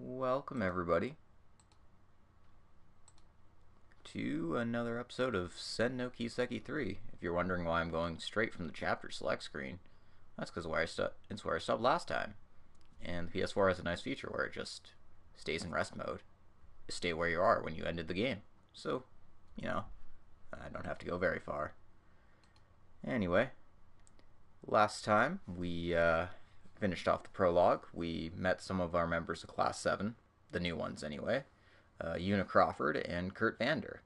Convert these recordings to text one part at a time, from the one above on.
Welcome everybody to another episode of Sen no Kiseki 3. If you're wondering why I'm going straight from the chapter select screen, that's because it's where I stopped last time. And the PS4 has a nice feature where it just stays in rest mode. You stay where you are when you ended the game. So, I don't have to go very far. Anyway, last time we finished off the prologue. We met some of our members of Class VII, the new ones anyway, Una Crawford and Kurt Vander,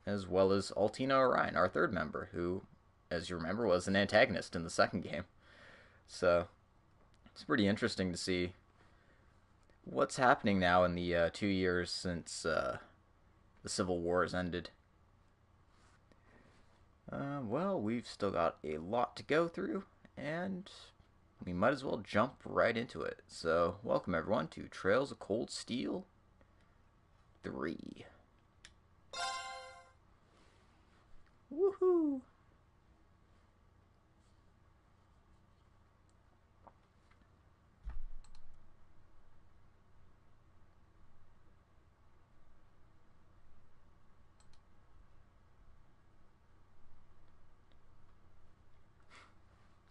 as well as Altina Orion, our third member, who, as you remember, was an antagonist in the second game. So, it's pretty interesting to see what's happening now in the 2 years since the Civil War has ended. Well, we've still got a lot to go through, and we might as well jump right into it. So, welcome everyone to Trails of Cold Steel 3. Woohoo!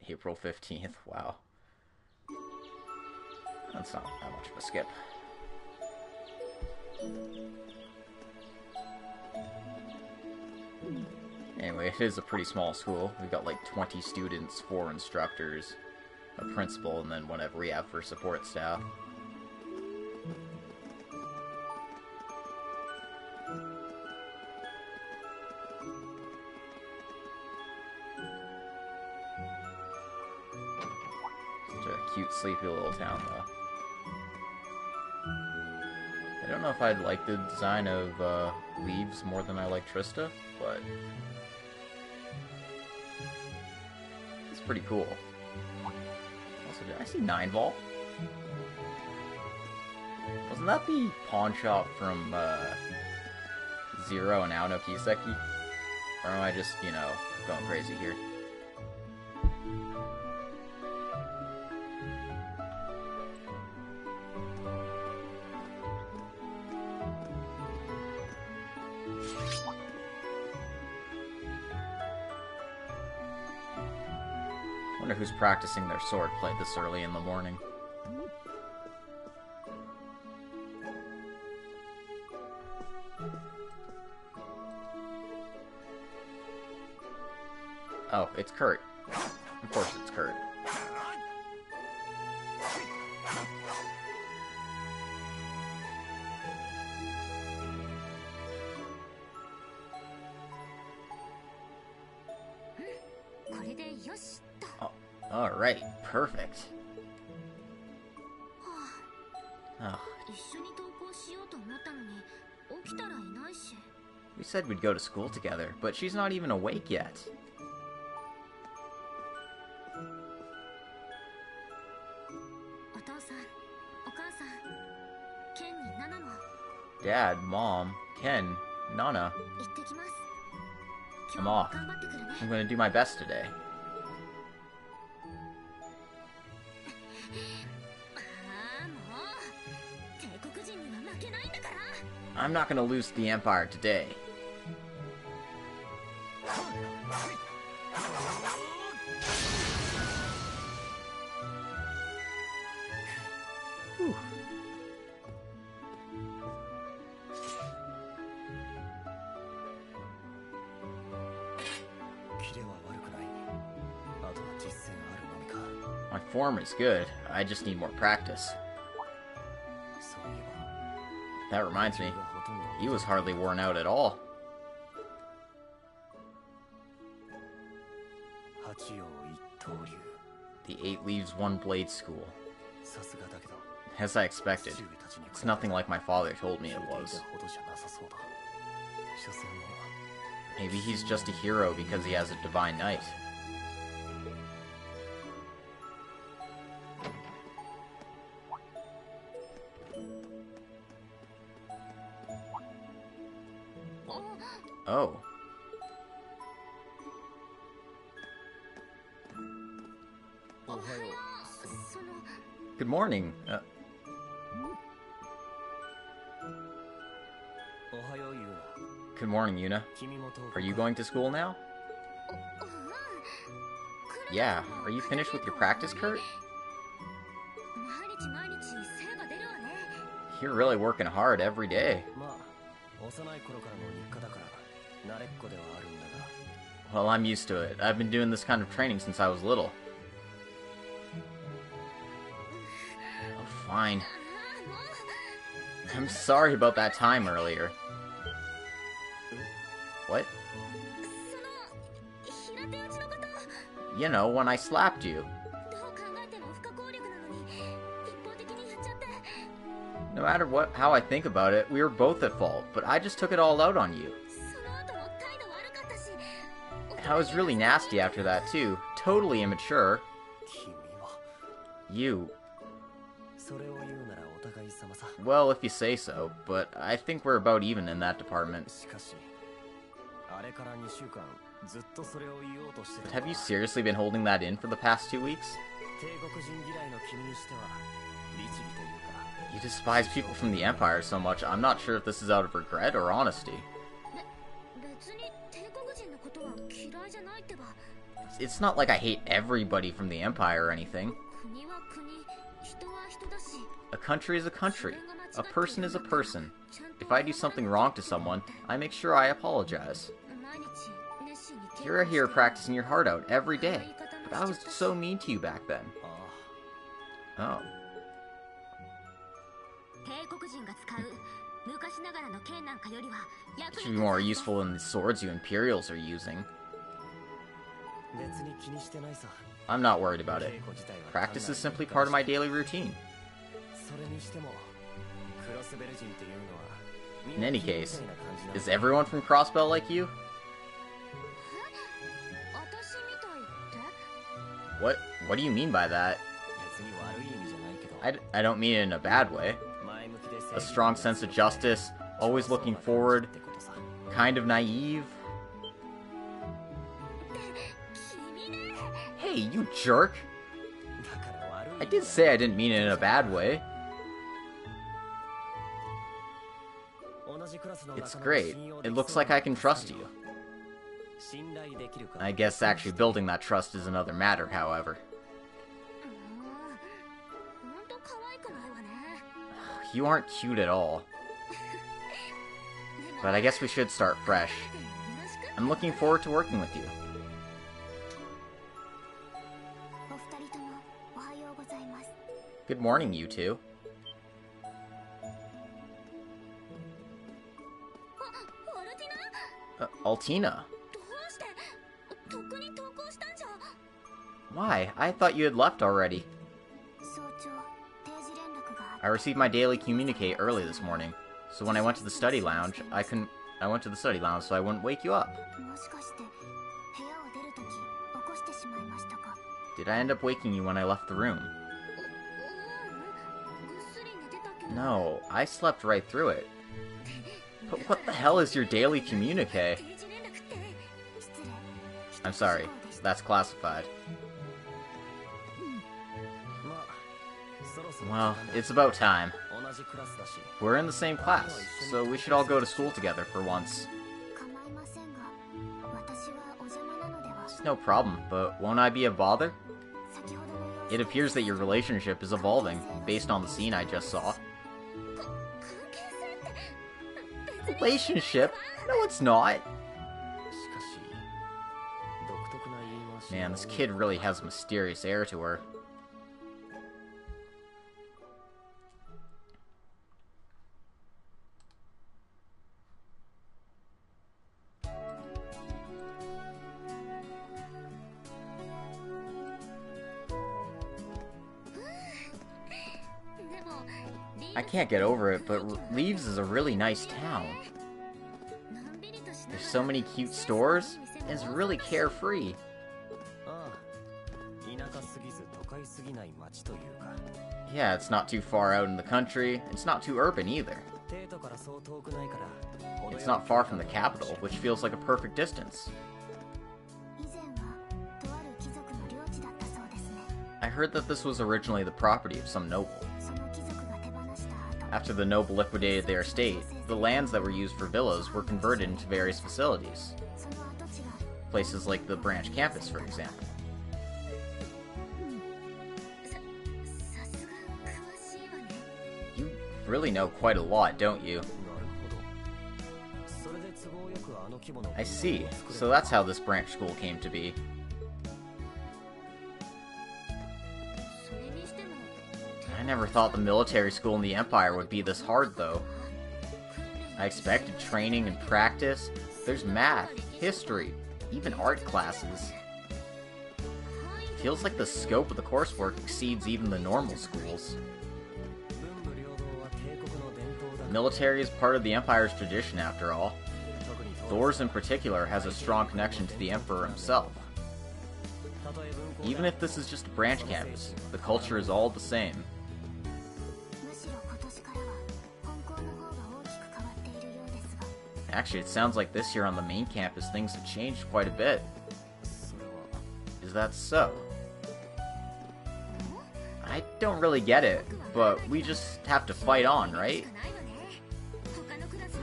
April 15th, wow. That's not that much of a skip. Anyway, it is a pretty small school. We've got like 20 students, 4 instructors, a principal, and then whatever we have for support staff. Such a cute, sleepy little town, though. I don't know if I'd like the design of Reeves more than I like Trista, but it's pretty cool. Also, did I see 9-Vault? Wasn't that the pawn shop from Zero and Aono Kiseki? Or am I just, going crazy here? I wonder who's practicing their swordplay this early in the morning. Oh, it's Kurt. Of course it's Kurt. Oh, alright, perfect. Oh. We said we'd go to school together, but she's not even awake yet. Dad, Mom, Ken, Nana. I'm off. I'm gonna do my best today. I'm not gonna lose to the Empire today. Whew. My form is good. I just need more practice. That reminds me, he was hardly worn out at all. The 8 Leaves One Blade School. As I expected, it's nothing like my father told me it was. Maybe he's just a hero because he has a divine knight. Oh. Good morning. Good morning, Yuna. Are you going to school now? Yeah. Are you finished with your practice, Kurt? You're really working hard every day. Well, I'm used to it. I've been doing this kind of training since I was little. Oh, fine. I'm sorry about that time earlier. What? You know, when I slapped you. No matter how I think about it, we were both at fault, but I just took it all out on you. And I was really nasty after that, too. Totally immature. You. Well, if you say so, but I think we're about even in that department. But have you seriously been holding that in for the past 2 weeks? You despise people from the Empire so much, I'm not sure if this is out of regret or honesty. It's not like I hate everybody from the Empire or anything. A country is a country. A person is a person. If I do something wrong to someone, I make sure I apologize. You're here practicing your heart out every day, but I was so mean to you back then. Oh. It should be more useful than the swords you Imperials are using. I'm not worried about it. Practice is simply part of my daily routine. In any case, is everyone from Crossbell like you? What do you mean by that? I don't mean it in a bad way. A strong sense of justice, always looking forward, kind of naive. Hey, you jerk! I did say I didn't mean it in a bad way. It's great. It looks like I can trust you. I guess actually building that trust is another matter, however. You aren't cute at all. But I guess we should start fresh. I'm looking forward to working with you. Good morning, you two. Altina. Why? I thought you had left already. I received my daily communique early this morning, so when I went to the study lounge, I went to the study lounge so I wouldn't wake you up. Did I end up waking you when I left the room? No, I slept right through it. But what the hell is your daily communique? I'm sorry, that's classified. Well, it's about time. We're in the same class, so we should all go to school together for once. It's no problem, but won't I be a bother? It appears that your relationship is evolving, based on the scene I just saw. Relationship? No, it's not. Man, this kid really has a mysterious air to her. I can't get over it, but Reeves is a really nice town. There's so many cute stores, and it's really carefree. Yeah, it's not too far out in the country, it's not too urban either. It's not far from the capital, which feels like a perfect distance. I heard that this was originally the property of some noble. After the noble liquidated their estate, the lands that were used for villas were converted into various facilities. Places like the branch campus, for example. You really know quite a lot, don't you? I see. So that's how this branch school came to be. I never thought the military school in the Empire would be this hard, though. I expected training and practice. There's math, history, even art classes. Feels like the scope of the coursework exceeds even the normal schools. The military is part of the Empire's tradition, after all. Thors in particular has a strong connection to the Emperor himself. Even if this is just a branch campus, the culture is all the same. Actually, it sounds like this year on the main campus things have changed quite a bit. Is that so? I don't really get it, but we just have to fight on, right?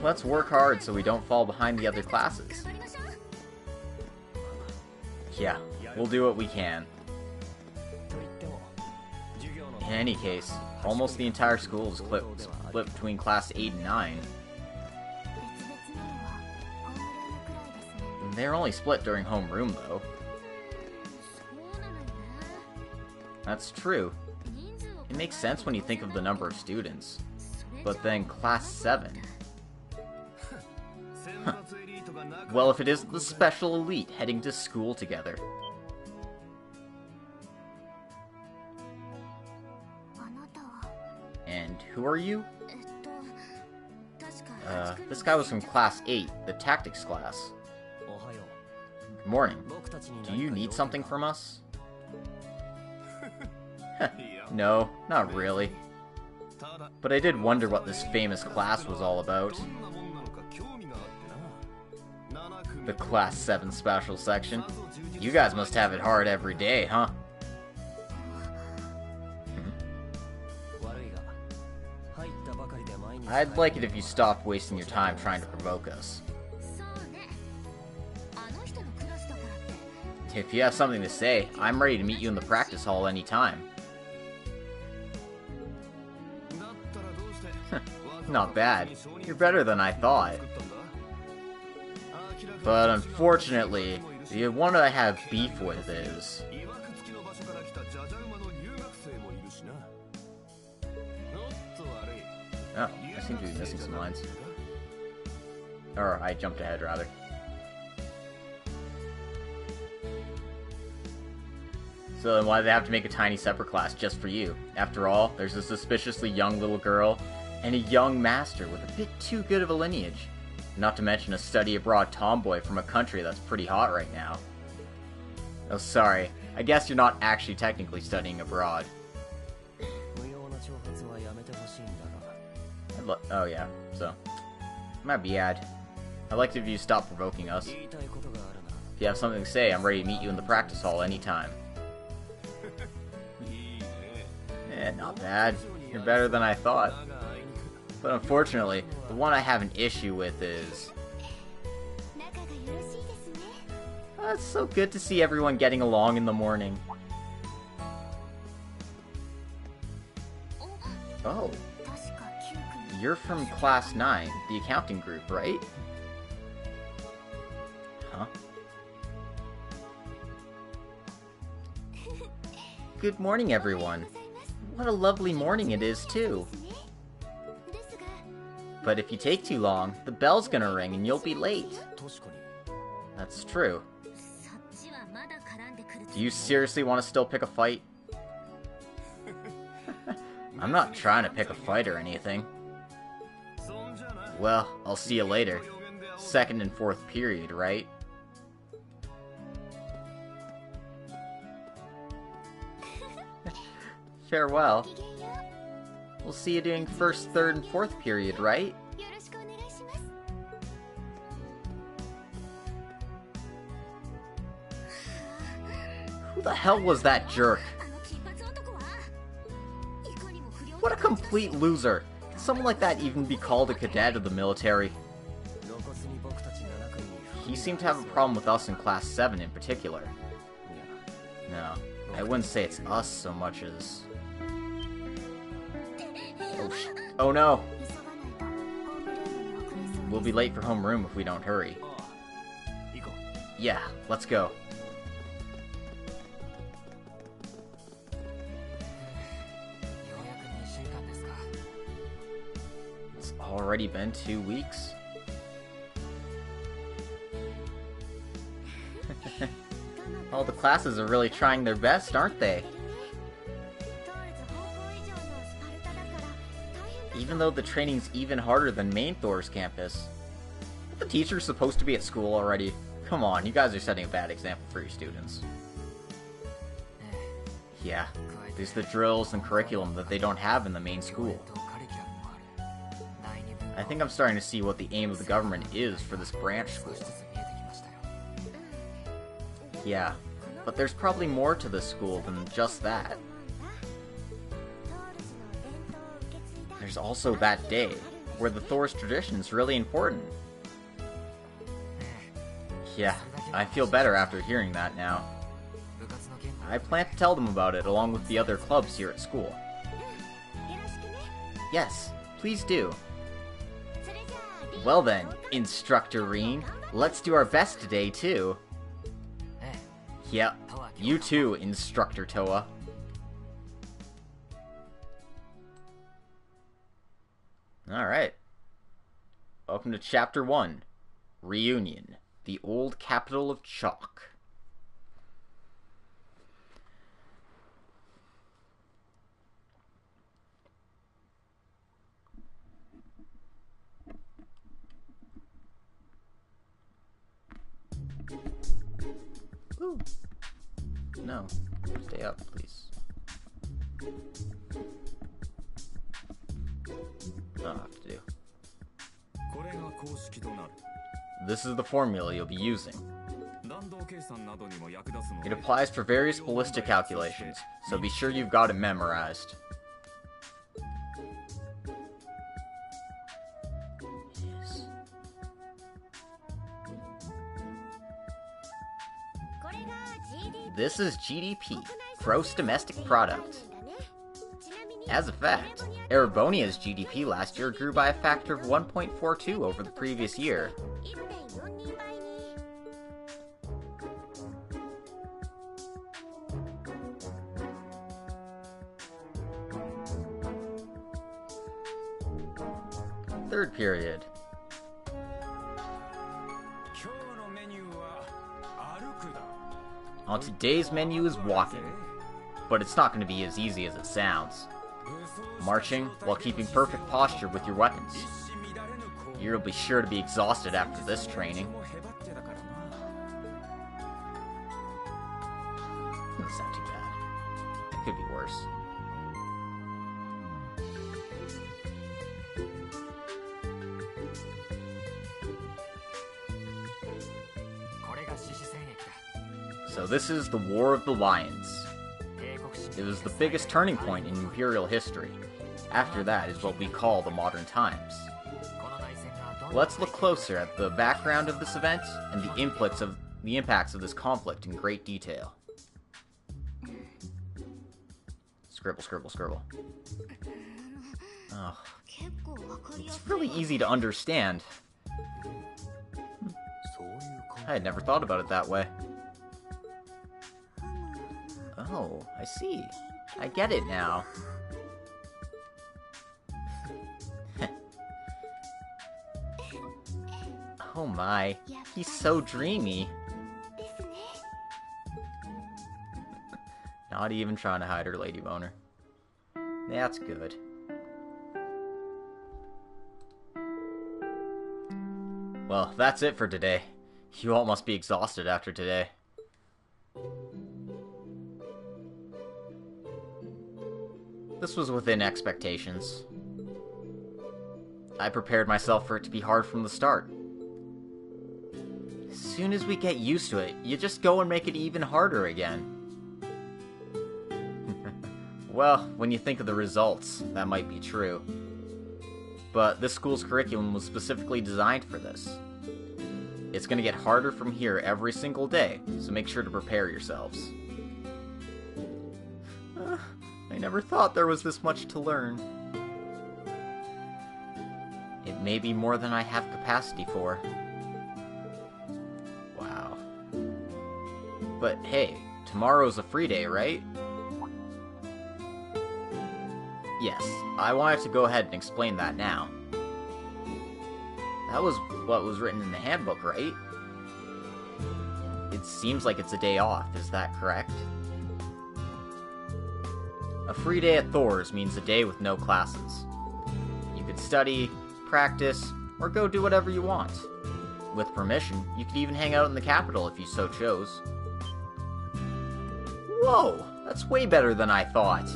Let's work hard so we don't fall behind the other classes. Yeah, we'll do what we can. In any case, almost the entire school is split between Class 8 and 9. They're only split during homeroom, though. That's true. It makes sense when you think of the number of students. But then Class 7. Huh. Well, if it isn't the special elite heading to school together. And who are you? This guy was from Class 8, the Tactics class. Good morning. Do you need something from us? No, not really. But I did wonder what this famous class was all about. The Class 7 special section. You guys must have it hard every day, huh? I'd like it if you stopped wasting your time trying to provoke us. If you have something to say, I'm ready to meet you in the practice hall anytime. Not bad. You're better than I thought. But unfortunately, the one I have beef with is... Oh, I seem to be missing some lines. Or, I jumped ahead, rather. So then why do they have to make a tiny separate class just for you? After all, there's a suspiciously young little girl, and a young master with a bit too good of a lineage. Not to mention a study-abroad tomboy from a country that's pretty hot right now. Oh, sorry. I guess you're not actually technically studying abroad. Oh yeah, so. My bad. I'd like it if you stop provoking us. If you have something to say, I'm ready to meet you in the practice hall anytime. Not bad. You're better than I thought. But unfortunately, the one I have an issue with is... It's so good to see everyone getting along in the morning. Oh. You're from Class 9, the accounting group, right? Huh? Good morning, everyone. What a lovely morning it is, too. But if you take too long, the bell's gonna ring and you'll be late. That's true. Do you seriously want to still pick a fight? I'm not trying to pick a fight or anything. Well, I'll see you later. Second and fourth period, right? Farewell. We'll see you doing first, third, and fourth period, right? Who the hell was that jerk? What a complete loser! Can someone like that even be called a cadet of the military? He seemed to have a problem with us in Class 7 in particular. No, I wouldn't say it's us so much as... Oh no! We'll be late for homeroom if we don't hurry. Yeah, let's go. It's already been 2 weeks? All the classes are really trying their best, aren't they? Even though the training's even harder than main Thor's campus. Aren't the teachers supposed to be at school already? Come on, you guys are setting a bad example for your students. Yeah, there's the drills and curriculum that they don't have in the main school. I think I'm starting to see what the aim of the government is for this branch school. Yeah, but there's probably more to this school than just that. There's also that day, where the Thor's tradition is really important. Yeah, I feel better after hearing that now. I plan to tell them about it along with the other clubs here at school. Yes, please do. Well then, Instructor Rean, let's do our best today too. Yep, you too, Instructor Toa. Alright. Welcome to Chapter 1. Reunion. The Old Capital of Chalk. Ooh. No. Stay up, please. I'll have to do. This is the formula you'll be using. It applies for various ballistic calculations, so be sure you've got it memorized. Yes. This is GDP, Gross Domestic Product. As a fact, Erebonia's GDP last year grew by a factor of 1.42 over the previous year. Third period. On today's menu is walking, but it's not going to be as easy as it sounds. Marching while keeping perfect posture with your weapons. You'll be sure to be exhausted after this training. That's not too bad. It could be worse. So this is the War of the Lions. It was the biggest turning point in Imperial history. After that is what we call the modern times. Let's look closer at the background of this event and the impacts of this conflict in great detail. Scribble, scribble, scribble. Oh, it's really easy to understand. I had never thought about it that way. Oh, I see. I get it now. Oh my, he's so dreamy. Not even trying to hide her lady boner. That's good. Well, that's it for today. You all must be exhausted after today. This was within expectations. I prepared myself for it to be hard from the start. As soon as we get used to it, you just go and make it even harder again. Well, when you think of the results, that might be true. but this school's curriculum was specifically designed for this. It's going to get harder from here every single day, so make sure to prepare yourselves. I never thought there was this much to learn. It may be more than I have capacity for. Wow. But hey, tomorrow's a free day, right? Yes, I wanted to go ahead and explain that now. That was what was written in the handbook, right? It seems like it's a day off, is that correct? A free day at Thor's means a day with no classes. You could study, practice, or go do whatever you want. With permission, you could even hang out in the capital if you so chose. Whoa! That's way better than I thought!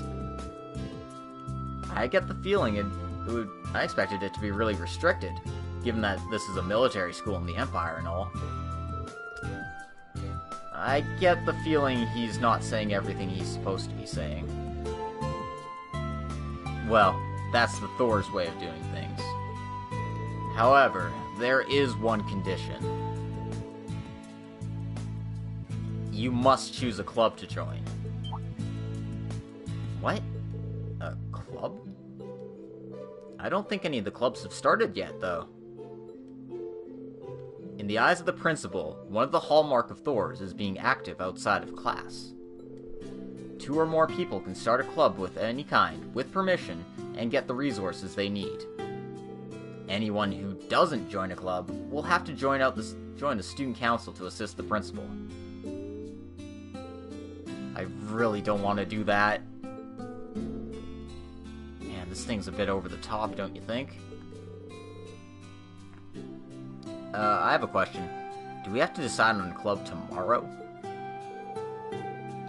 I get the feeling I expected it to be really restricted, given that this is a military school in the Empire and all. I get the feeling he's not saying everything he's supposed to be saying. Well, that's the Thor's way of doing things. However, there is one condition. You must choose a club to join. What? A club? I don't think any of the clubs have started yet, though. In the eyes of the principal, one of the hallmark of Thor's is being active outside of class. 2 or more people can start a club with any kind, with permission, and get the resources they need. Anyone who doesn't join a club will have to join the student council to assist the principal. I really don't want to do that. Man, this thing's a bit over the top, don't you think? I have a question. Do we have to decide on a club tomorrow?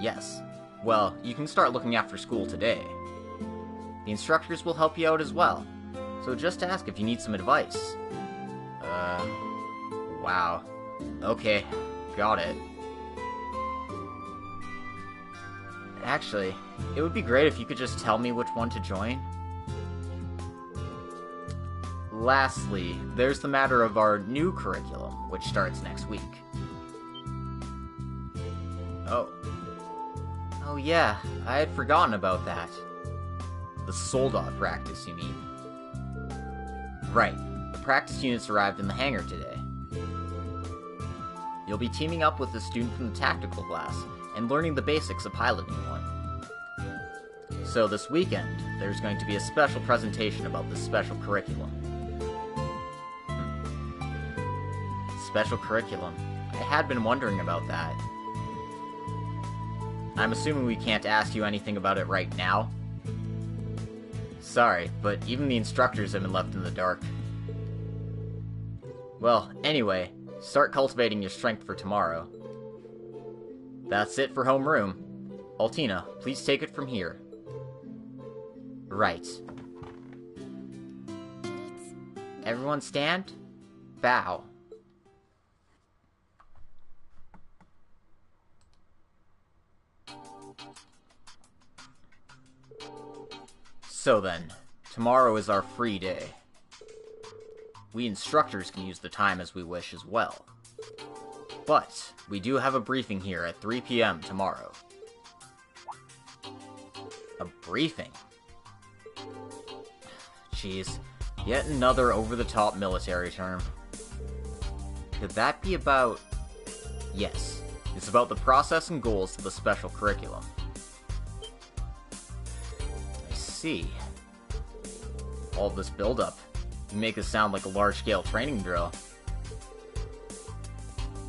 Yes. Well, you can start looking after school today. The instructors will help you out as well, so just ask if you need some advice. Wow. Okay, got it. Actually, it would be great if you could just tell me which one to join. Lastly, there's the matter of our new curriculum, which starts next week. Oh yeah, I had forgotten about that. The soldat practice, you mean? Right, the practice units arrived in the hangar today. You'll be teaming up with a student from the tactical class and learning the basics of piloting one. So this weekend, there's going to be a special presentation about this special curriculum. Special curriculum. I had been wondering about that. I'm assuming we can't ask you anything about it right now? Sorry, but even the instructors have been left in the dark. Well, anyway, start cultivating your strength for tomorrow. That's it for homeroom. Altina, please take it from here. Right. Everyone stand. Bow. So then, tomorrow is our free day. We instructors can use the time as we wish as well. But, we do have a briefing here at 3 p.m. tomorrow. A briefing? Jeez, yet another over-the-top military term. Could that be about... Yes, it's about the process and goals of the special curriculum. See. All this build-up. You make it sound like a large-scale training drill.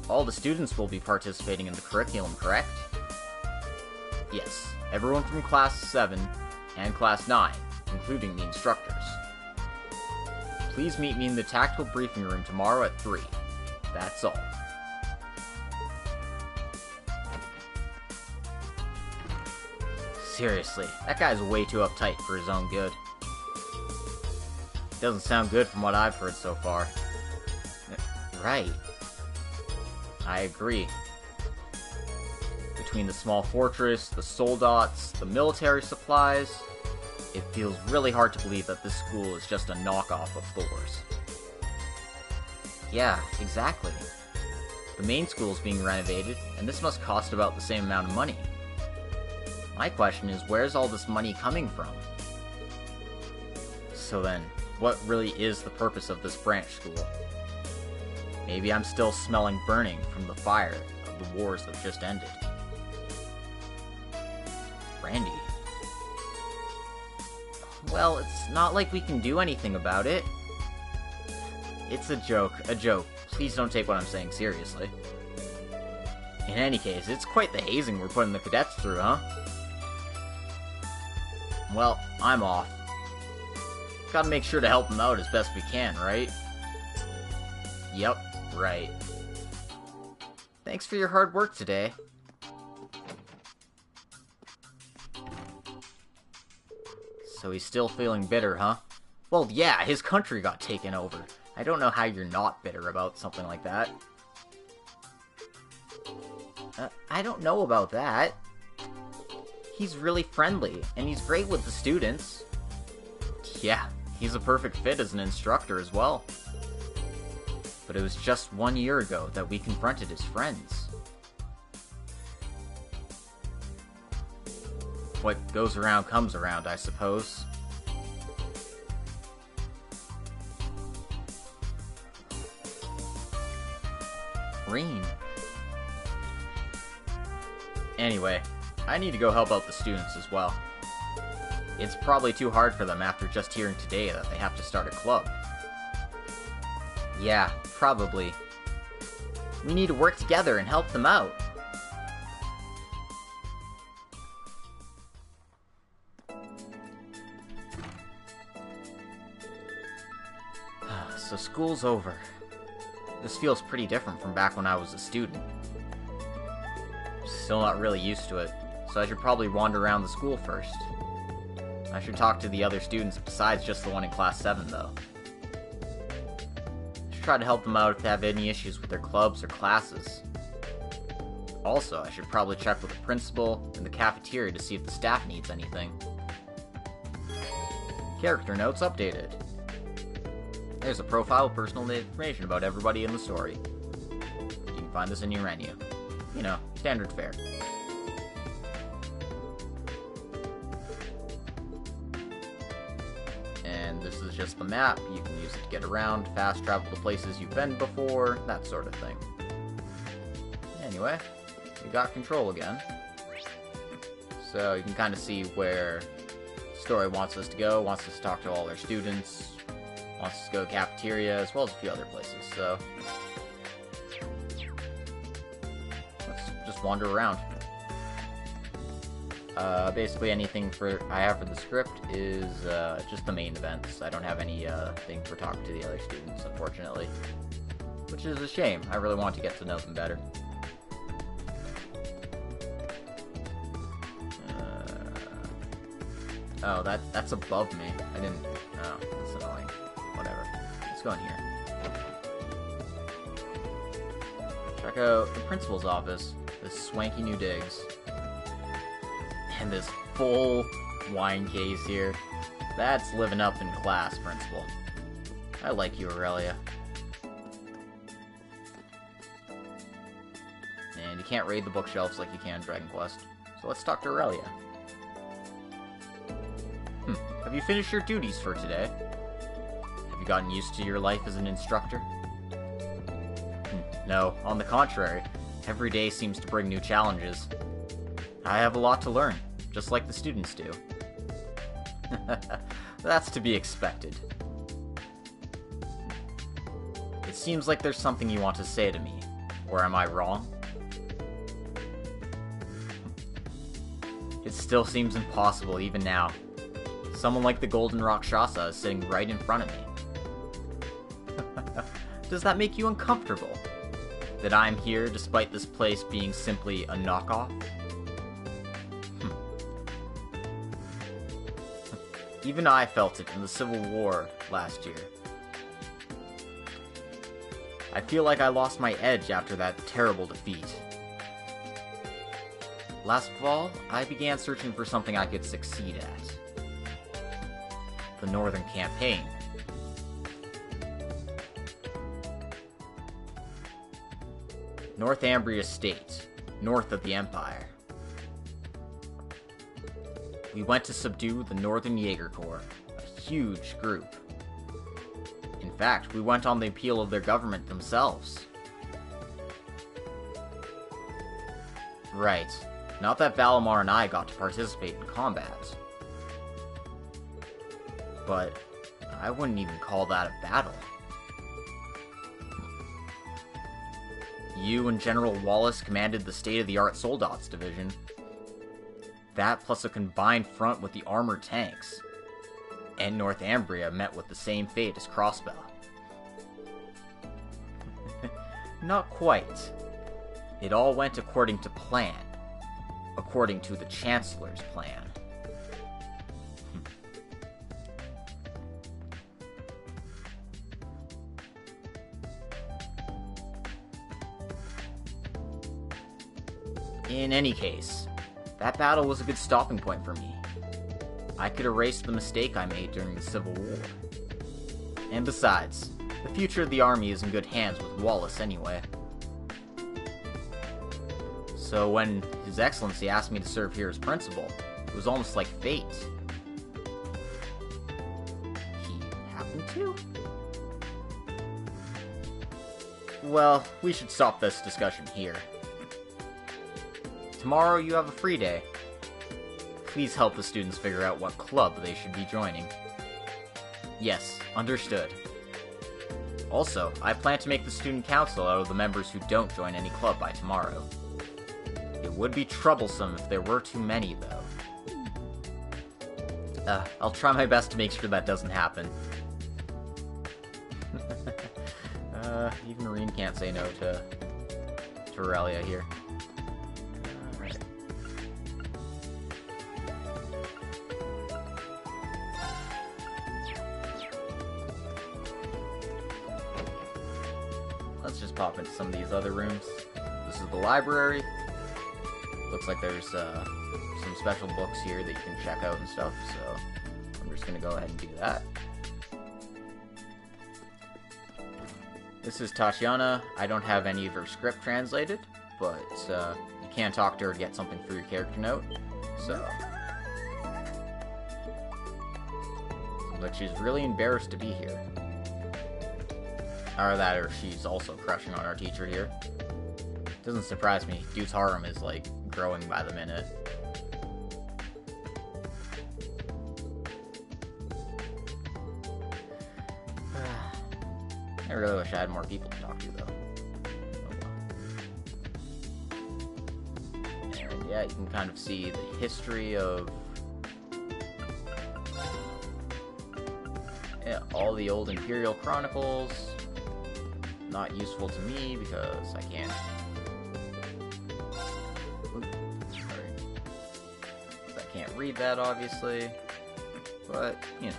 All the students will be participating in the curriculum, correct? Yes, everyone from Class 7 and Class 9, including the instructors. Please meet me in the tactical briefing room tomorrow at 3. That's all. Seriously, that guy's way too uptight for his own good. Doesn't sound good from what I've heard so far. Right. I agree. Between the small fortress, the soldats, the military supplies, It feels really hard to believe that this school is just a knockoff of Thor's. Yeah, exactly. The main school is being renovated, and this must cost about the same amount of money. My question is, where's all this money coming from? So then, what really is the purpose of this branch school? Maybe I'm still smelling burning from the fire of the wars that just ended. Randy. Well, it's not like we can do anything about it. It's a joke. Please don't take what I'm saying seriously. In any case, it's quite the hazing we're putting the cadets through, huh? Well, I'm off. Gotta make sure to help them out as best we can, right? Yep, right. Thanks for your hard work today. So he's still feeling bitter, huh? Well, yeah, his country got taken over. I don't know how you're not bitter about something like that. I don't know about that. He's really friendly, and he's great with the students. Yeah, he's a perfect fit as an instructor as well. But it was just 1 year ago that we confronted his friends. What goes around comes around, I suppose. Rean. Anyway, I need to go help out the students as well. It's probably too hard for them after just hearing today that they have to start a club. Yeah, probably. We need to work together and help them out. So school's over. This feels pretty different from back when I was a student. Still not really used to it, so I should probably wander around the school first. I should talk to the other students besides just the one in Class 7, though. I should try to help them out if they have any issues with their clubs or classes. Also, I should probably check with the principal and the cafeteria to see if the staff needs anything. Character notes updated. There's a profile with personal information about everybody in the story. You can find this in your menu. You know, standard fare. And this is just the map. You can use it to get around, fast travel to places you've been before, that sort of thing. Anyway, we got control again. So you can kind of see where the story wants us to go, wants us to talk to all their students, wants us to go to the cafeteria, as well as a few other places, so let's just wander around. Basically anything I have for the script is just the main events. I don't have any thing for talking to the other students, unfortunately. Which is a shame. I really want to get to know them better. Oh, that's above me. I didn't... Oh, that's annoying. Whatever. Let's go in here. Check out the principal's office. This swanky new digs. And this full wine case here. That's living up in class, principal. I like you, Aurelia. And you can't raid the bookshelves like you can in Dragon Quest. So let's talk to Aurelia. Have you finished your duties for today? Have you gotten used to your life as an instructor? No, on the contrary. Every day seems to bring new challenges. I have a lot to learn, just like the students do. That's to be expected. It seems like there's something you want to say to me. Or am I wrong? It still seems impossible even now. Someone like the Golden Rakshasa is sitting right in front of me. Does that make you uncomfortable? That I'm here despite this place being simply a knockoff? Even I felt it in the Civil War last year. I feel like I lost my edge after that terrible defeat. Last fall, I began searching for something I could succeed at. the Northern Campaign. Northumbria State, north of the Empire. We went to subdue the Northern Jaeger Corps, a huge group. In fact, we went on the appeal of their government themselves. Right. Not that Valimar and I got to participate in combat. But I wouldn't even call that a battle. You and General Wallace commanded the state-of-the-art Soldats Division. That plus a combined front with the armored tanks. And Northumbria met with the same fate as Crossbow. Not quite. It all went according to plan. According to the Chancellor's plan. In any case, that battle was a good stopping point for me. I could erase the mistake I made during the Civil War. And besides, the future of the army is in good hands with Wallace anyway. So when His Excellency asked me to serve here as principal, it was almost like fate. He happened to? Well, we should stop this discussion here. Tomorrow you have a free day. Please help the students figure out what club they should be joining. Yes, understood. Also, I plan to make the student council out of the members who don't join any club by tomorrow. It would be troublesome if there were too many, though. I'll try my best to make sure that doesn't happen. Even Rean can't say no to Aurelia here. Alright. Let's just pop into some of these other rooms. This is the library. Looks like there's some special books here that you can check out and stuff, so I'm just going to go ahead and do that. This is Tatiana. I don't have any of her script translated, but you can talk to her to get something for your character note, so... But she's really embarrassed to be here. Or that, or she's also crushing on our teacher here. Doesn't surprise me. Dude's harem is, like, growing by the minute. I really wish I had more people to talk to, though. Oh well. And yeah, you can kind of see the history of... yeah, all the old Imperial Chronicles. Not useful to me because I can't... I can't read that, obviously, but, you know.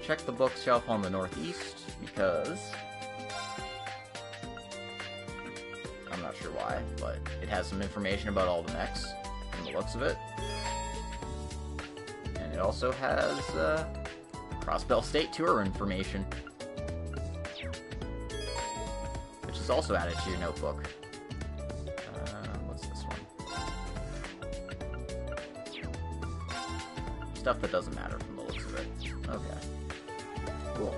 Check the bookshelf on the northeast, because... I'm not sure why, but it has some information about all the mechs, from the looks of it. And it also has, Crossbell State Tour information. Which is also added to your notebook. What's this one? Stuff that doesn't matter from the looks of it. Okay. Cool.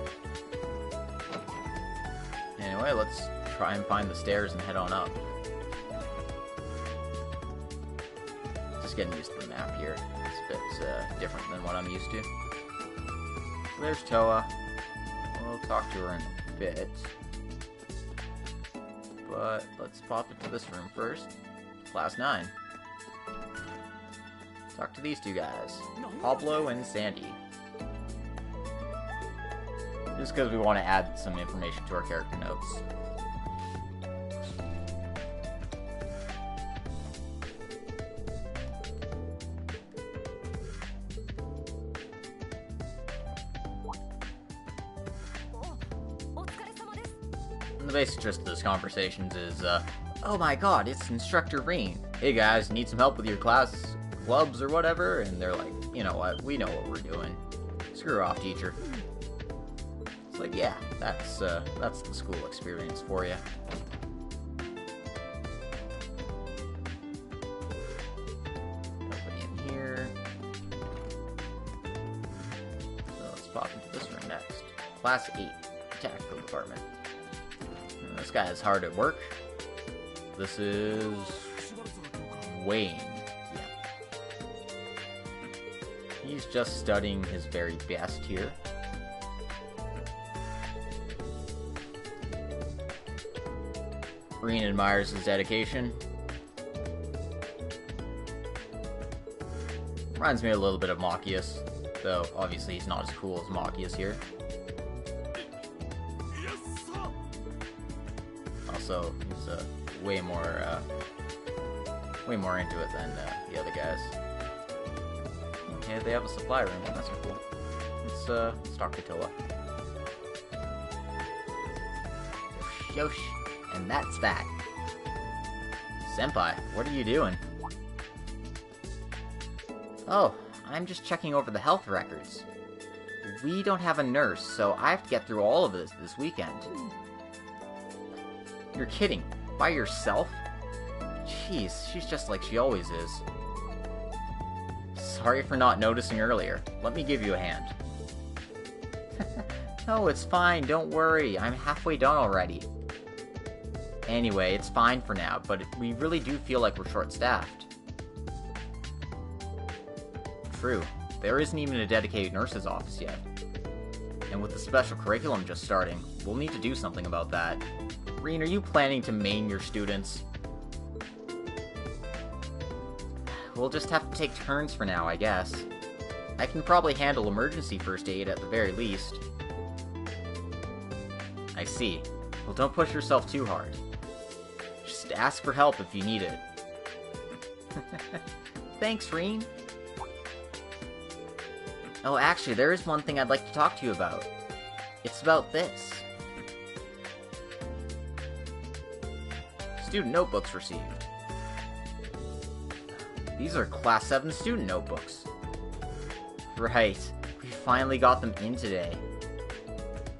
Anyway, let's try and find the stairs and head on up. Just getting used to the map here. It's a bit different than what I'm used to. So there's Toa. We'll talk to her in a bit. But let's pop into this room first. Class 9. Talk to these two guys. Pablo and Sandy. Just because we want to add some information to our character notes. And the basic gist of this conversations is, oh my god, it's Instructor Rean. Hey guys, need some help with your class clubs or whatever? And they're like, you know what? We know what we're doing. Screw off, teacher. It's like, yeah, that's the school experience for you. Nobody in here. So let's pop into this room next. Class 8, Tactical Department. This guy is hard at work. This is Wayne. Yeah. He's just studying his very best here. Rean admires his dedication. Reminds me a little bit of Machias, though obviously he's not as cool as Machias here. Also, he's way more into it than the other guys. Okay, they have a supply room. That's cool. Let's talk to Toa. Yosh, and that's that. Senpai, what are you doing? Oh, I'm just checking over the health records. We don't have a nurse, so I have to get through all of this weekend. You're kidding. By yourself? Jeez, she's just like she always is. Sorry for not noticing earlier. Let me give you a hand. No, it's fine. Don't worry. I'm halfway done already. Anyway, it's fine for now, but we really do feel like we're short-staffed. True. There isn't even a dedicated nurse's office yet. And with the special curriculum just starting, we'll need to do something about that. Rean, are you planning to main your students? We'll just have to take turns for now, I guess. I can probably handle emergency first aid at the very least. I see. Well, don't push yourself too hard. Just ask for help if you need it. Thanks, Rean. Oh, actually, there is one thing I'd like to talk to you about. It's about this. Student notebooks received. These are Class 7 student notebooks. Right, we finally got them in today.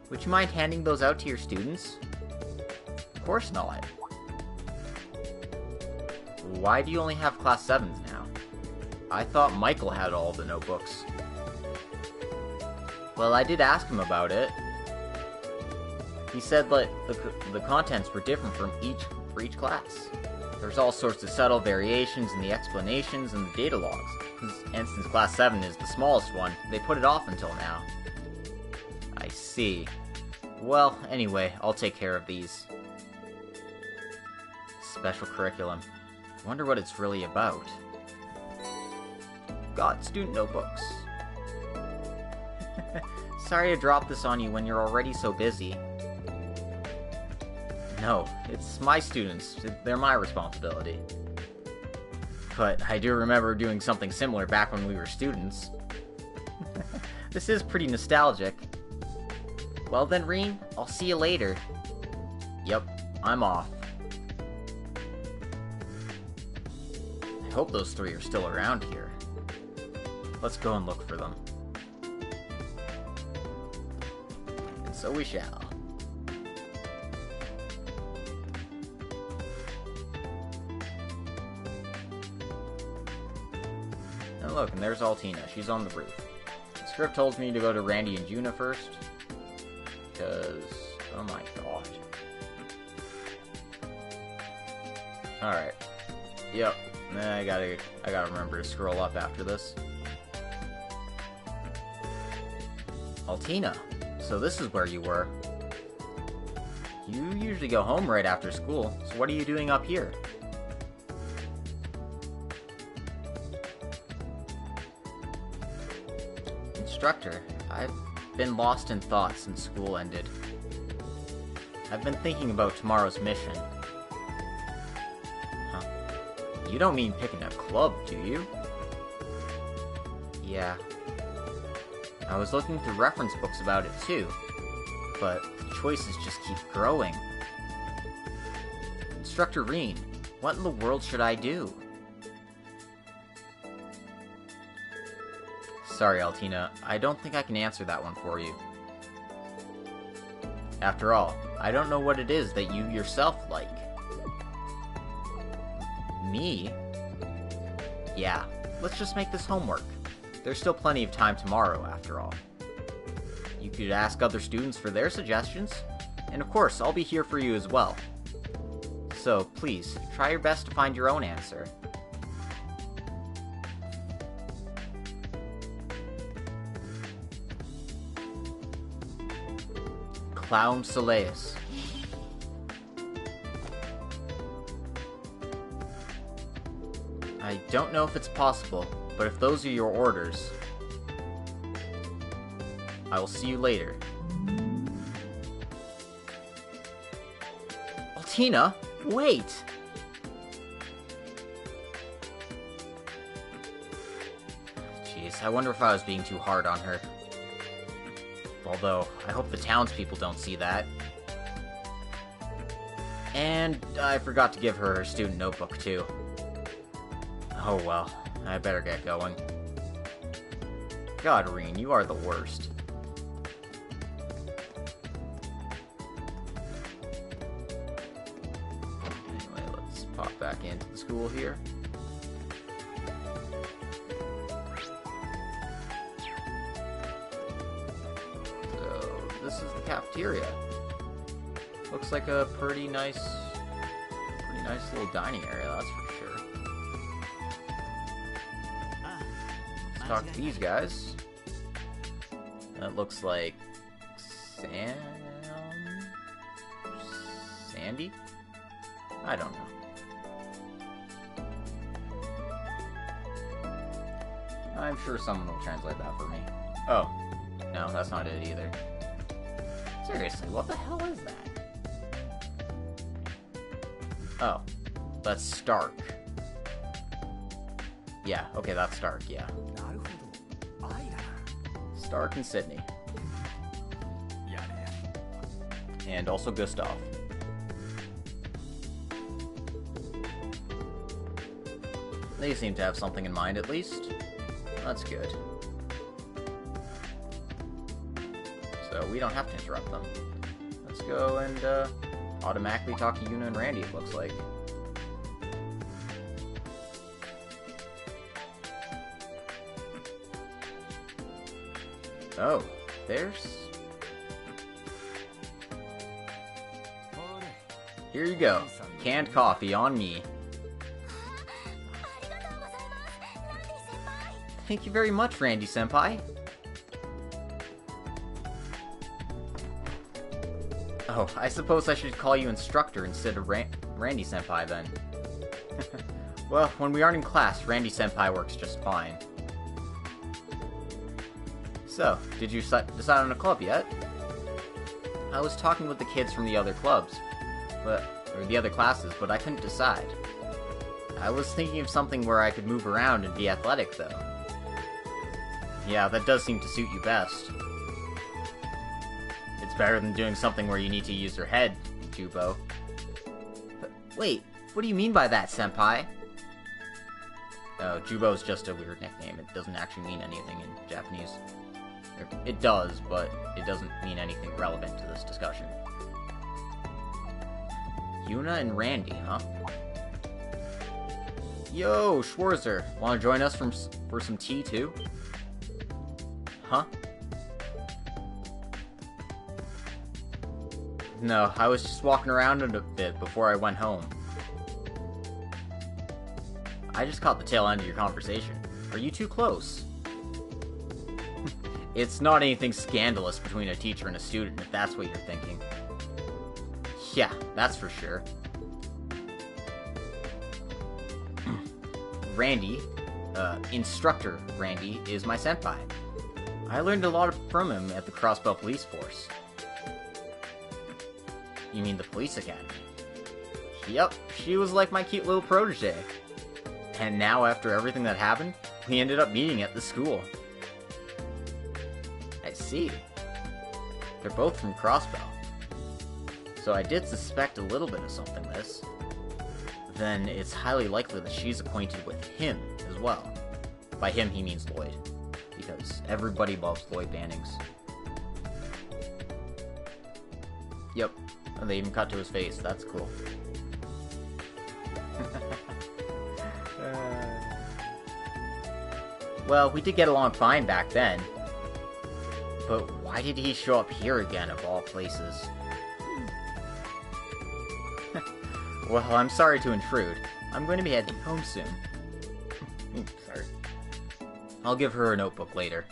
Would you mind handing those out to your students? Of course not. Why do you only have Class 7s now? I thought Michael had all the notebooks. Well, I did ask him about it. He said that the contents were different for each class. There's all sorts of subtle variations in the explanations and the data logs. And since Class 7 is the smallest one, they put it off until now. I see. Well, anyway, I'll take care of these. Special curriculum. I wonder what it's really about. Got student notebooks. Sorry to drop this on you when you're already so busy. No, it's my students. They're my responsibility. But I do remember doing something similar back when we were students. This is pretty nostalgic. Well then, Rean, I'll see you later. Yep, I'm off. I hope those three are still around here. Let's go and look for them. And so we shall. And look, and there's Altina. She's on the roof. The script tells me to go to Randy and Juna first. Because, oh my god. Alright. Yep. I gotta remember to scroll up after this. Altina, so this is where you were. You usually go home right after school, so what are you doing up here? Instructor, I've been lost in thought since school ended. I've been thinking about tomorrow's mission. Huh. You don't mean picking a club, do you? Yeah. I was looking through reference books about it too, but the choices just keep growing. Instructor Rean, what in the world should I do? Sorry, Altina, I don't think I can answer that one for you. After all, I don't know what it is that you yourself like. Me? Yeah, let's just make this homework. There's still plenty of time tomorrow, after all. You could ask other students for their suggestions, and of course, I'll be here for you as well. So, please, try your best to find your own answer. Clown Soleus. I don't know if it's possible, but if those are your orders, I will see you later. Altina, wait! Jeez, I wonder if I was being too hard on her. Although, I hope the townspeople don't see that. And I forgot to give her her student notebook, too. Oh well, I better get going. God, Rean, you are the worst. Anyway, let's pop back into the school here. This is the cafeteria. Looks like a pretty nice little dining area, that's for sure. Let's talk to these guys. That looks like Sandy? I don't know. I'm sure someone will translate that for me. Oh, no, that's not it either. Seriously, what the hell is that? Oh, that's Stark. Yeah, okay, that's Stark, yeah. Stark and Sydney. And also Gustav. They seem to have something in mind, at least. That's good. So we don't have to interrupt them. Let's go and automatically talk to Yuna and Randy, it looks like. Oh, there's... Here you go. Canned coffee on me. Thank you very much, Randy-senpai. Oh, I suppose I should call you instructor instead of Randy-senpai then. Well, when we aren't in class, Randy-senpai works just fine. So, did you decide on a club yet? I was talking with the kids from the other clubs, or the other classes, but I couldn't decide. I was thinking of something where I could move around and be athletic, though. Yeah, that does seem to suit you best. It's better than doing something where you need to use your head, Jubo. But wait, what do you mean by that, senpai? Oh, Jubo's just a weird nickname. It doesn't actually mean anything in Japanese. It does, but it doesn't mean anything relevant to this discussion. Yuna and Randy, huh? Yo, Schwarzer, wanna join us for some tea, too? Huh? No, I was just walking around a bit before I went home. I just caught the tail end of your conversation. Are you too close? It's not anything scandalous between a teacher and a student, if that's what you're thinking. Yeah, that's for sure. Randy, Instructor Randy, is my senpai. I learned a lot from him at the Crossbell Police Force. You mean the police academy? Yep, she was like my cute little protege. And now, after everything that happened, we ended up meeting at the school. I see. They're both from Crossbell. So I did suspect a little bit of something this. Then it's highly likely that she's acquainted with him as well. By him, he means Lloyd. because everybody loves Lloyd Bannings. Yep, and they even cut to his face. That's cool. Well, we did get along fine back then. But why did he show up here again, of all places? Well, I'm sorry to intrude. I'm going to be heading home soon. Sorry. I'll give her a notebook later.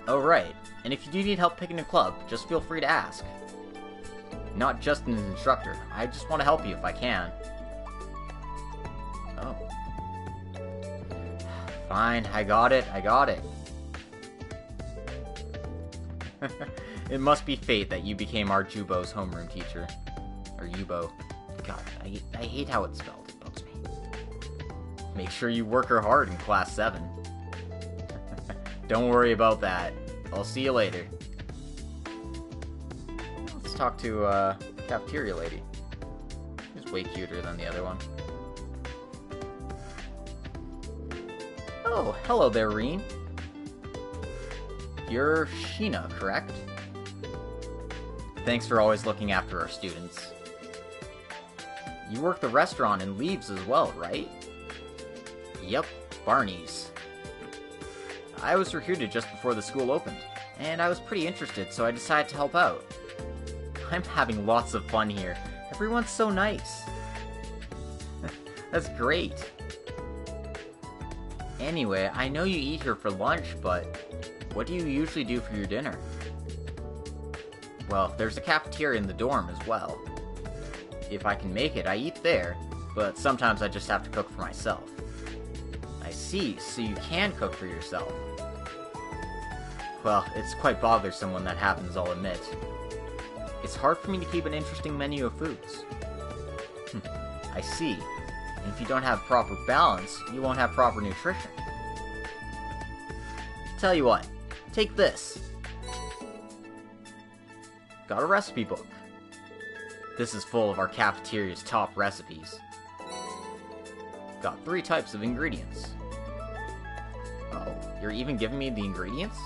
Oh, right. And if you do need help picking a club, just feel free to ask. Not just an instructor. I just want to help you if I can. Oh. Fine, I got it. It must be fate that you became our Jubo's homeroom teacher. Or Yubo. God, I hate how it's spelled. It bugs me. Make sure you work her hard in Class 7. Don't worry about that. I'll see you later. Let's talk to, cafeteria lady. She's way cuter than the other one. Oh, hello there, Rean. You're Sheena, correct? Thanks for always looking after our students. You work the restaurant in Reeves as well, right? Yep, Barney's. I was recruited just before the school opened, and I was pretty interested, so I decided to help out. I'm having lots of fun here. Everyone's so nice. That's great. Anyway, I know you eat here for lunch, but what do you usually do for your dinner? Well, there's a cafeteria in the dorm as well. If I can make it, I eat there, but sometimes I just have to cook for myself. I see, so you can cook for yourself. Well, it's quite bothersome when that happens, I'll admit. It's hard for me to keep an interesting menu of foods. I see. And if you don't have proper balance, you won't have proper nutrition. Tell you what, take this. Got a recipe book. This is full of our cafeteria's top recipes. Got 3 types of ingredients. Oh, you're even giving me the ingredients?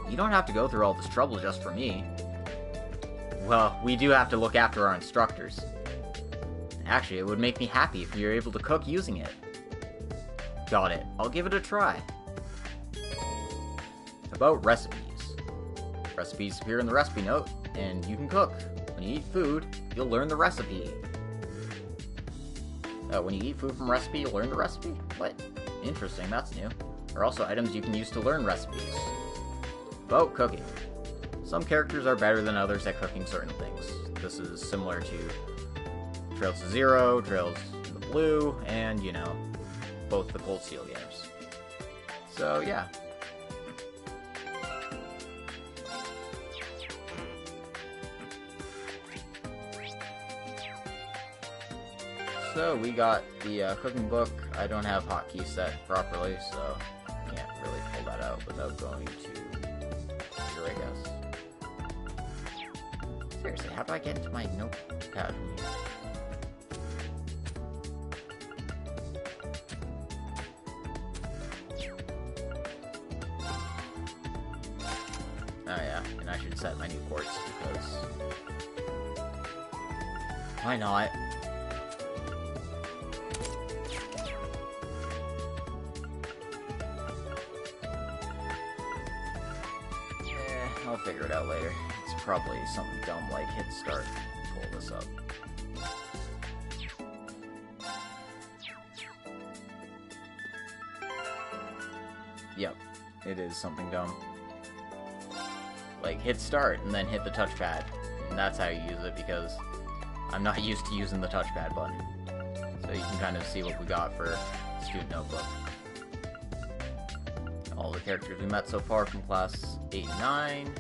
You don't have to go through all this trouble just for me. Well, we do have to look after our instructors. Actually, it would make me happy if you're able to cook using it. Got it. I'll give it a try. About recipes. Recipes appear in the recipe note, and you can cook. When you eat food, you'll learn the recipe. When you eat food from recipe, you'll learn the recipe? What? Interesting, that's new. There are also items you can use to learn recipes. About cooking. Some characters are better than others at cooking certain things. This is similar to Trails to Zero, Trails in the Blue, and, you know, both the Cold Steel games. So, yeah. So, we got the cooking book. I don't have hotkeys set properly, so I can't really pull that out without going to here, I guess. Seriously, how do I get into my notepad from here? Oh yeah, and I should set my new ports because why not? I'll figure it out later. It's probably something dumb like hit start to pull this up. Yep, it is something dumb. Like hit start and then hit the touchpad. And that's how you use it because I'm not used to using the touchpad button. So you can kind of see what we got for Student Notebook. All the characters we met so far from Class 8 and 9,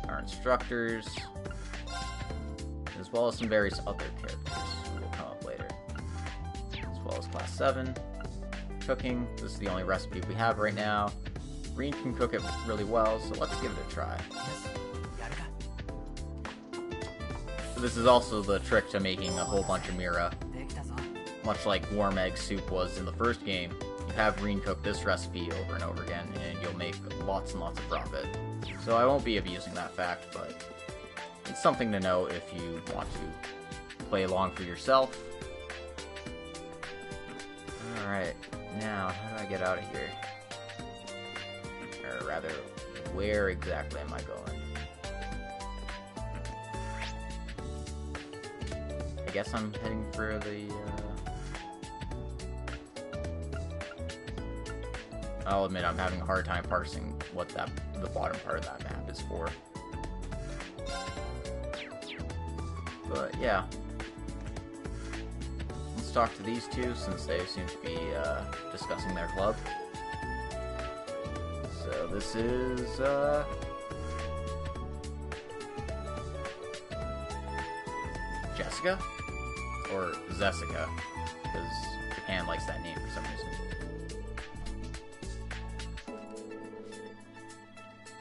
our instructors, as well as some various other characters who will come up later, as well as Class 7. Cooking, this is the only recipe we have right now. Rean can cook it really well, so let's give it a try. So this is also the trick to making a whole bunch of Mira. Much like warm egg soup was in the first game, you have Rean cook this recipe over and over again, and you'll make lots and lots of profit. So I won't be abusing that fact, but it's something to know if you want to play along for yourself. Alright, now, how do I get out of here? Or rather, where exactly am I going? I guess I'm heading for the, I'll admit I'm having a hard time parsing what the bottom part of that map is for. But yeah. Let's talk to these two since they seem to be discussing their club. So this is Jessica? Or Zessica, because Japan likes that name for some reason.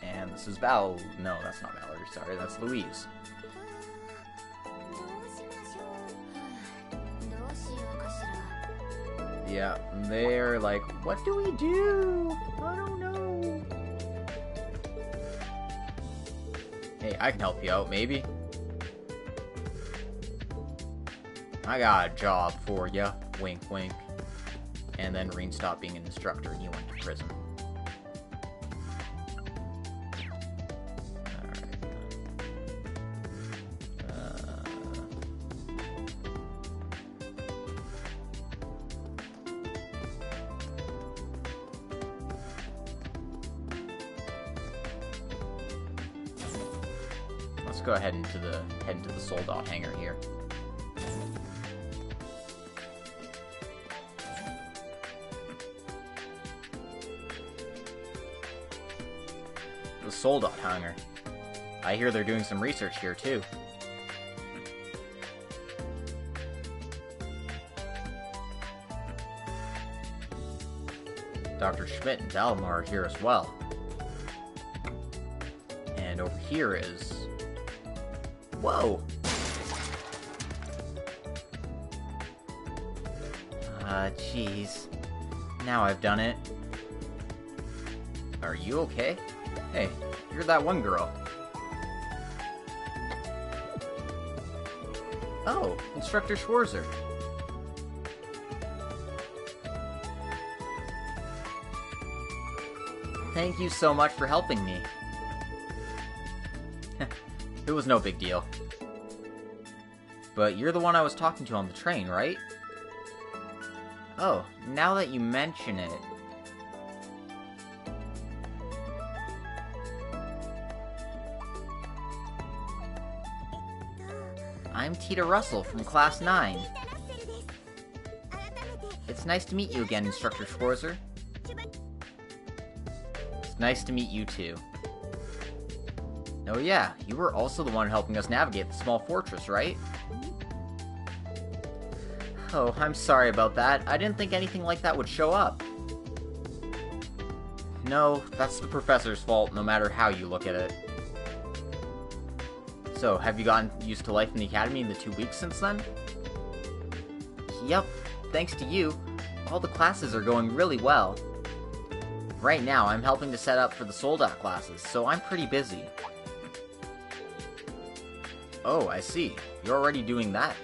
And this is No, that's not Valerie, sorry, that's Louise. Yeah, they're like, what do we do? I don't know. Hey, I can help you out, maybe. I got a job for ya. Wink, wink. And then Rean stopped being an instructor and he went to prison. Let's go ahead into the soldat hangar here. The soldat hangar. I hear they're doing some research here too. Dr. Schmidt and Dalmar are here as well. And over here is... Whoa! Jeez. Now I've done it. Are you okay? Hey, you're that one girl. Oh, Instructor Schwarzer. Thank you so much for helping me. It was no big deal. But you're the one I was talking to on the train, right? Oh, now that you mention it... I'm Tita Russell from Class 9. It's nice to meet you again, Instructor Schwarzer. It's nice to meet you too. Oh yeah, you were also the one helping us navigate the small fortress, right? Oh, I'm sorry about that. I didn't think anything like that would show up. No, that's the professor's fault, no matter how you look at it. So, have you gotten used to life in the academy in the 2 weeks since then? Yep, thanks to you. All the classes are going really well. Right now, I'm helping to set up for the soldat classes, so I'm pretty busy. Oh, I see. You're already doing that.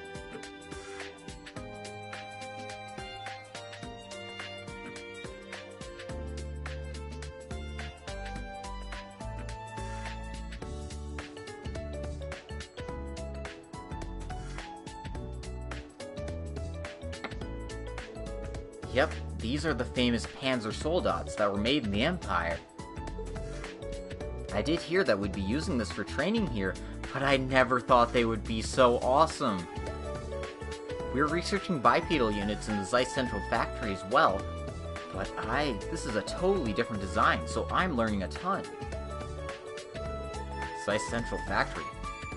Yep, these are the famous Panzer soldats that were made in the Empire. I did hear that we'd be using this for training here, but I never thought they would be so awesome. We're researching bipedal units in the Zeiss Central Factory as well, but this is a totally different design, so I'm learning a ton. Zeiss Central Factory?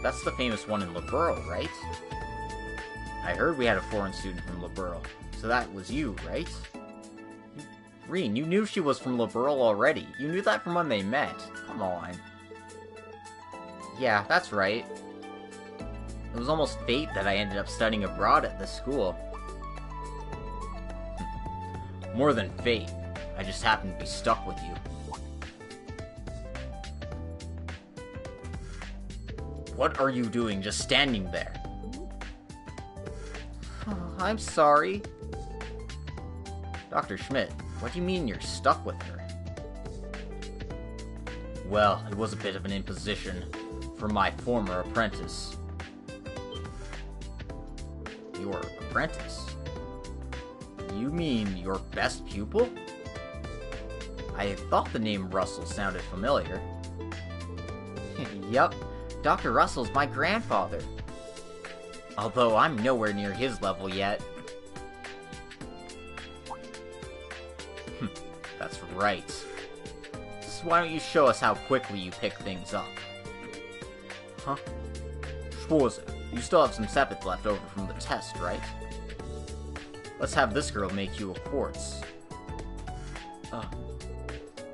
That's the famous one in Liberl, right? I heard we had a foreign student from Liberl, so that was you, right? Rean, you knew she was from Liberl already. You knew that from when they met. Come on. Yeah, that's right. It was almost fate that I ended up studying abroad at this school. More than fate. I just happen to be stuck with you. What are you doing just standing there? I'm sorry. Dr. Schmidt, what do you mean you're stuck with her? Well, it was a bit of an imposition from my former apprentice. Your apprentice? You mean your best pupil? I thought the name Russell sounded familiar. Yup, Dr. Russell's my grandfather. Although I'm nowhere near his level yet. That's right. So why don't you show us how quickly you pick things up? Huh? Schwarzer, you still have some sepith left over from the test, right? Let's have this girl make you a quartz.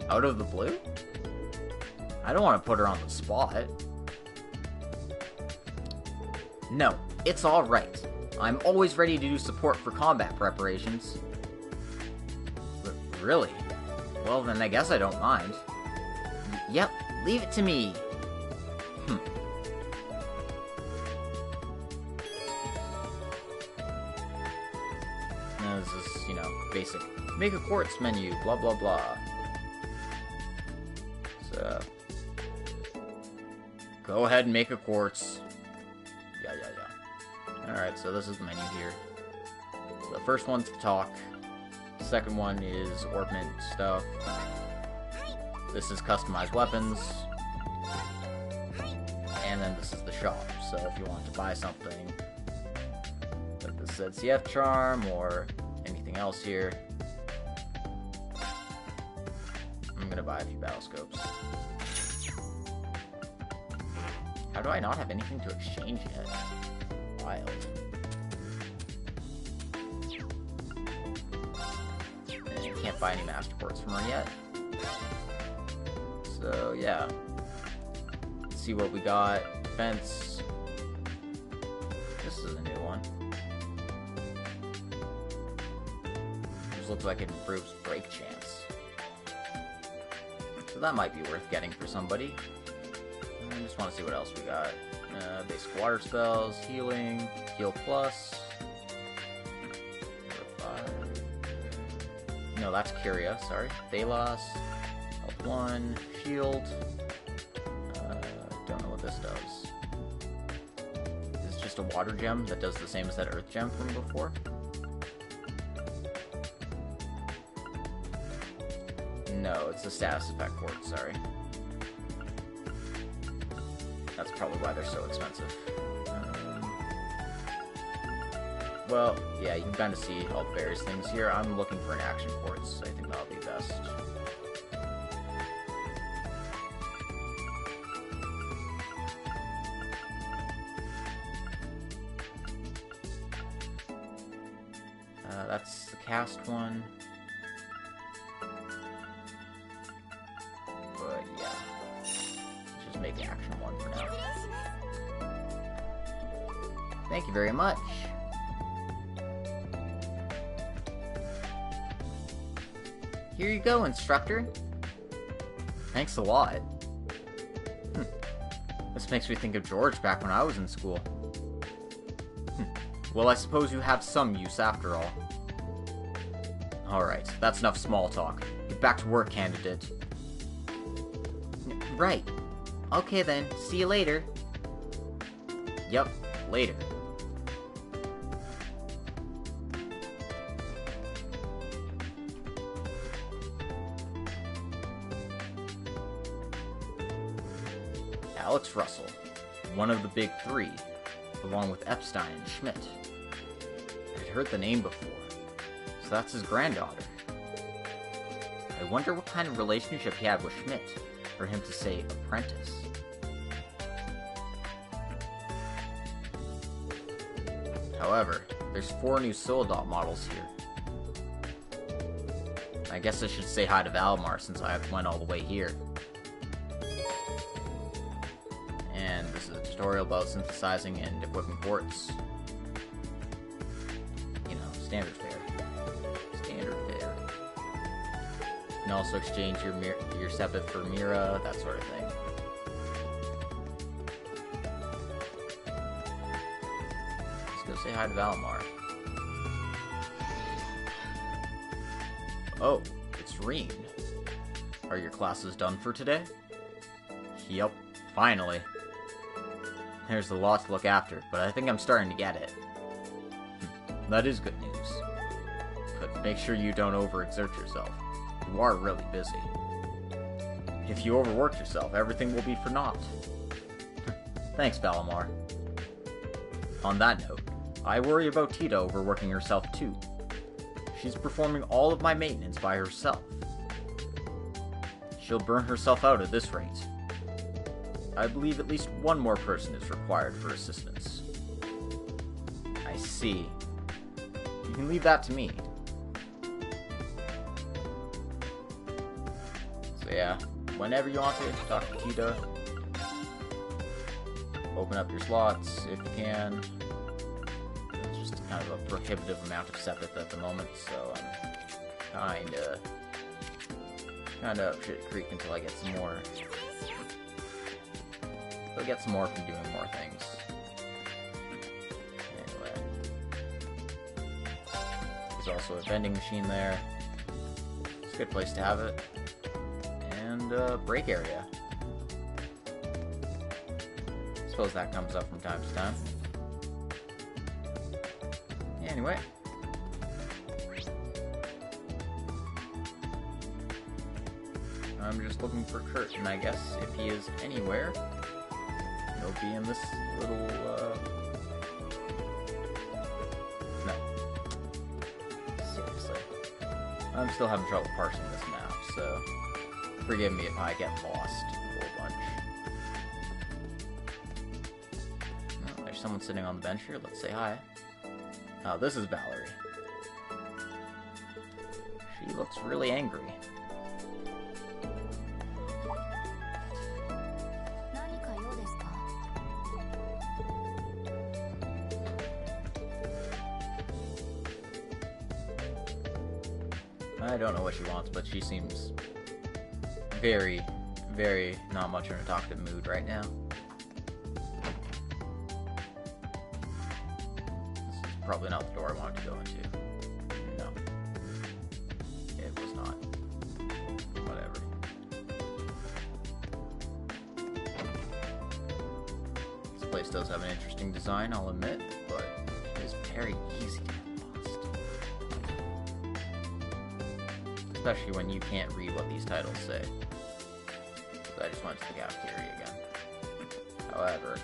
Out of the blue? I don't want to put her on the spot. No, it's alright. I'm always ready to do support for combat preparations. Really? Well, then I guess I don't mind. Yep, leave it to me. Now this is, basic. Make a quartz menu, blah blah blah. So, go ahead and make a quartz. Yeah. Alright, so this is the menu here. So the first one's to talk. The second one is ornament stuff. This is customized weapons. And then this is the shop. So if you want to buy something, like the ZCF charm or anything else here, I'm gonna buy a few battle scopes. How do I not have anything to exchange yet? Wild. And you can't buy any master ports from her yet. So yeah. Let's see what we got. Defense. This is a new one. This looks like it improves break chance. So that might be worth getting for somebody. I just want to see what else we got. Basic water spells, healing, heal plus. No, that's Kyria, sorry. Thalos, health 1, shield. Don't know what this does. Is it just a water gem that does the same as that earth gem from before? No, it's a status effect quartz, sorry. That's probably why they're so expensive. Well, yeah, you can kind of see all the various things here. I'm looking for an action quartz. I think that'll be best. That's the cast one. But yeah, let's just make action one for now. Thank you very much. Here you go, instructor. Thanks a lot. This makes me think of George back when I was in school. Well, I suppose you have some use after all. Alright, that's enough small talk. Get back to work, candidate. Right. Okay then, see you later. Yep, later. Alex Russell, one of the big three, along with Epstein and Schmidt. I'd heard the name before, so that's his granddaughter. I wonder what kind of relationship he had with Schmidt, for him to say apprentice. However, there's 4 new Solidot models here. I guess I should say hi to Valmar since I went all the way here. And this is a tutorial about synthesizing and equipping quartz. You know, standard fare. Standard fare. can also exchange your Sepith for Mira, that sort of thing. Let's go say hi to Valimar. Oh, it's Rean. Are your classes done for today? Yep, finally. There's a lot to look after, but I think I'm starting to get it. That is good news. But make sure you don't overexert yourself. You are really busy. If you overwork yourself, everything will be for naught. Thanks, Valimar. On that note, I worry about Tita overworking herself too. She's performing all of my maintenance by herself. She'll burn herself out at this rate. I believe at least one more person is required for assistance. I see. You can leave that to me. So yeah, whenever you want to, talk to Tita. Open up your slots if you can. It's just kind of a prohibitive amount of Sepith at the moment, so I'm kinda up shit creek until I get some more. I'll get some more from doing more things. Anyway. There's also a vending machine there. It's a good place to have it. And a break area. I suppose that comes up from time to time. Anyway. I'm just looking for Curtin, I guess, if he is anywhere. He'll be in this little, no. Seriously. I'm still having trouble parsing this map, so forgive me if I get lost a whole bunch. Oh, there's someone sitting on the bench here. Let's say hi. Oh, this is Valerie. She looks really angry. I don't know what she wants, but she seems very, very not much in a talkative mood right now. This is probably not the door I wanted to go into. No. It was not. Whatever. This place does have an interesting design, I'll admit, but it is very easy to get lost. Especially when you can't read what these titles say. So I just went to the cafeteria again. However,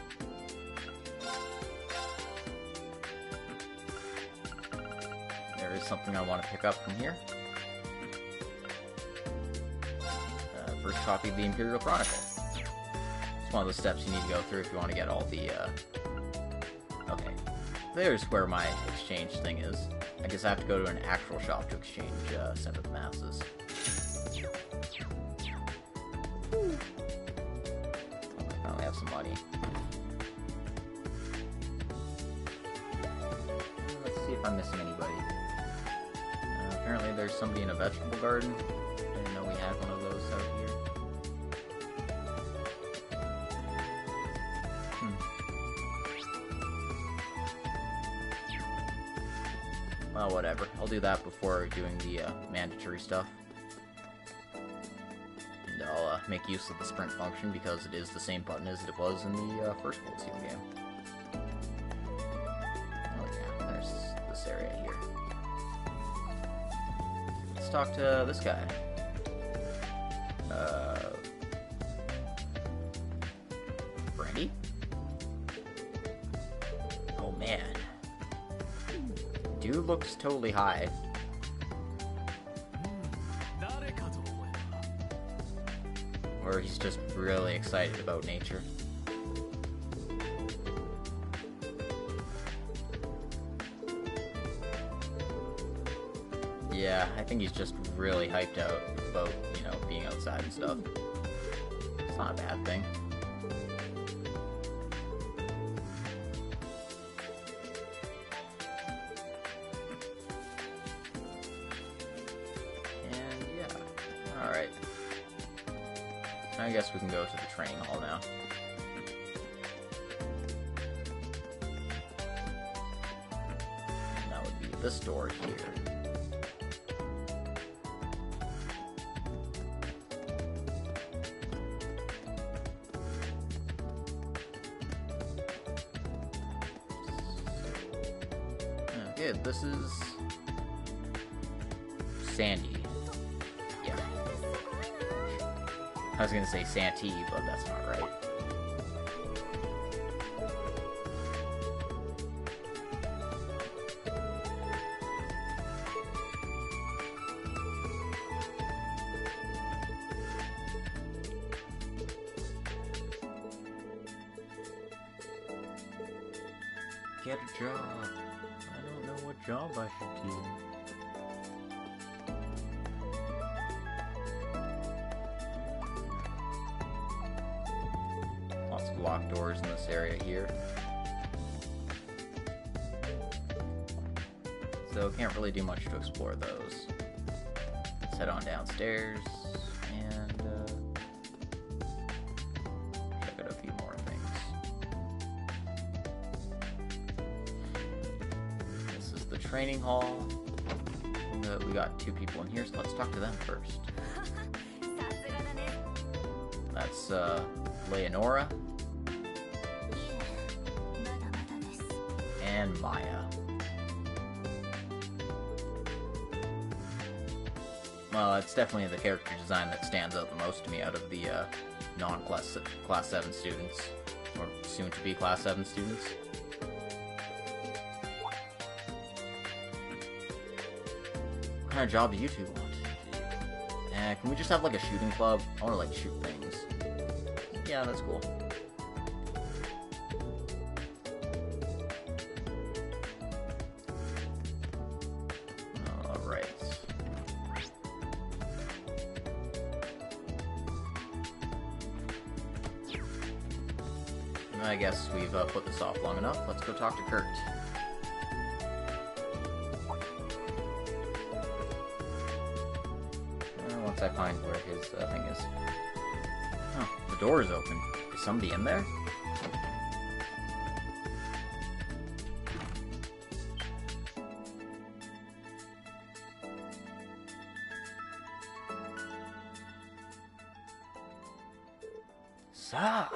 there is something I want to pick up from here. First copy of the Imperial Chronicle. It's one of the steps you need to go through if you want to get all the, Okay. There's where my exchange thing is. I guess I have to go to an actual shop to exchange Vantage Masters. I finally have some money. Let's see if I'm missing anybody. Apparently there's somebody in a vegetable garden. I didn't know we had one of those out here. Well, whatever. I'll do that before doing the mandatory stuff. And I'll make use of the sprint function because it is the same button as it was in the first World Seal game. Oh yeah, there's this area here. Let's talk to this guy. Brandy? Oh man. Dude looks totally high. Or he's just really excited about nature. Yeah, I think he's just really hyped out about, you know, being outside and stuff. It's not a bad thing. we can go to the training hall now. And that would be this door here. Okay, this is Sandy. Yeah. I was gonna say Santee, but that's not right. Get a job. I don't know what job I should do. Lots of locked doors in this area here. So can't really do much to explore those. Let's head on downstairs and check out a few more things. This is the training hall. We got 2 people in here, so let's talk to them first. That's Leonora and Maya. Well, it's definitely the character design that stands out the most to me out of the non-Class VII students, or soon-to-be Class 7 students. What kind of job do you 2 want? Can we just have like a shooting club? I want to like shoot things. Yeah, that's cool. Alright. I guess we've put this off long enough. Let's go talk to Kurt. Once I find where his thing is. Oh, the door is open. Is somebody in there? Sa.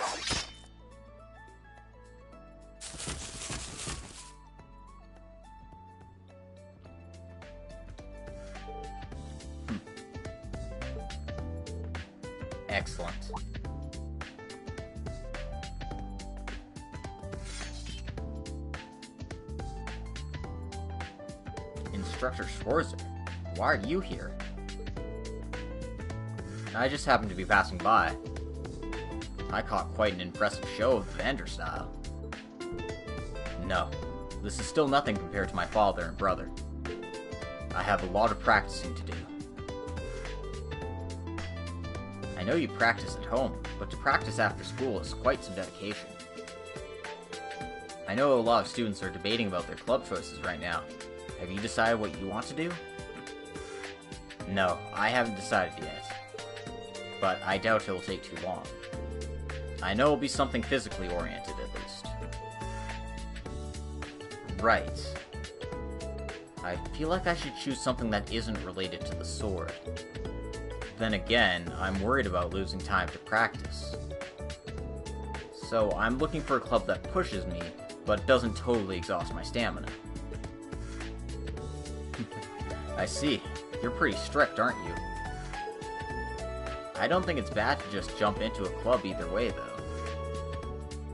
Excellent. Instructor Schwarzer, why are you here? I just happened to be passing by. I caught quite an impressive show of the Vander style. No, this is still nothing compared to my father and brother. I have a lot of practicing to do. I know you practice at home, but to practice after school is quite some dedication. I know a lot of students are debating about their club choices right now. Have you decided what you want to do? No, I haven't decided yet. But I doubt it'll take too long. I know it'll be something physically oriented at least. Right. I feel like I should choose something that isn't related to the sword. Then again, I'm worried about losing time to practice. So I'm looking for a club that pushes me, but doesn't totally exhaust my stamina. I see. You're pretty strict, aren't you? I don't think it's bad to just jump into a club either way, though.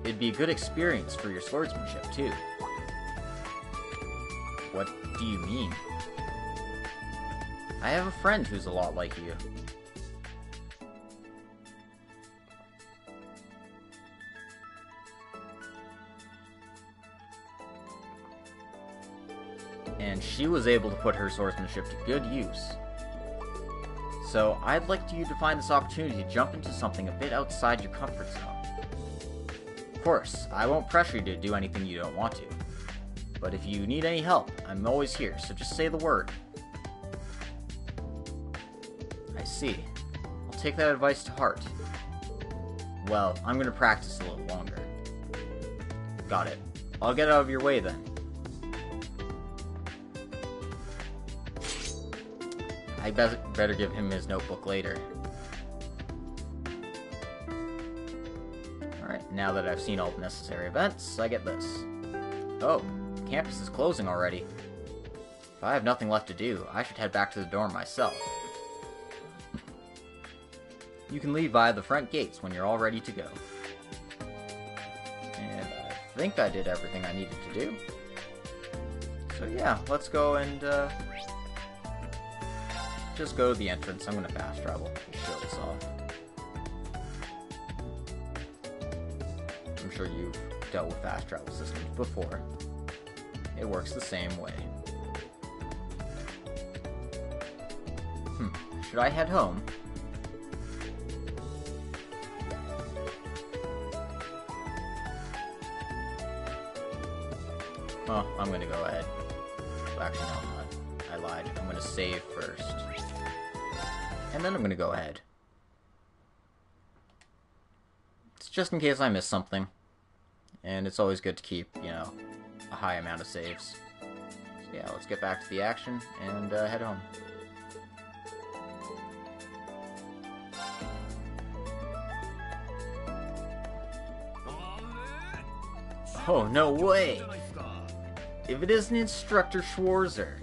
It'd be a good experience for your swordsmanship, too. What do you mean? I have a friend who's a lot like you. And she was able to put her swordsmanship to good use. So I'd like you to find this opportunity to jump into something a bit outside your comfort zone. Of course, I won't pressure you to do anything you don't want to. But if you need any help, I'm always here, so just say the word. I see. I'll take that advice to heart. Well, I'm gonna practice a little longer. Got it. I'll get out of your way then. I better give him his notebook later. Alright, now that I've seen all the necessary events, I get this. Oh, campus is closing already. If I have nothing left to do, I should head back to the dorm myself. You can leave via the front gates when you're all ready to go. And I think I did everything I needed to do. So yeah, let's go and just go to the entrance. I'm gonna fast travel to show this off. I'm sure you've dealt with fast travel systems before. It works the same way. Should I head home? Oh, I'm gonna go ahead. Actually, no, I'm not. I lied. I'm gonna save first. And then I'm gonna go ahead. It's just in case I miss something. And it's always good to keep, you know, a high amount of saves. So yeah, let's get back to the action and head home. Oh, no way! If it isn't Instructor Schwarzer!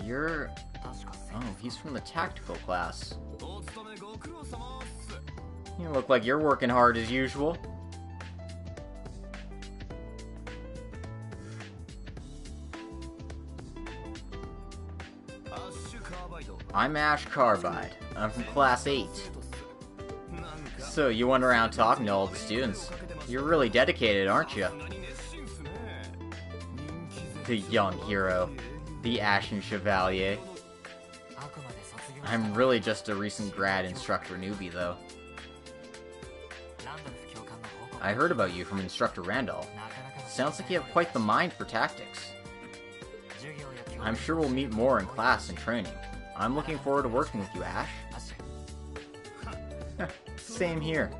You're... Oh, he's from the tactical class. You look like you're working hard as usual. I'm Ash Carbide. I'm from Class 8. So, you went around talking to all the students. You're really dedicated, aren't you? The young hero. The Ashen Chevalier. I'm really just a recent grad instructor newbie, though. I heard about you from Instructor Randolph. Sounds like you have quite the mind for tactics. I'm sure we'll meet more in class and training. I'm looking forward to working with you, Ash. Same here.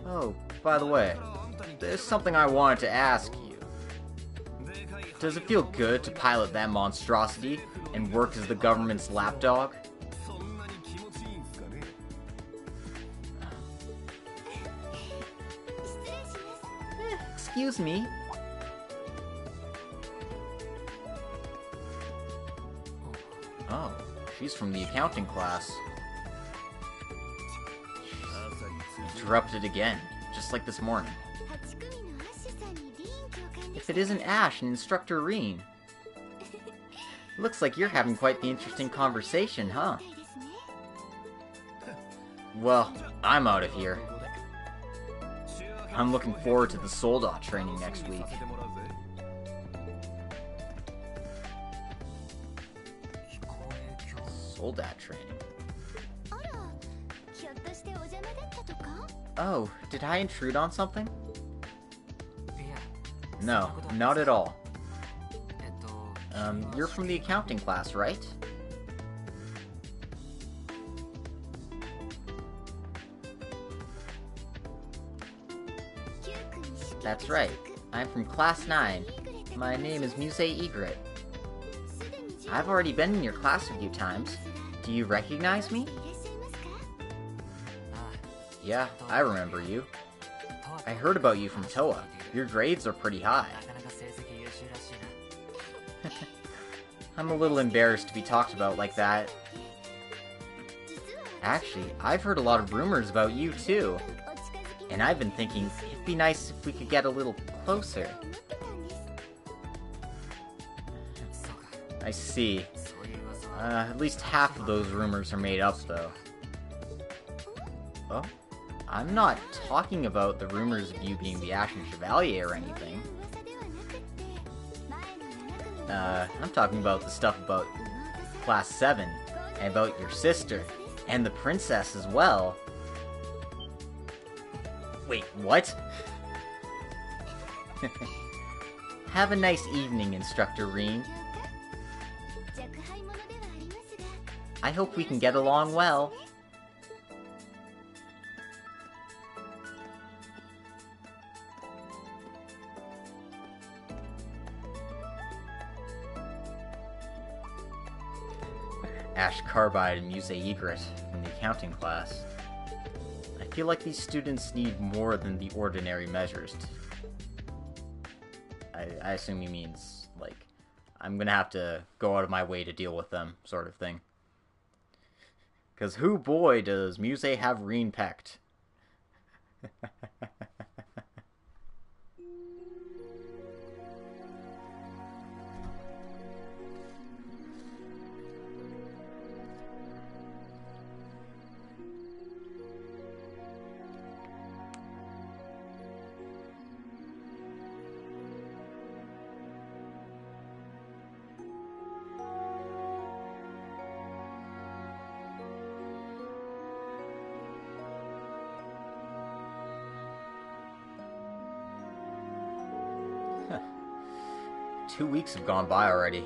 Oh, by the way, there's something I wanted to ask you. Does it feel good to pilot that monstrosity and work as the government's lapdog? Excuse me. Oh, she's from the accounting class. Interrupted again, just like this morning. If it isn't Ash and Instructor Rean. Looks like you're having quite the interesting conversation, huh? Well, I'm out of here. I'm looking forward to the soldat training next week. Soldat training? Oh, did I intrude on something? No, not at all. You're from the accounting class, right? That's right. I'm from Class 9. My name is Muse Egret. I've already been in your class a few times. Do you recognize me? Yeah, I remember you. I heard about you from Toa. Your grades are pretty high. I'm a little embarrassed to be talked about like that. Actually, I've heard a lot of rumors about you too. And I've been thinking it'd be nice if we could get a little closer. I see. At least half of those rumors are made up, though. Oh? I'm not talking about the rumors of you being the Ashen Chevalier or anything. I'm talking about the stuff about Class 7, and about your sister, and the princess as well. Wait, what? Have a nice evening, Instructor Rean. I hope we can get along well. Ash Carbide and Muse Egret from the accounting class. I feel like these students need more than the ordinary measures. I assume he means, like, I'm gonna have to go out of my way to deal with them, sort of thing. Because who boy does Muse have Rean pecked. 2 weeks have gone by already.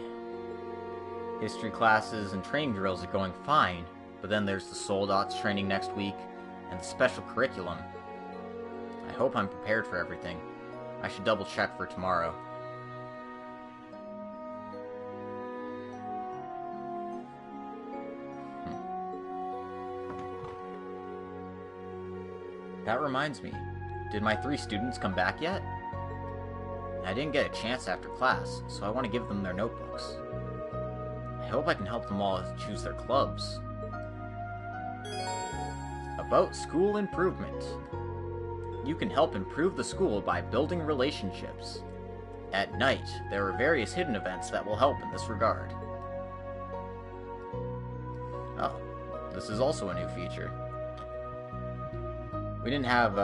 History classes and training drills are going fine, but then there's the Souldots training next week, and the special curriculum. I hope I'm prepared for everything. I should double check for tomorrow. That reminds me, did my 3 students come back yet? I didn't get a chance after class, so I want to give them their notebooks. I hope I can help them all choose their clubs. About school improvement. You can help improve the school by building relationships. At night, there are various hidden events that will help in this regard. Oh, this is also a new feature. We didn't have,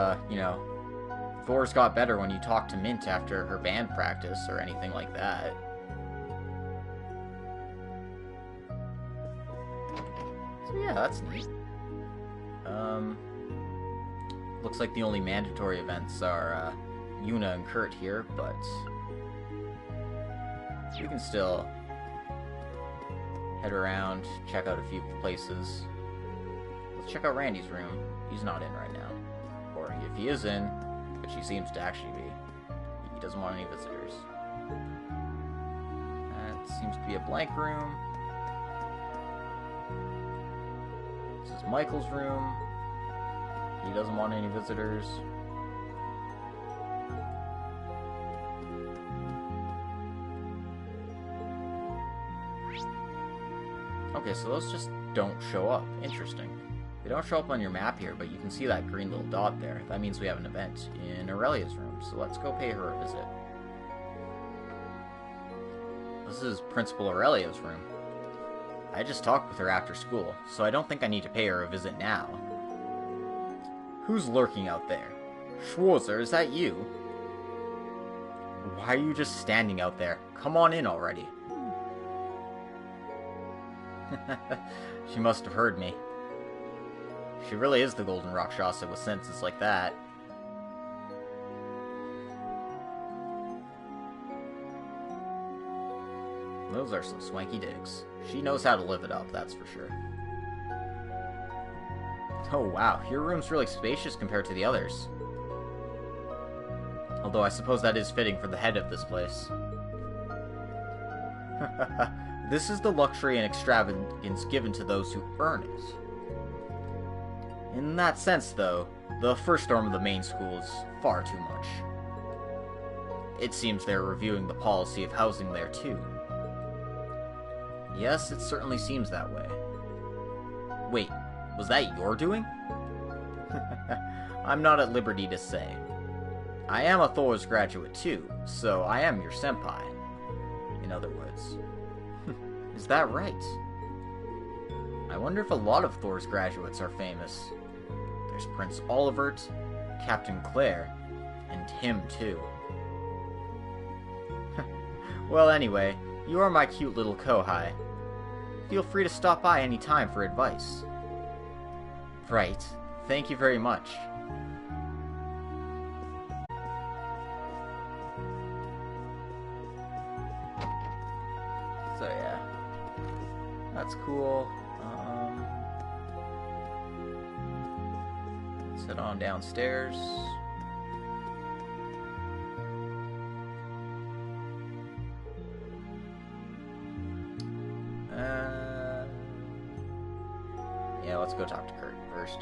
Thor's got better when you talk to Mint after her band practice or anything like that. So yeah, that's neat. Looks like the only mandatory events are Yuna and Kurt here, but we can still head around, check out a few places. Let's check out Randy's room. He's not in right now. Or if he is in, which he seems to actually be, he doesn't want any visitors. That seems to be a blank room. This is Michael's room. He doesn't want any visitors. Okay, so those just don't show up. Interesting. They don't show up on your map here, but you can see that green little dot there. That means we have an event in Aurelia's room, so let's go pay her a visit. This is Principal Aurelia's room. I just talked with her after school, so I don't think I need to pay her a visit now. Who's lurking out there? Schwarzer, is that you? Why are you just standing out there? Come on in already. She must have heard me. She really is the Golden Rakshasa with senses like that. Those are some swanky digs. She knows how to live it up, that's for sure. Oh wow, your room's really spacious compared to the others. Although I suppose that is fitting for the head of this place. This is the luxury and extravagance given to those who earn it. In that sense, though, the first dorm of the main school is far too much. It seems they're reviewing the policy of housing there, too. Yes, it certainly seems that way. Wait, was that your doing? I'm not at liberty to say. I am a Thor's graduate, too, so I am your senpai. In other words. Is that right? I wonder if a lot of Thor's graduates are famous. There's Prince Olivert, Captain Claire, and him too. Well, anyway, you are my cute little Kohai. Feel free to stop by any time for advice. Right. Thank you very much. So yeah. That's cool. Let's head on downstairs. Yeah, let's go talk to Kurt first.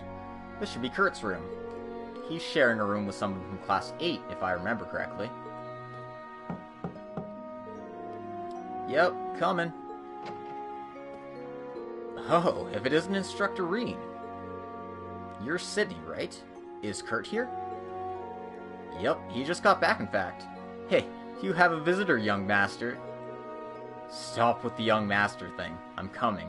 This should be Kurt's room. He's sharing a room with someone from Class 8, if I remember correctly. Yep, coming. Oh, if it isn't Instructor Rean. You're Sydney, right? Is Kurt here? Yep, he just got back, in fact. Hey, you have a visitor, young master. Stop with the young master thing. I'm coming.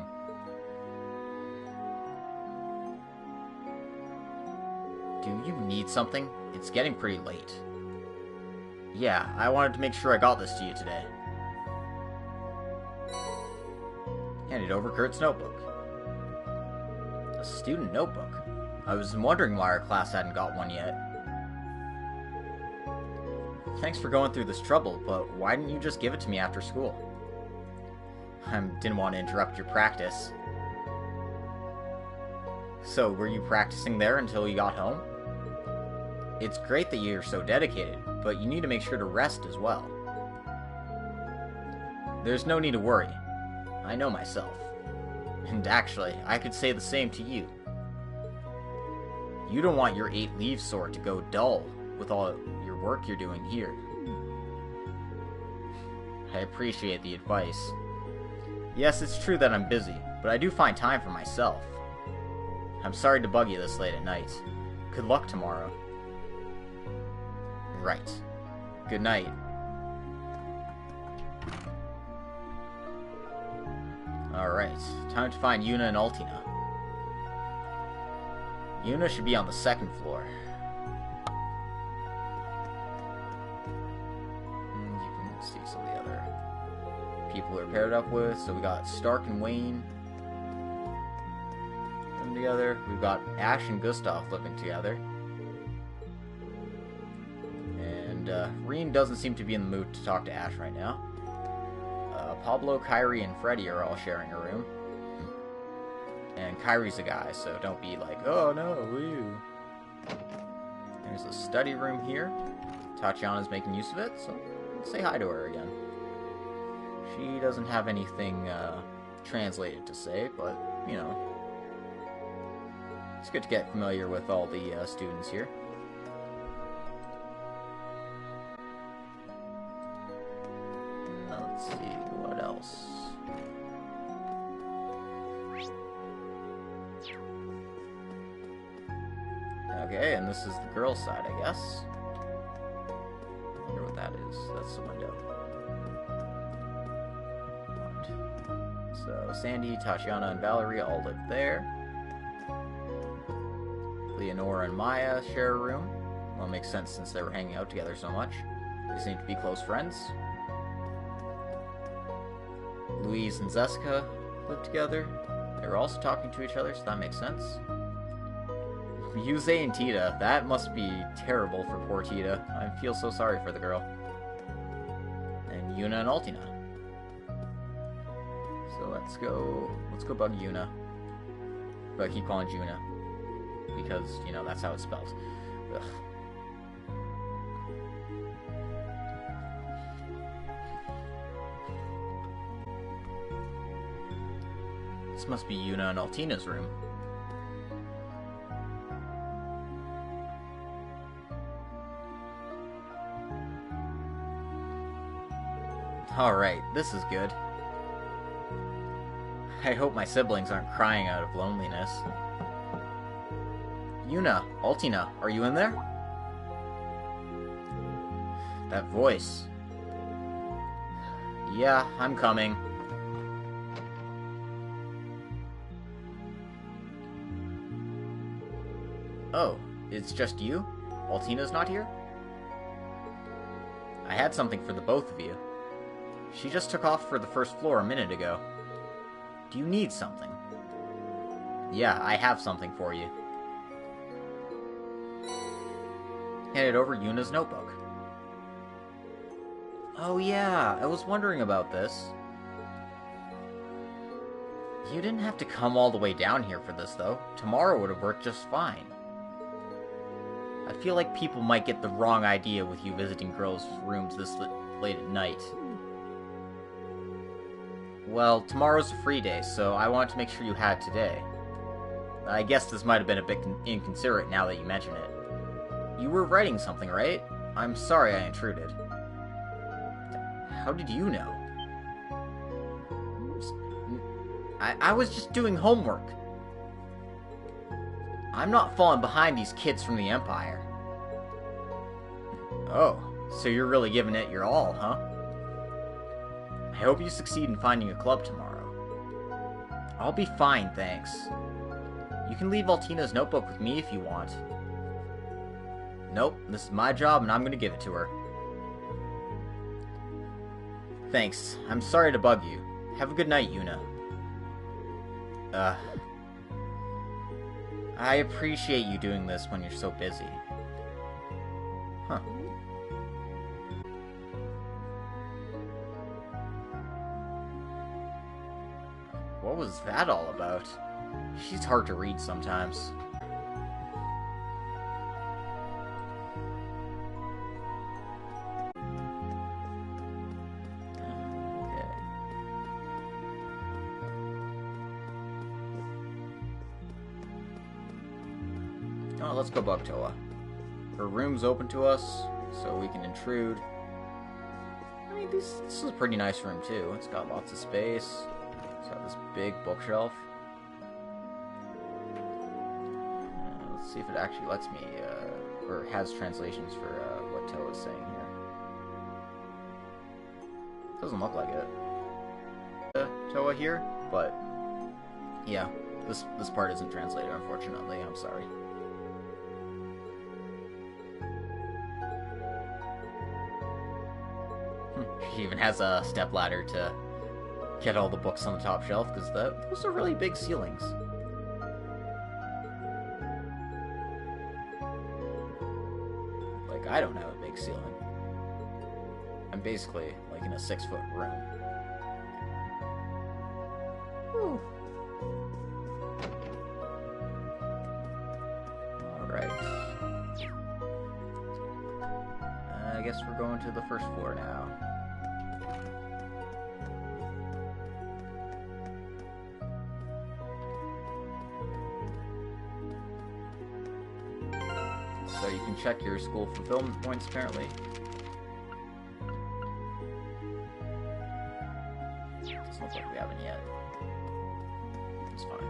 Do you need something? It's getting pretty late. Yeah, I wanted to make sure I got this to you today. Handed over Kurt's notebook. A student notebook? I was wondering why our class hadn't got one yet. Thanks for going through this trouble, but why didn't you just give it to me after school? I didn't want to interrupt your practice. So, were you practicing there until you got home? It's great that you're so dedicated, but you need to make sure to rest as well. There's no need to worry. I know myself. And actually, I could say the same to you. You don't want your 8-leaf sword to go dull with all your work you're doing here. I appreciate the advice. Yes, it's true that I'm busy, but I do find time for myself. I'm sorry to bug you this late at night. Good luck tomorrow. Right. Good night. Alright, time to find Yuna and Altina. Yuna should be on the 2nd floor. You can see some of the other people we're paired up with. So we got Stark and Wayne living together. We've got Ash and Gustav living together. And Rean doesn't seem to be in the mood to talk to Ash right now. Pablo, Kyrie, and Freddy are all sharing a room. And Kyrie's a guy, so don't be like, oh no, woo. There's a study room here. Tatiana's making use of it, so let's say hi to her again. She doesn't have anything translated to say, but, you know. It's good to get familiar with all the students here. Let's see, what else? Okay, and this is the girls' side, I guess. I wonder what that is. That's the window. So, Sandy, Tatiana, and Valerie all live there. Leonora and Maya share a room. Well, it makes sense since they were hanging out together so much. They seem to be close friends. Louise and Zesca live together. They're also talking to each other, so that makes sense. Yuze and Tita. That must be terrible for poor Tita. I feel so sorry for the girl. And Yuna and Altina. So let's go bug Yuna. But I keep calling Yuna. Because, you know, that's how it's spelled. Ugh. This must be Yuna and Altina's room. Alright, this is good. I hope my siblings aren't crying out of loneliness. Yuna, Altina, are you in there? That voice. Yeah, I'm coming. Oh, it's just you? Altina's not here? I had something for the both of you. She just took off for the 1st floor a minute ago. Do you need something? Yeah, I have something for you. Handed over Yuna's notebook. Oh yeah, I was wondering about this. You didn't have to come all the way down here for this, though. Tomorrow would have worked just fine. I feel like people might get the wrong idea with you visiting girls' rooms this late at night. Well, tomorrow's a free day, so I wanted to make sure you had today. I guess this might have been a bit inconsiderate now that you mention it. You were writing something, right? I'm sorry I intruded. How did you know? I was just doing homework. I'm not falling behind these kids from the Empire. Oh, so you're really giving it your all, huh? I hope you succeed in finding a club tomorrow. I'll be fine, thanks. You can leave Altina's notebook with me if you want. Nope, this is my job and I'm gonna give it to her. Thanks. I'm sorry to bug you. Have a good night, Yuna. I appreciate you doing this when you're so busy. Huh. What was that all about? She's hard to read sometimes. Oh, let's go bug Toa. Her room's open to us, so we can intrude. I mean, this is a pretty nice room, too. It's got lots of space. It's got this big bookshelf. Let's see if it actually lets me, or has translations for what Toa's saying here. Doesn't look like it. Toa here, but yeah, this part isn't translated, unfortunately. I'm sorry. She even has a stepladder to get all the books on the top shelf, because those are really big ceilings. Like, I don't have a big ceiling. I'm basically, like, in a 6-foot room. Whew. Alright. I guess we're going to the first floor now. So you can check your school fulfillment points, apparently. Doesn't look like we haven't yet. It's fine.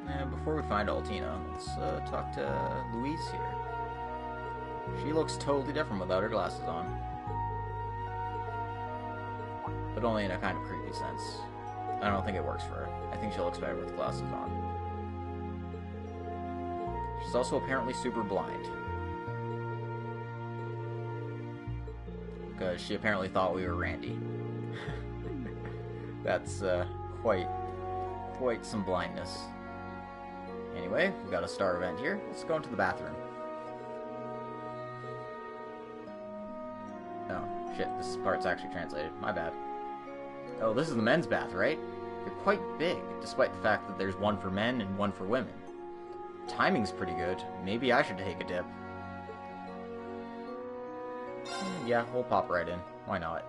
And before we find Altina, let's talk to Louise here. She looks totally different without her glasses on. But only in a kind of creepy sense. I don't think it works for her. I think she looks better with glasses on. She's also apparently super blind. Because she apparently thought we were Randy. That's quite some blindness. Anyway, we've got a star event here. Let's go into the bathroom. Oh, shit, this part's actually translated. My bad. Oh, this is the men's bath, right? You're quite big, despite the fact that there's one for men and one for women. Timing's pretty good. Maybe I should take a dip. Yeah, we'll pop right in. Why not?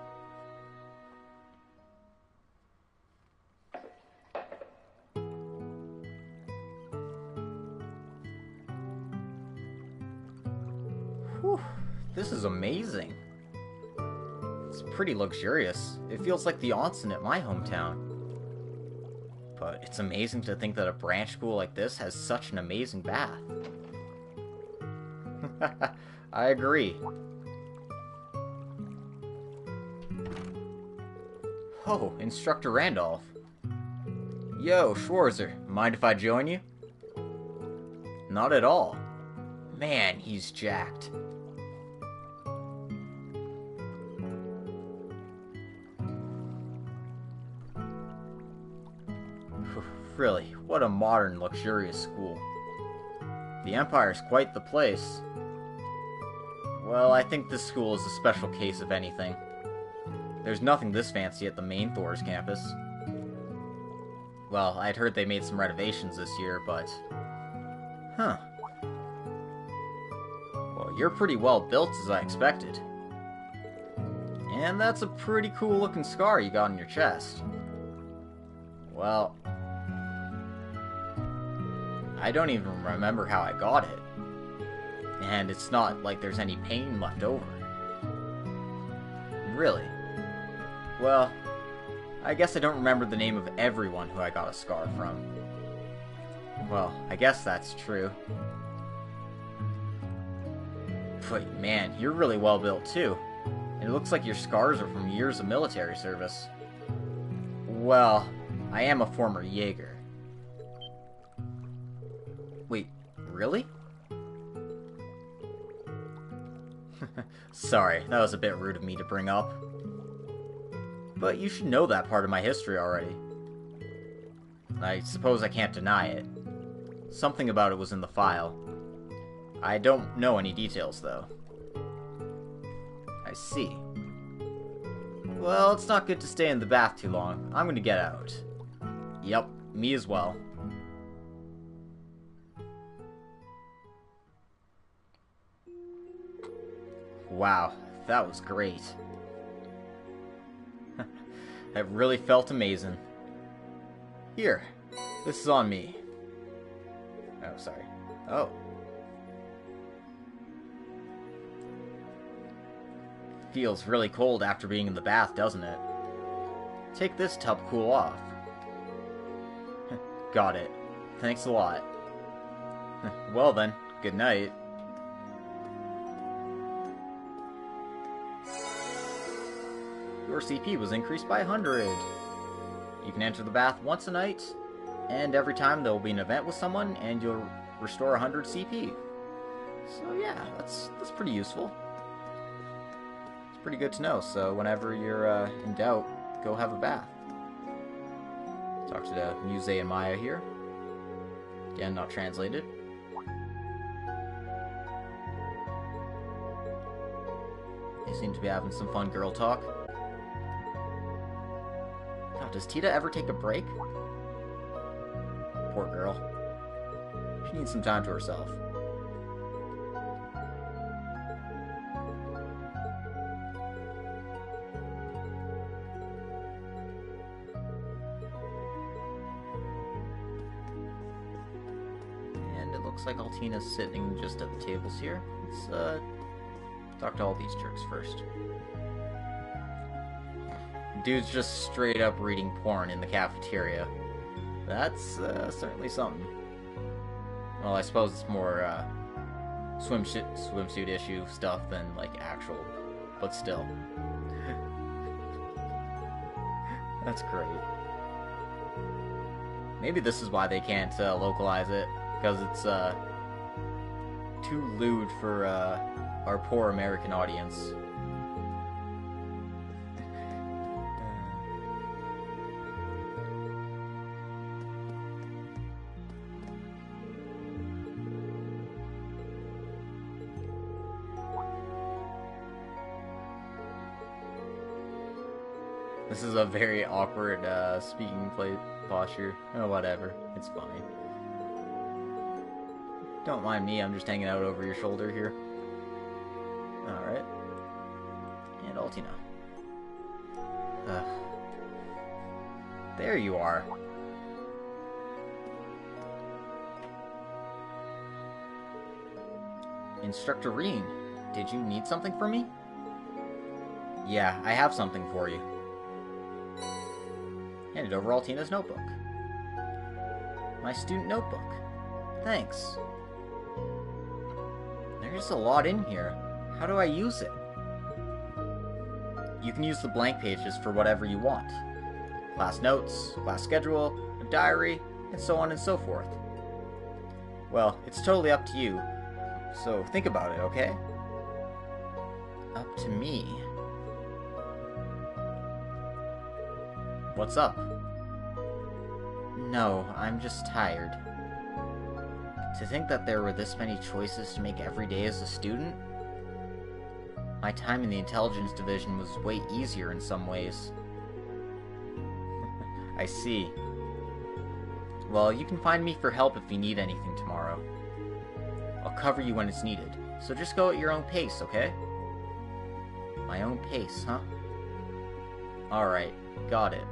Whew, this is amazing. It's pretty luxurious. It feels like the onsen at my hometown. But it's amazing to think that a branch school like this has such an amazing bath. I agree. Oh, Instructor Randolph. Yo, Schwarzer, mind if I join you? Not at all. Man, he's jacked. Really, what a modern, luxurious school. The Empire's quite the place. Well, I think this school is a special case of anything. There's nothing this fancy at the main Thor's campus. Well, I'd heard they made some renovations this year, but... Huh. Well, you're pretty well built as I expected. And that's a pretty cool looking scar you got on your chest. Well... I don't even remember how I got it. And it's not like there's any pain left over. Really? Well, I guess I don't remember the name of everyone who I got a scar from. Well, I guess that's true. But man, you're really well built too. And it looks like your scars are from years of military service. Well, I am a former Jaeger. Wait, really? Sorry, that was a bit rude of me to bring up. But you should know that part of my history already. I suppose I can't deny it. Something about it was in the file. I don't know any details, though. I see. Well, it's not good to stay in the bath too long. I'm gonna get out. Yep, me as well. Wow, that was great. That really felt amazing. Here, this is on me. Oh, sorry. Oh. Feels really cold after being in the bath, doesn't it? Take this to help cool off. Got it. Thanks a lot. Well then, good night. Your CP was increased by 100. You can enter the bath once a night, and every time there will be an event with someone, and you'll restore 100 CP. So yeah, that's pretty useful. It's pretty good to know, so whenever you're in doubt, go have a bath. Talk to the Muse and Maya here. Again, not translated. They seem to be having some fun girl talk. God, does Tita ever take a break? Poor girl. She needs some time to herself. And it looks like Altina's sitting just at the tables here. Let's talk to all these jerks first. Dude's just straight up reading porn in the cafeteria. That's certainly something. Well, I suppose it's more swimsuit issue stuff than like actual, but still. That's great. Maybe this is why they can't localize it, because it's too lewd for our poor American audience. This is a very awkward speaking play posture. Oh, whatever. It's fine. Don't mind me, I'm just hanging out over your shoulder here. Alright. And Altina. There you are. Instructor Rean, did you need something from me? Yeah, I have something for you. Handed over Altina's notebook. My student notebook. Thanks. There's a lot in here. How do I use it? You can use the blank pages for whatever you want. Class notes, class schedule, a diary, and so on and so forth. Well, it's totally up to you. So think about it, okay? Up to me. What's up? No, I'm just tired. To think that there were this many choices to make every day as a student? My time in the intelligence division was way easier in some ways. I see. Well, you can find me for help if you need anything tomorrow. I'll cover you when it's needed, so just go at your own pace, okay? My own pace, huh? Alright, got it.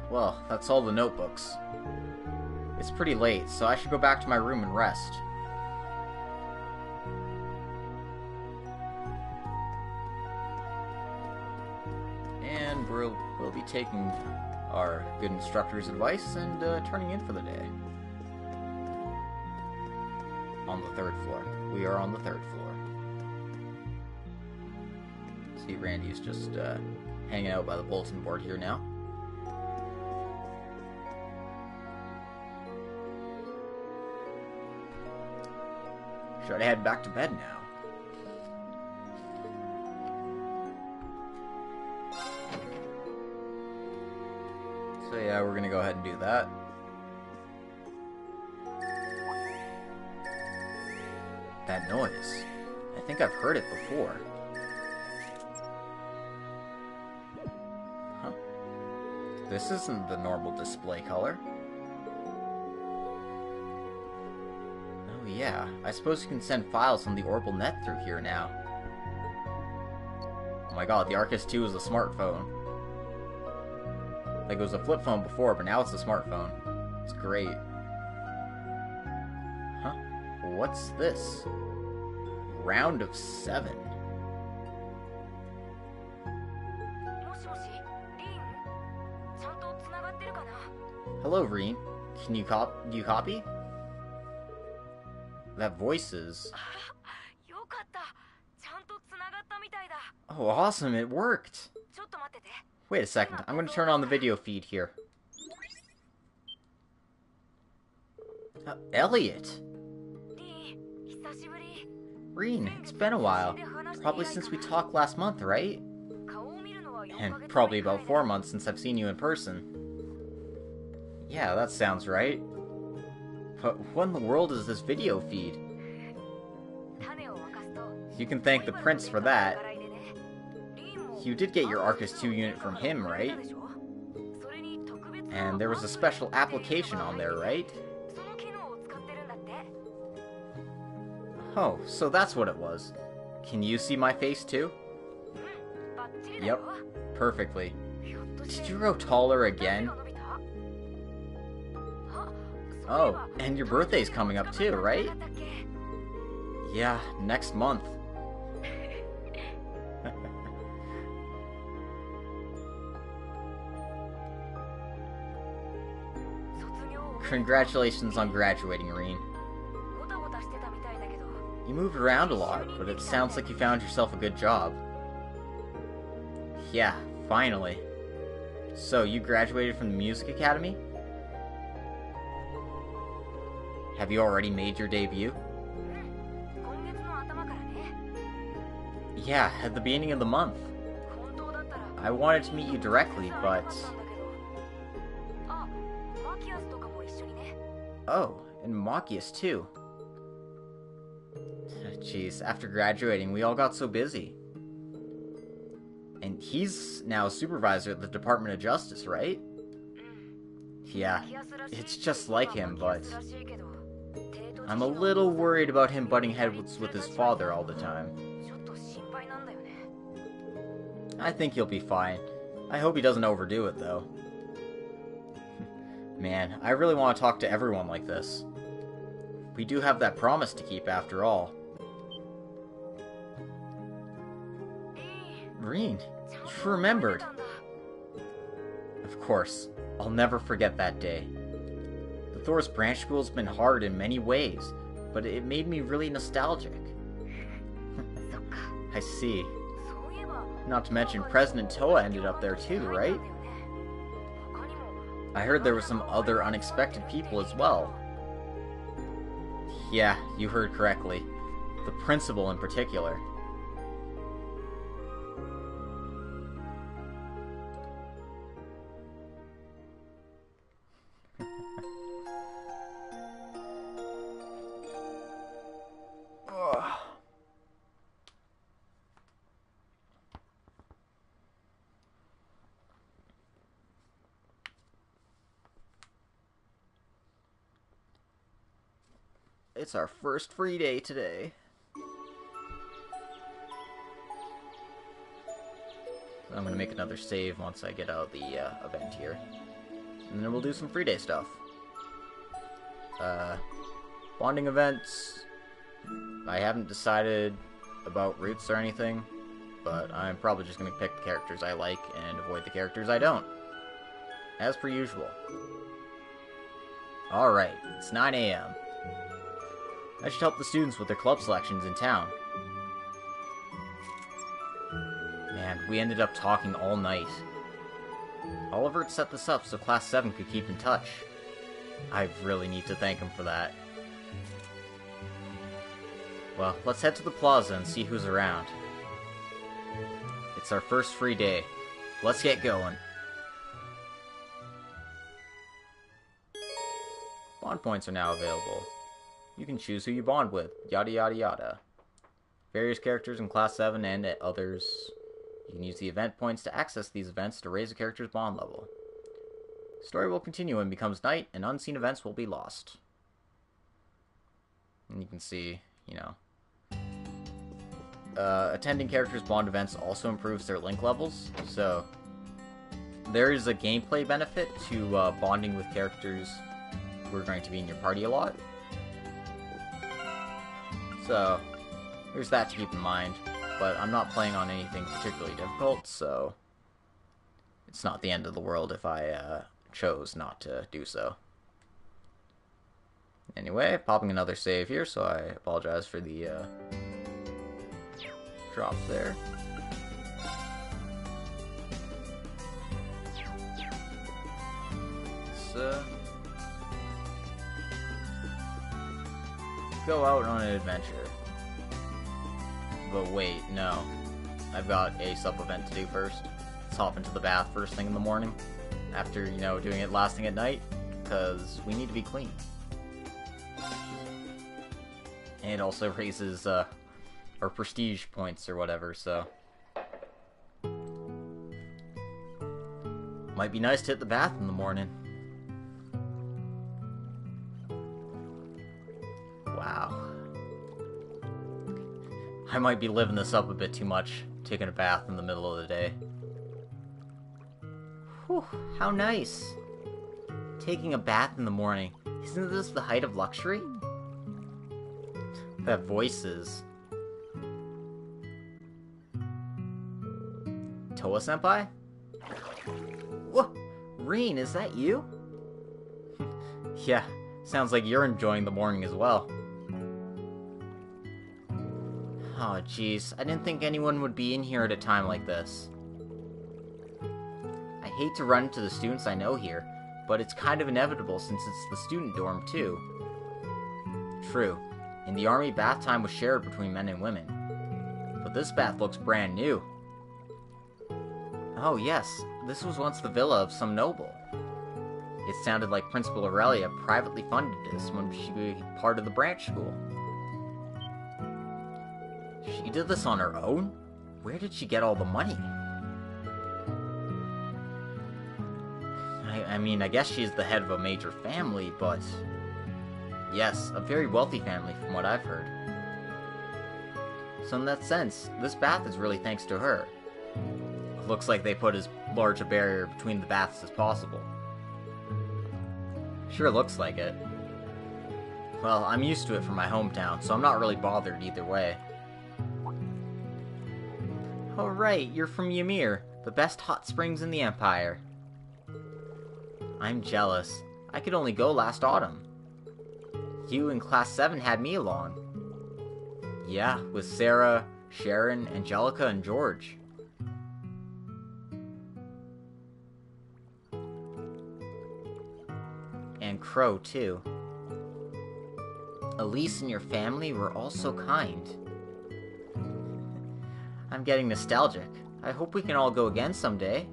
Well, that's all the notebooks. It's pretty late, so I should go back to my room and rest. And we'll be taking our good instructor's advice and turning in for the day. On the 3rd floor. We are on the 3rd floor. See, Randy's just hanging out by the bulletin board here now. Should I head back to bed now? So yeah, we're gonna go ahead and do that. That noise. I think I've heard it before. Huh? This isn't the normal display color. Oh yeah, I suppose you can send files on the Orbital Net through here now. Oh my god, the Arcus 2 is a smartphone. Like, it was a flip phone before, but now it's a smartphone. It's great. Huh? What's this? Round of 7. Hello, Rean. Can you do you copy? That voice is... Oh, awesome, it worked! Wait a second, I'm going to turn on the video feed here. Elliot! Rean, it's been a while. Probably since we talked last month, right? And probably about 4 months since I've seen you in person. Yeah, that sounds right. But what in the world is this video feed? You can thank the prince for that. You did get your Arcus 2 unit from him, right? And there was a special application on there, right? Oh, so that's what it was. Can you see my face too? Yep, perfectly. Did you grow taller again? Oh, and your birthday's coming up too, right? Yeah, next month. Congratulations on graduating, Rean. You moved around a lot, but it sounds like you found yourself a good job. Yeah, finally. So, you graduated from the Music Academy? Have you already made your debut? Yeah, at the beginning of the month. I wanted to meet you directly, but... Oh, and Machias too. Jeez, after graduating, we all got so busy. And he's now a supervisor at the Department of Justice, right? Yeah, it's just like him, but... I'm a little worried about him butting heads with his father all the time. I think he'll be fine. I hope he doesn't overdo it, though. Man, I really want to talk to everyone like this. We do have that promise to keep, after all. Rean, you remembered. Of course, I'll never forget that day. The Thor's branch school's been hard in many ways, but it made me really nostalgic. I see. Not to mention President Toa ended up there too, right? I heard there were some other unexpected people as well. Yeah, you heard correctly. The principal in particular. It's our first free day today. I'm gonna make another save once I get out of the event here. And then we'll do some free day stuff. Bonding events. I haven't decided about routes or anything, but I'm probably just gonna pick the characters I like and avoid the characters I don't. As per usual. Alright, it's 9 a.m. I should help the students with their club selections in town. Man, we ended up talking all night. Oliver had set this up so Class 7 could keep in touch. I really need to thank him for that. Well, let's head to the plaza and see who's around. It's our first free day. Let's get going. Bond points are now available. You can choose who you bond with, yada yada yada. Various characters in Class 7 and others. You can use the event points to access these events to raise a character's bond level. The story will continue when it becomes night, and unseen events will be lost. And you can see, attending characters' bond events also improves their link levels, so there is a gameplay benefit to bonding with characters who are going to be in your party a lot. So, there's that to keep in mind, but I'm not playing on anything particularly difficult, so it's not the end of the world if I chose not to do so. Anyway, popping another save here, so I apologize for the drop there. Let's go out on an adventure. But wait, no. I've got a sub-event to do first. Let's hop into the bath first thing in the morning. After, doing it last thing at night. Because we need to be clean. And it also raises our prestige points or whatever, so. Might be nice to hit the bath in the morning. Wow. I might be living this up a bit too much, taking a bath in the middle of the day. Whew, how nice. Taking a bath in the morning. Isn't this the height of luxury? That voices. Toa-senpai? Whoa! Rean, is that you? Yeah, sounds like you're enjoying the morning as well. Oh, jeez. I didn't think anyone would be in here at a time like this. I hate to run into the students I know here, but it's kind of inevitable since it's the student dorm, too. True. In the army, bath time was shared between men and women. But this bath looks brand new. Oh, yes. This was once the villa of some noble. It sounded like Principal Aurelia privately funded this when she was part of the branch school. She did this on her own? Where did she get all the money? I guess she's the head of a major family, but... Yes, a very wealthy family from what I've heard. So in that sense, this bath is really thanks to her. Looks like they put as large a barrier between the baths as possible. Sure looks like it. Well, I'm used to it from my hometown, so I'm not really bothered either way. Oh right, you're from Ymir, the best hot springs in the Empire. I'm jealous. I could only go last autumn. You in Class 7 had me along. Yeah, with Sarah, Sharon, Angelica, and George. And Crow, too. Elise and your family were all so kind. I'm getting nostalgic. I hope we can all go again someday.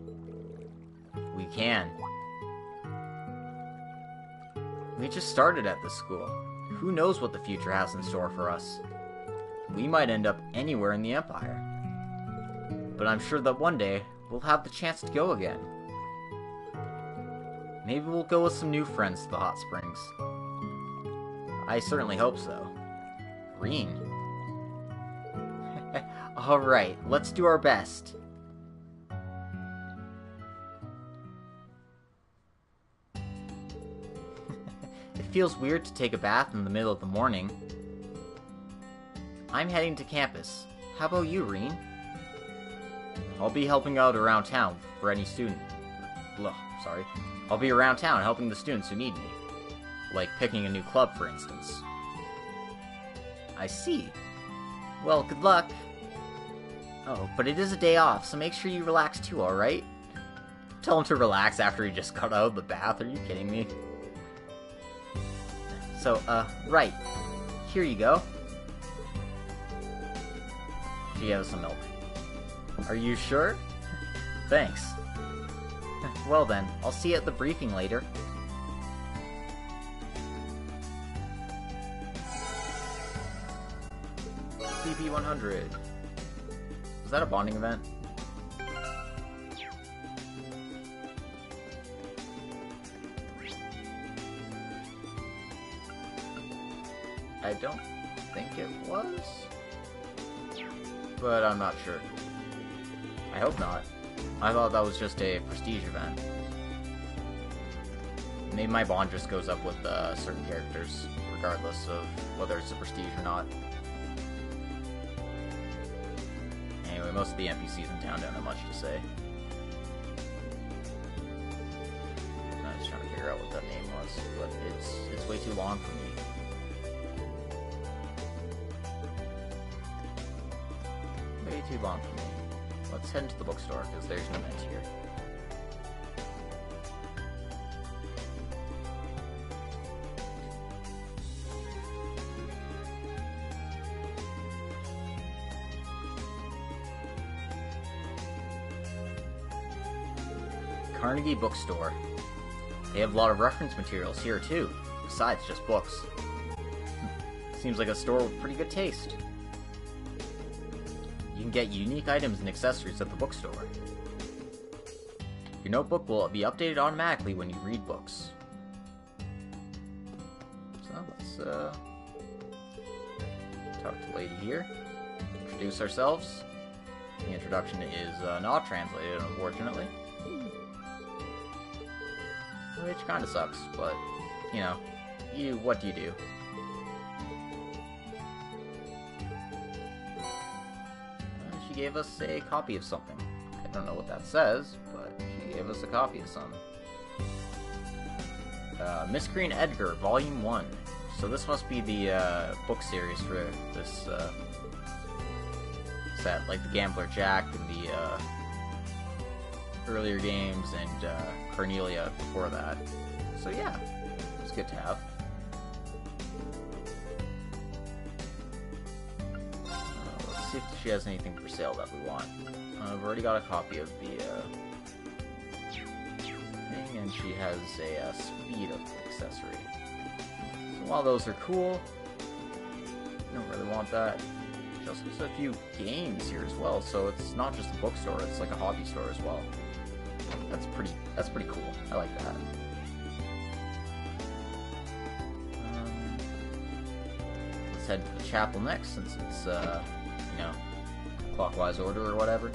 We can. We just started at this school. Who knows what the future has in store for us? We might end up anywhere in the Empire. But I'm sure that one day, we'll have the chance to go again. Maybe we'll go with some new friends to the hot springs. I certainly hope so. Rean. Alright, let's do our best. It feels weird to take a bath in the middle of the morning. I'm heading to campus. How about you, Rean? I'll be helping out around town for any student. I'll be around town helping the students who need me. Like picking a new club, for instance. I see. Well, good luck. Oh, but it is a day off, so make sure you relax too, alright? Tell him to relax after he just got out of the bath, are you kidding me? So, right. Here you go. She has some milk. Are you sure? Thanks. Well then, I'll see you at the briefing later. CP100. Was that a bonding event? I don't think it was, but I'm not sure. I hope not. I thought that was just a prestige event. Maybe my bond just goes up with certain characters, regardless of whether it's a prestige or not. Anyway, most of the NPCs in town don't have much to say. I was trying to figure out what that name was, but it's way too long for me. Way too long for me. Let's head into the bookstore, because there's no event here. Carnegie Bookstore. They have a lot of reference materials here too, besides just books. Seems like a store with pretty good taste. You can get unique items and accessories at the bookstore. Your notebook will be updated automatically when you read books. So let's talk to the lady here. Introduce ourselves. The introduction is not translated, unfortunately. Which kinda sucks, but, you know, what do you do? She gave us a copy of something. I don't know what that says, but she gave us a copy of something. Miscreant Edgar, Volume 1. So this must be the book series for this set, like the Gambler Jack and the earlier games, and Cornelia before that. So yeah, it's good to have. Let's see if she has anything for sale that we want. I've already got a copy of the thing, and she has a speed up accessory. So while those are cool, don't really want that. She also has a few games here as well, so it's not just a bookstore, it's like a hobby store as well. That's pretty cool. I like that. Let's head to the chapel next, since it's you know, clockwise order or whatever.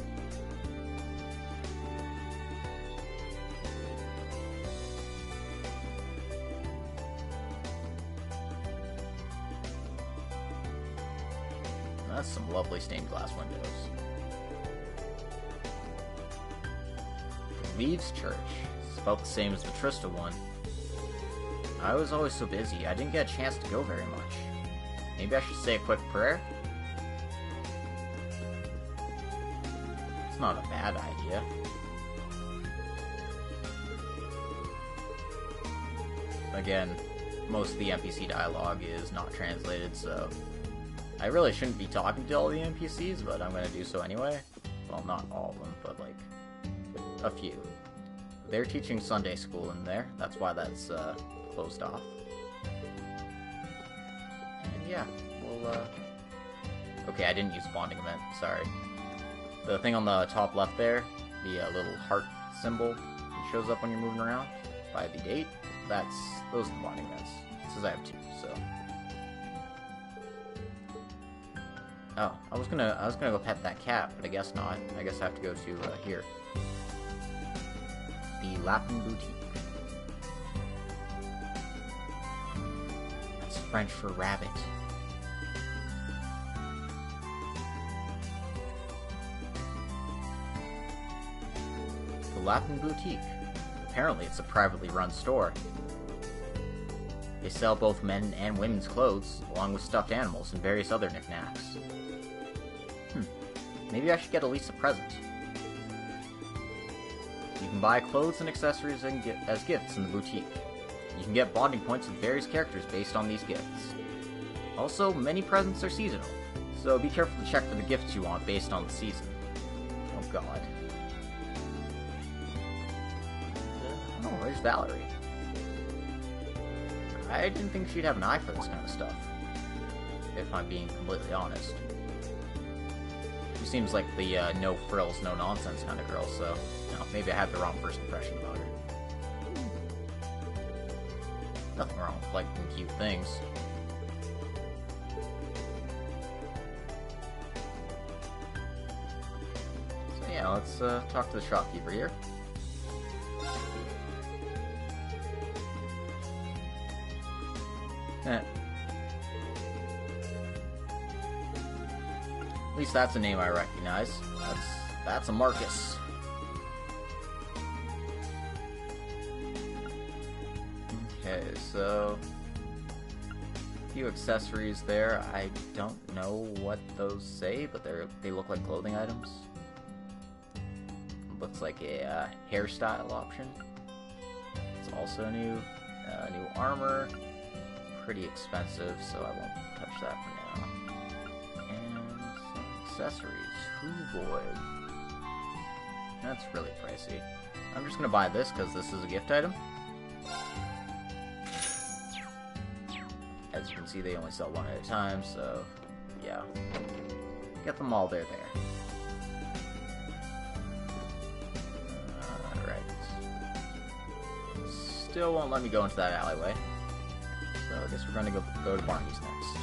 That's some lovely stained glass windows. Reeves Church. It's about the same as the Trista one. I was always so busy, I didn't get a chance to go very much. Maybe I should say a quick prayer? It's not a bad idea. Again, most of the NPC dialogue is not translated, so I really shouldn't be talking to all the NPCs, but I'm gonna do so anyway. Well, not all of them, but like a few. They're teaching Sunday school in there. That's why that's closed off. And yeah, we'll okay, I didn't use a bonding event, sorry. The thing on the top left there, the little heart symbol that shows up when you're moving around by the date, those are the bonding events. It says I have 2, so Oh, I was gonna go pet that cat, but I guess not. I guess I have to go to here. The Latin Boutique. That's French for rabbit. The Latin Boutique. Apparently it's a privately run store. They sell both men and women's clothes, along with stuffed animals and various other knickknacks. Maybe I should get Elise a present. You can buy clothes and accessories as gifts in the boutique. You can get bonding points with various characters based on these gifts. Also, many presents are seasonal, so be careful to check for the gifts you want based on the season. Oh god. Oh, there's Valerie. I didn't think she'd have an eye for this kind of stuff, if I'm being completely honest. She seems like the no frills, no nonsense kind of girl, so maybe I had the wrong first impression about her. Nothing wrong with liking cute things. So yeah, let's talk to the shopkeeper here. At least that's a name I recognize. That's a Marcus. Okay, so a few accessories there. I don't know what those say, but they look like clothing items. Looks like a hairstyle option. It's also new. New armor. Pretty expensive, so I won't touch that for now. And some accessories. Hoo boy. That's really pricey. I'm just gonna buy this because this is a gift item. As you can see, they only sell one at a time, so yeah. Get them all there. Alright. Still won't let me go into that alleyway. So I guess we're gonna go to Barney's next.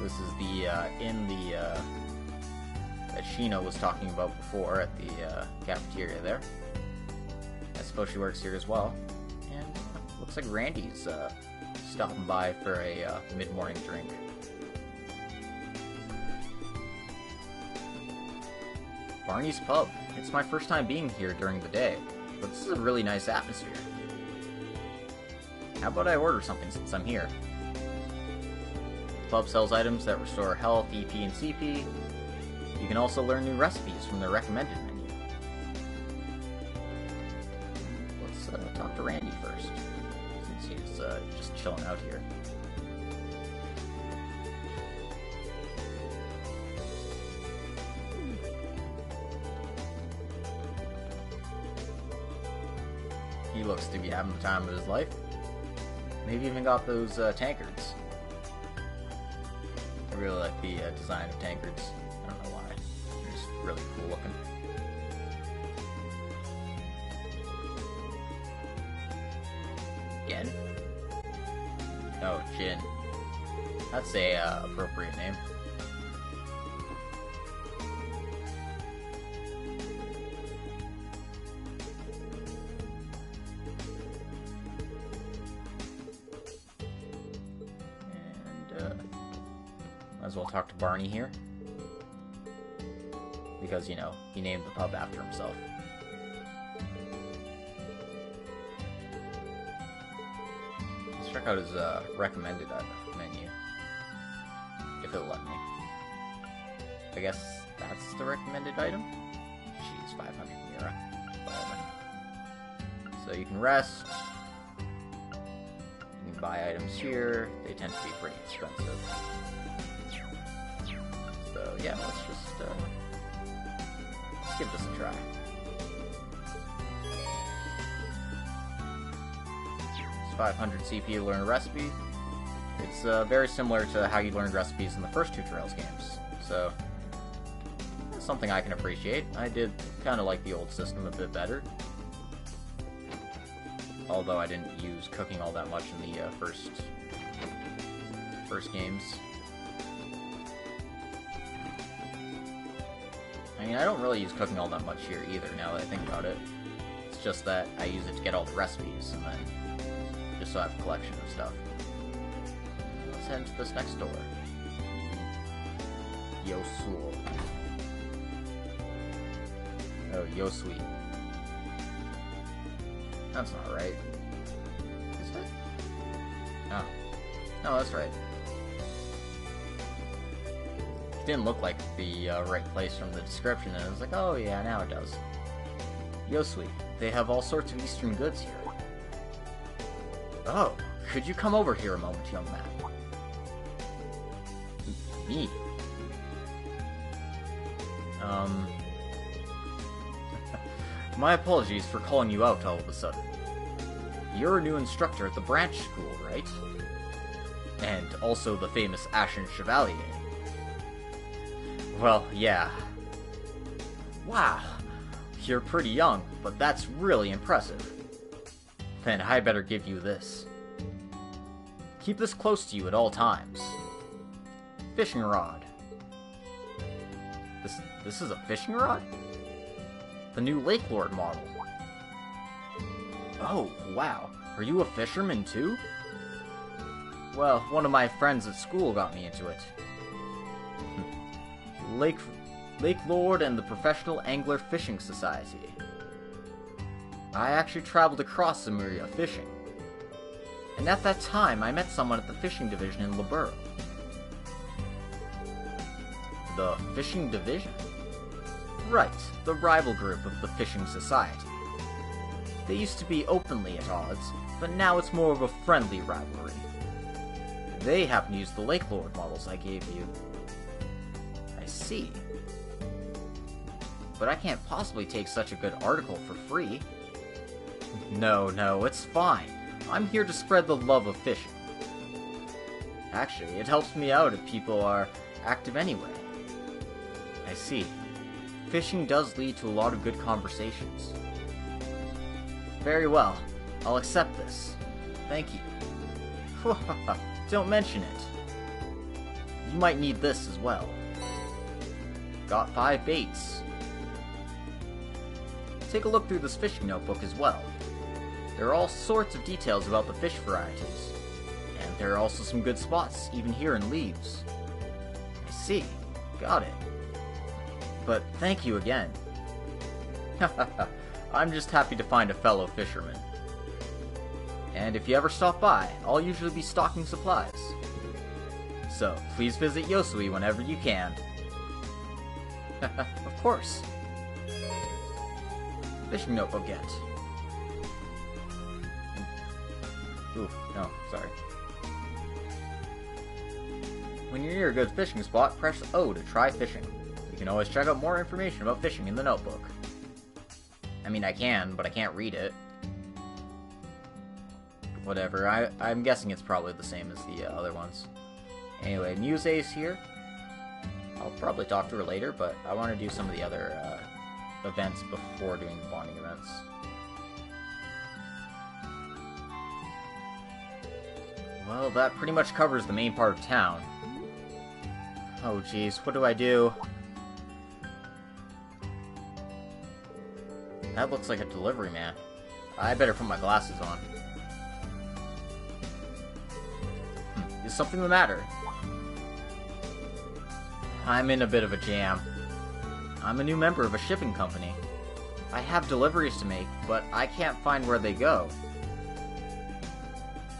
This is the inn that Sheena was talking about before at the cafeteria there. I suppose she works here as well. And looks like Randy's stopping by for a mid-morning drink. Barney's Pub. It's my first time being here during the day, but this is a really nice atmosphere. How about I order something since I'm here? The pub sells items that restore health, EP, and CP. You can also learn new recipes from their recommended menu. Let's talk to Randy first, since he's just chilling out here. He looks to be having the time of his life. Maybe even got those tankards. I really like the design of tankards. I don't know why. They're just really cool looking. Again? Oh, Jin. That's a appropriate name. Might as well talk to Barney here. Because, you know, he named the pub after himself. Let's check out his recommended menu. If it'll let me. I guess that's the recommended item? Jeez, 500 Mira. Whatever. So you can rest. You can buy items here. They tend to be pretty expensive. So yeah, let's give this a try. It's 500 CP to learn a recipe. It's very similar to how you learned recipes in the first two Trails games, so that's something I can appreciate. I did kind of like the old system a bit better, although I didn't use cooking all that much in the first games. mean, I don't really use cooking all that much here either, now that I think about it. It's just that I use it to get all the recipes, and then just so I have a collection of stuff. Let's head into this next door. Yosul. Oh, Yosui. That's not right. Is it? Oh. No, that's right. It didn't look like the right place from the description, and I was like, oh yeah, now it does. Yosui. They have all sorts of Eastern goods here. Oh, could you come over here a moment, young man? Me? My apologies for calling you out all of a sudden. You're a new instructor at the branch school, right? And also the famous Ashen Chevalier. Well, yeah. Wow, you're pretty young, but that's really impressive. Then I better give you this. Keep this close to you at all times. Fishing rod. This is a fishing rod? The new Lake Lord model. Oh, wow. Are you a fisherman too? Well, one of my friends at school got me into it. Lake Lord and the Professional Angler Fishing Society. I actually traveled across Lemuria fishing. And at that time, I met someone at the fishing division in Liberia. The fishing division? Right, the rival group of the Fishing Society. They used to be openly at odds, but now it's more of a friendly rivalry. They happen to use the Lake Lord models I gave you. I see. But I can't possibly take such a good article for free. No, it's fine. I'm here to spread the love of fishing. Actually, it helps me out if people are active anyway. I see. Fishing does lead to a lot of good conversations. Very well. I'll accept this. Thank you. Don't mention it. You might need this as well. Got 5 baits. Take a look through this fishing notebook as well. There are all sorts of details about the fish varieties. And there are also some good spots, even here in Reeves. I see. Got it. But thank you again. I'm just happy to find a fellow fisherman. And if you ever stop by, I'll usually be stocking supplies. So, please visit Yosui whenever you can. Of course. Fishing notebook get. Ooh, no, sorry. When you're near a good fishing spot, press O to try fishing. You can always check out more information about fishing in the notebook. I mean, I can, but I can't read it. Whatever, I'm guessing it's probably the same as the other ones. Anyway, Muse's here. I'll probably talk to her later, but I want to do some of the other events before doing the bonding events. Well, that pretty much covers the main part of town. Oh jeez, what do I do? That looks like a delivery man. I better put my glasses on. Is something the matter? I'm in a bit of a jam. I'm a new member of a shipping company. I have deliveries to make, but I can't find where they go.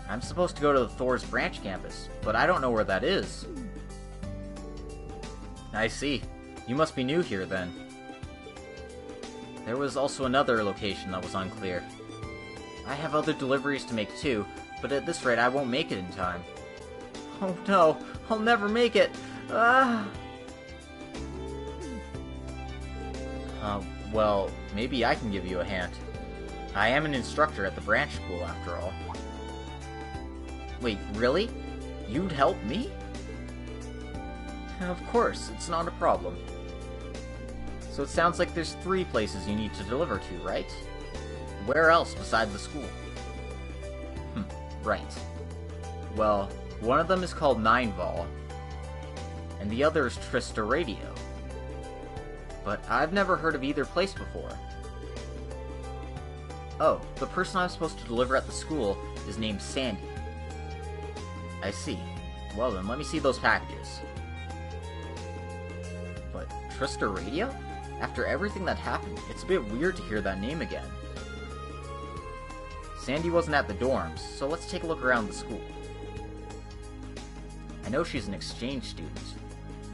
I'm supposed to go to the Thor's branch campus, but I don't know where that is. I see. You must be new here, then. There was also another location that was unclear. I have other deliveries to make too, but at this rate I won't make it in time. Oh no, I'll never make it! Well, maybe I can give you a hand. I am an instructor at the branch school, after all. Wait, really? You'd help me? Of course, it's not a problem. So it sounds like there's 3 places you need to deliver to, right? Where else besides the school? Right. Well, one of them is called Ninevall, and the other is Trista Radio. but I've never heard of either place before. Oh, the person I'm supposed to deliver at the school is named Sandy. I see. Well then, let me see those packages. But Trista Radio? After everything that happened, it's a bit weird to hear that name again. Sandy wasn't at the dorms, so let's take a look around the school. I know she's an exchange student.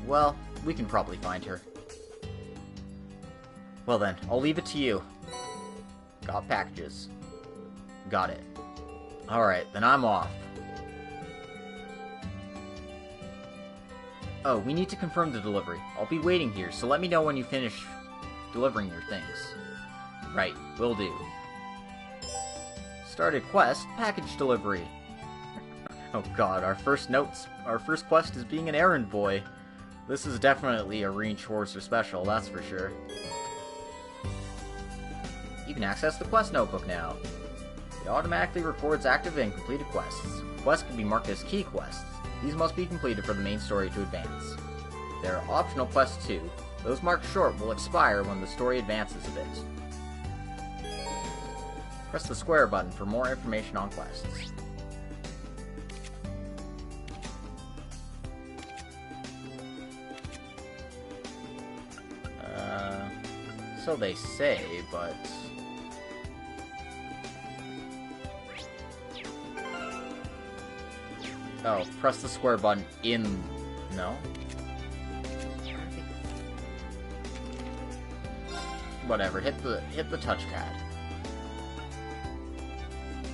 Well, we can probably find her. Well then, I'll leave it to you. Got packages. Got it. Alright, then I'm off. Oh, we need to confirm the delivery. I'll be waiting here, so let me know when you finish delivering your things. Right, will do. Started quest, package delivery. Oh god, our first quest is being an errand boy. This is definitely a Rean Schwarzer special, that's for sure. You can access the quest notebook now. It automatically records active and completed quests. Quests can be marked as key quests. These must be completed for the main story to advance. There are optional quests too. Those marked short will expire when the story advances a bit. Press the square button for more information on quests. So they say, but... Oh, press the square button in... No? Whatever, hit the touchpad.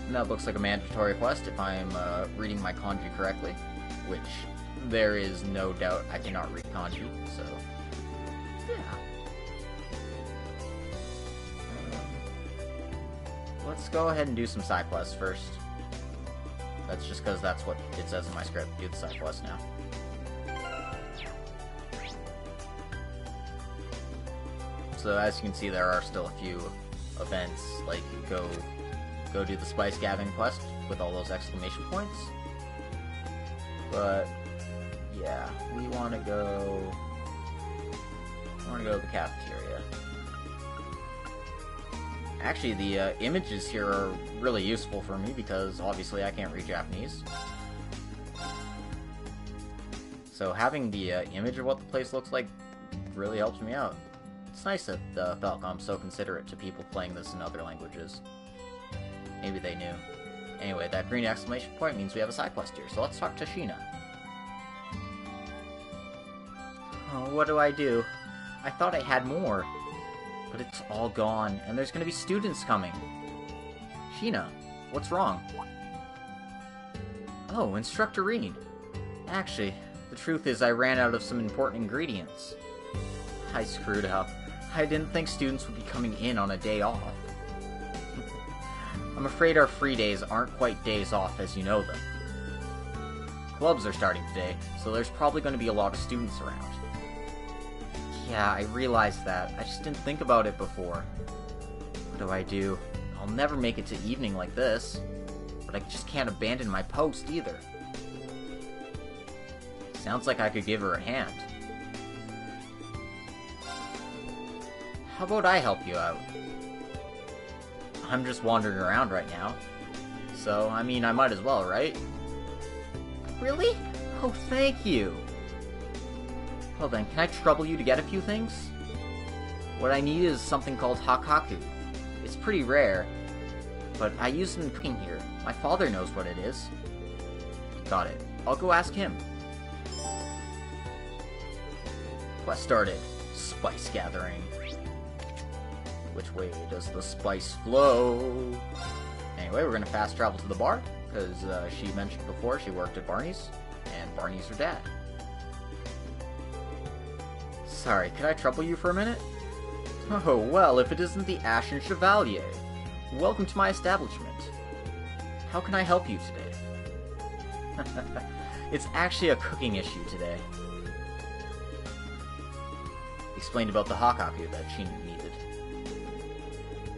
And that looks like a mandatory quest if I'm reading my kanji correctly, which there is no doubt I cannot read kanji, so yeah. Let's go ahead and do some side quests first. That's just because that's what it says in my script. Do the side quest now. So as you can see, there are still a few events, like go do the spice gathering quest with all those exclamation points. But yeah, we want to go to the cafeteria. Actually, the images here are really useful for me because obviously I can't read Japanese. So having the image of what the place looks like really helps me out. It's nice that Falcom's so considerate to people playing this in other languages. Maybe they knew. Anyway, that green exclamation point means we have a side quest here, so let's talk to Sheena. Oh, what do? I thought I had more. But it's all gone, and there's gonna be students coming. Sheena, what's wrong? Oh, Instructor Rean. Actually, the truth is I ran out of some important ingredients. I screwed up. I didn't think students would be coming in on a day off. I'm afraid our free days aren't quite days off as you know them. Clubs are starting today, so there's probably going to be a lot of students around. Yeah, I realized that. I just didn't think about it before. What do? I'll never make it to evening like this. But I just can't abandon my post either. Sounds like I could give her a hand. How about I help you out? I'm just wandering around right now. So, I mean, I might as well, right? Really? Oh, thank you! Well then, can I trouble you to get a few things? What I need is something called hakaku. It's pretty rare, but I use it in cooking here. My father knows what it is. Got it. I'll go ask him. Quest started. Spice gathering. Which way does the spice flow? Anyway, we're gonna fast travel to the bar, because she mentioned before she worked at Barney's, and Barney's her dad. Sorry, could I trouble you for a minute? Oh, well, if it isn't the Ashen Chevalier. Welcome to my establishment. How can I help you today? It's actually a cooking issue today. Explained about the hakaku that she needed.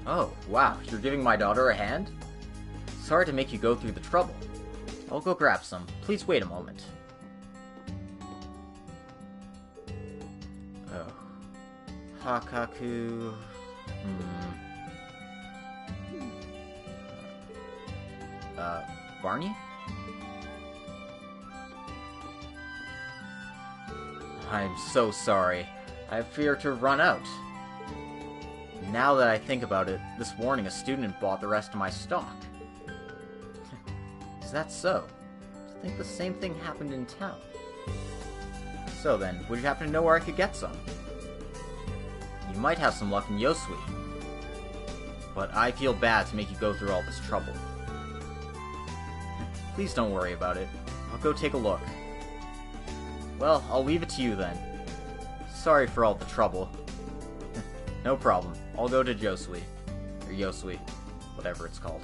Oh, wow, you're giving my daughter a hand? Sorry to make you go through the trouble. I'll go grab some. Please wait a moment. Hakaku... Barney? I'm so sorry. I fear to run out. Now that I think about it, this morning a student bought the rest of my stock. Is that so? I think the same thing happened in town. So then, would you happen to know where I could get some? You might have some luck in Yosui. But I feel bad to make you go through all this trouble. Please don't worry about it. I'll go take a look. Well, I'll leave it to you then. Sorry for all the trouble. No problem. I'll go to Josui. Or Yosui. Whatever it's called.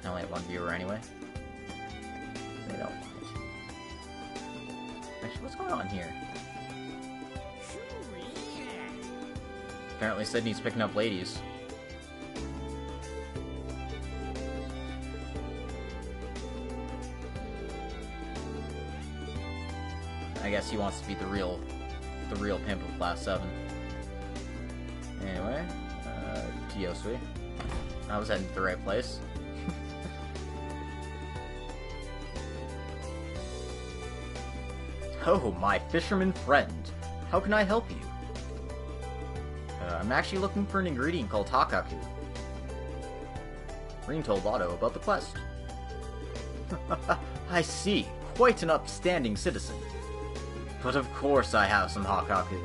I only have one viewer anyway. They don't mind. Actually, what's going on here? Apparently Sydney's picking up ladies. I guess he wants to be the real pimp of Class 7. Anyway, to Yosui. I was heading to the right place. Oh, my fisherman friend. How can I help you? I'm actually looking for an ingredient called Hakaku. Rean told Otto about the quest. I see. Quite an upstanding citizen. But of course I have some Hakaku.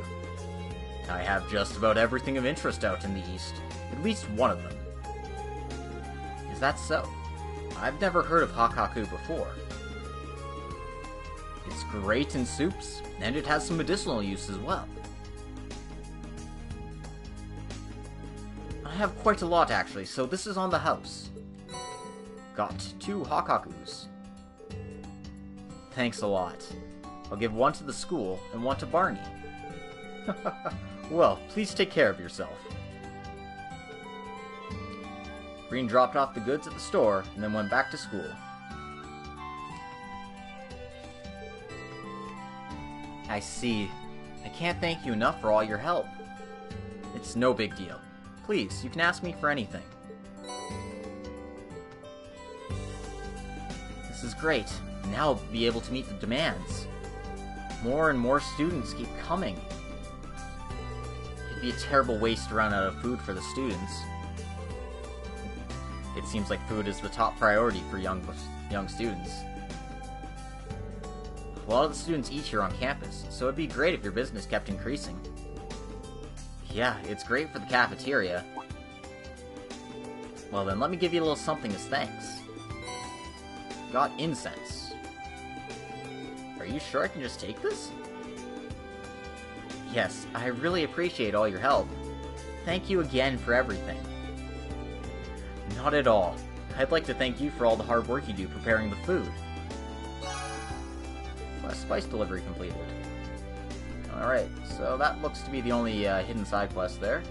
I have just about everything of interest out in the East. At least one of them. Is that so? I've never heard of Hakaku before. It's great in soups, and it has some medicinal use as well. I have quite a lot actually, so this is on the house. Got 2 Hakakus. Thanks a lot. I'll give one to the school and one to Barney. Well, please take care of yourself. Rean dropped off the goods at the store and then went back to school. I see. I can't thank you enough for all your help. It's no big deal. Please, you can ask me for anything. This is great. Now I'll be able to meet the demands. More and more students keep coming. It'd be a terrible waste to run out of food for the students. It seems like food is the top priority for young students. A lot of the students eat here on campus, so it'd be great if your business kept increasing. Yeah, it's great for the cafeteria. Well then, let me give you a little something as thanks. Got incense. Are you sure I can just take this? Yes, I really appreciate all your help. Thank you again for everything. Not at all. I'd like to thank you for all the hard work you do preparing the food. Spice delivery completed. Alright, so that looks to be the only hidden side quest there.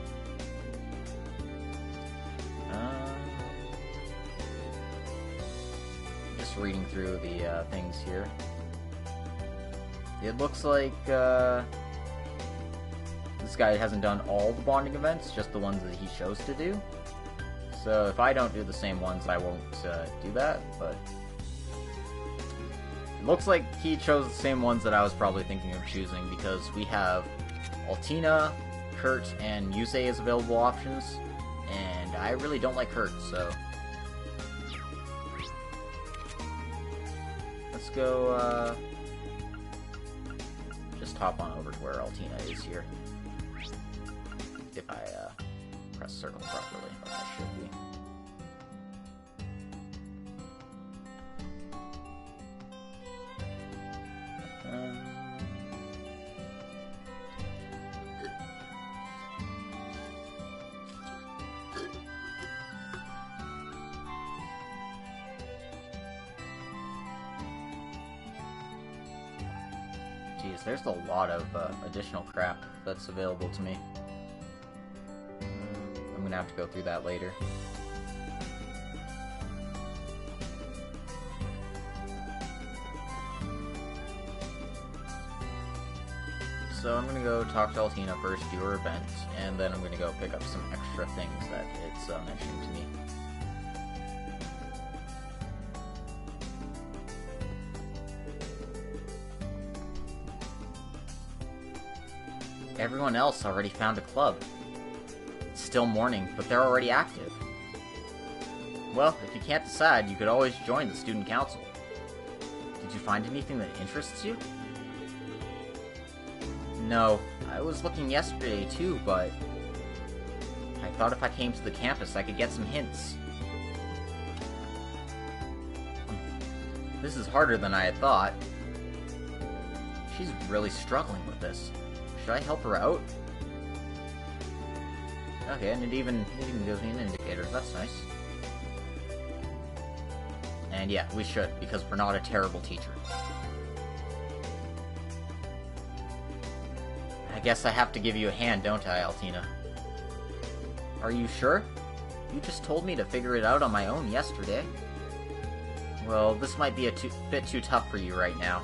Just reading through the things here. It looks like this guy hasn't done all the bonding events, just the ones that he chose to do. So if I don't do the same ones, I won't do that, but it looks like he chose the same ones that I was probably thinking of choosing, because we have Altina, Kurt, and Yusei as available options, and I really don't like Kurt, so let's go, just hop on over to where Altina is here. If I, press circle properly, or I should be. Geez, there's a lot of additional crap that's available to me. I'm gonna have to go through that later. so I'm gonna go talk to Altina first, do her event, and then I'm gonna go pick up some extra things that it's mentioning to me. Everyone else already found a club. It's still morning, but they're already active. Well, if you can't decide, you could always join the student council. Did you find anything that interests you? No, I was looking yesterday too, but I thought if I came to the campus I could get some hints. This is harder than I had thought. She's really struggling with this. Should I help her out? Okay, and it even gives me an indicator. That's nice. And yeah, we should, because we're not a terrible teacher. I guess I have to give you a hand, don't I, Altina? Are you sure? You just told me to figure it out on my own yesterday. Well, this might be a bit too tough for you right now.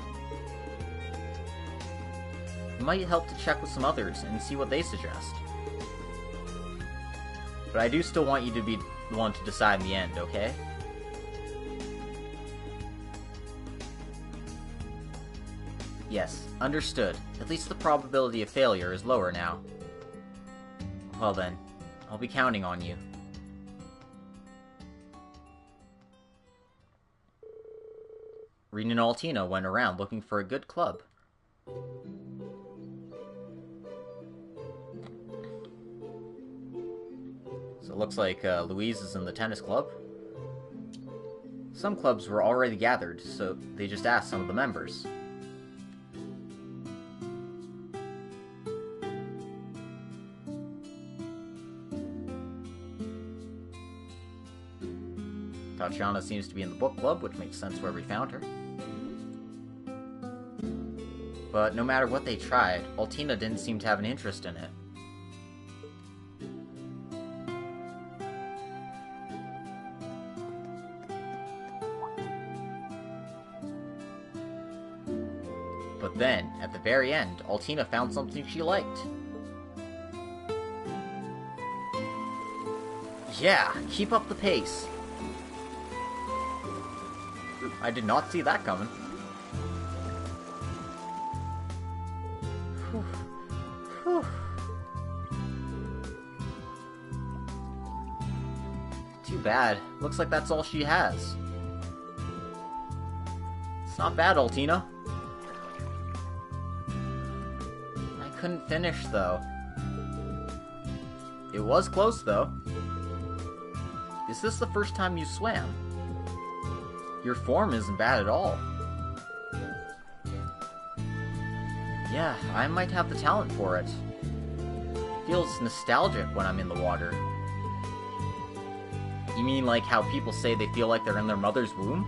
It might help to check with some others and see what they suggest. But I do still want you to be the one to decide in the end, okay? Yes, understood. At least the probability of failure is lower now. Well then, I'll be counting on you. Rean and Altina went around looking for a good club. So it looks like Louise is in the tennis club. Some clubs were already gathered, so they just asked some of the members. Tatiana seems to be in the book club, which makes sense where we found her. But no matter what they tried, Altina didn't seem to have an interest in it. But then, at the very end, Altina found something she liked. Yeah, keep up the pace. I did not see that coming. Whew. Whew. Too bad. Looks like that's all she has. It's not bad, Altina. I couldn't finish, though. It was close, though. Is this the first time you swam? Your form isn't bad at all. Yeah, I might have the talent for it. It feels nostalgic when I'm in the water. You mean like how people say they feel like they're in their mother's womb?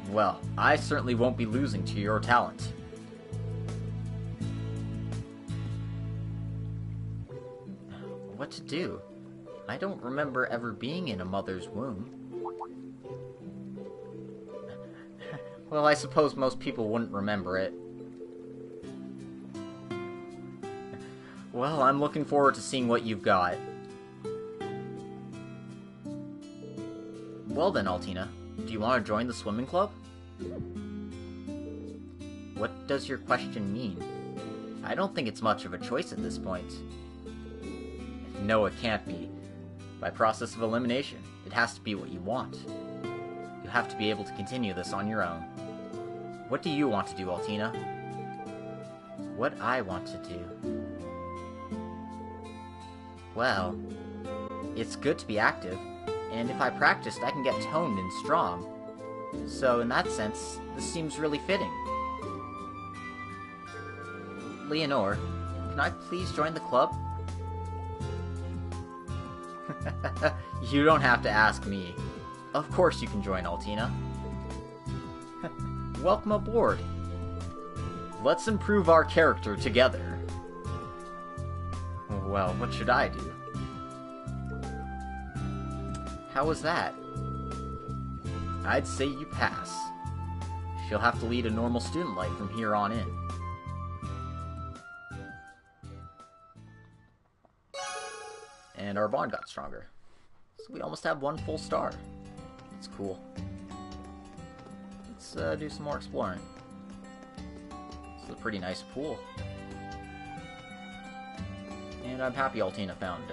Well, I certainly won't be losing to your talent. What to do? I don't remember ever being in a mother's womb. Well, I suppose most people wouldn't remember it. Well, I'm looking forward to seeing what you've got. Well then, Altina, do you want to join the swimming club? What does your question mean? I don't think it's much of a choice at this point. No, it can't be. By process of elimination, it has to be what you want. You have to be able to continue this on your own. What do you want to do, Altina? What I want to do? Well, it's good to be active, and if I practiced, I can get toned and strong. So in that sense, this seems really fitting. Leonore, can I please join the club? You don't have to ask me. Of course you can join, Altina. Welcome aboard. Let's improve our character together. Well, what should I do? How was that? I'd say you pass. She'll have to lead a normal student life from here on in. and our bond got stronger. So we almost have 1 full star. It's cool. Let's do some more exploring. This is a pretty nice pool. And I'm happy Altina found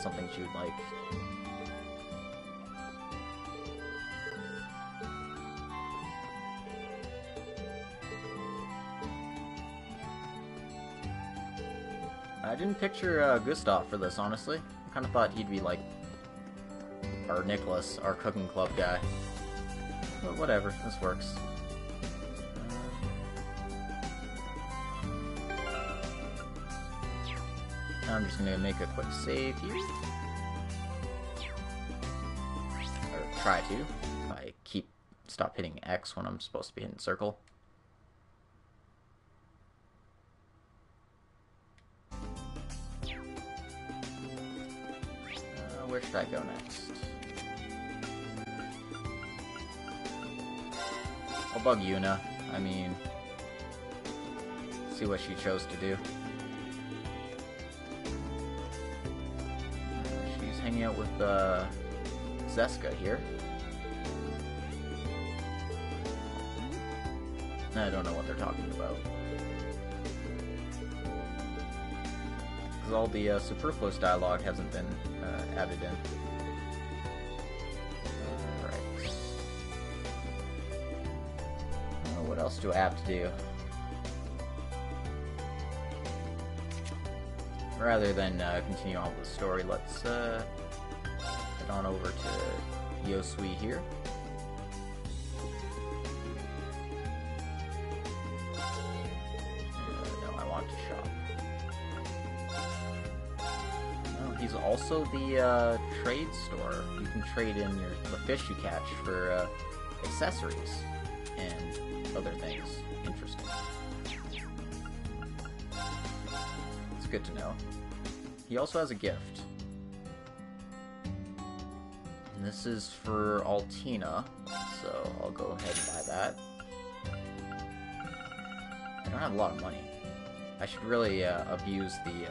something she would like. I didn't picture Gustav for this, honestly. I kind of thought he'd be like our Nicholas, our cooking club guy. But whatever, this works. I'm just gonna make a quick save here. Or try to. I stop hitting X when I'm supposed to be hitting circle. Where should I go next? I'll bug Yuna. I mean, see what she chose to do. She's hanging out with Zeska here. I don't know what they're talking about. Because all the superfluous dialogue hasn't been added in. Alright. What else do I have to do? Rather than continue on with the story, let's head on over to Yosui here. No, I want to shop. He's also the trade store. You can trade in the fish you catch for accessories and other things. Interesting. It's good to know. He also has a gift. And this is for Altina, so I'll go ahead and buy that. I don't have a lot of money. I should really abuse the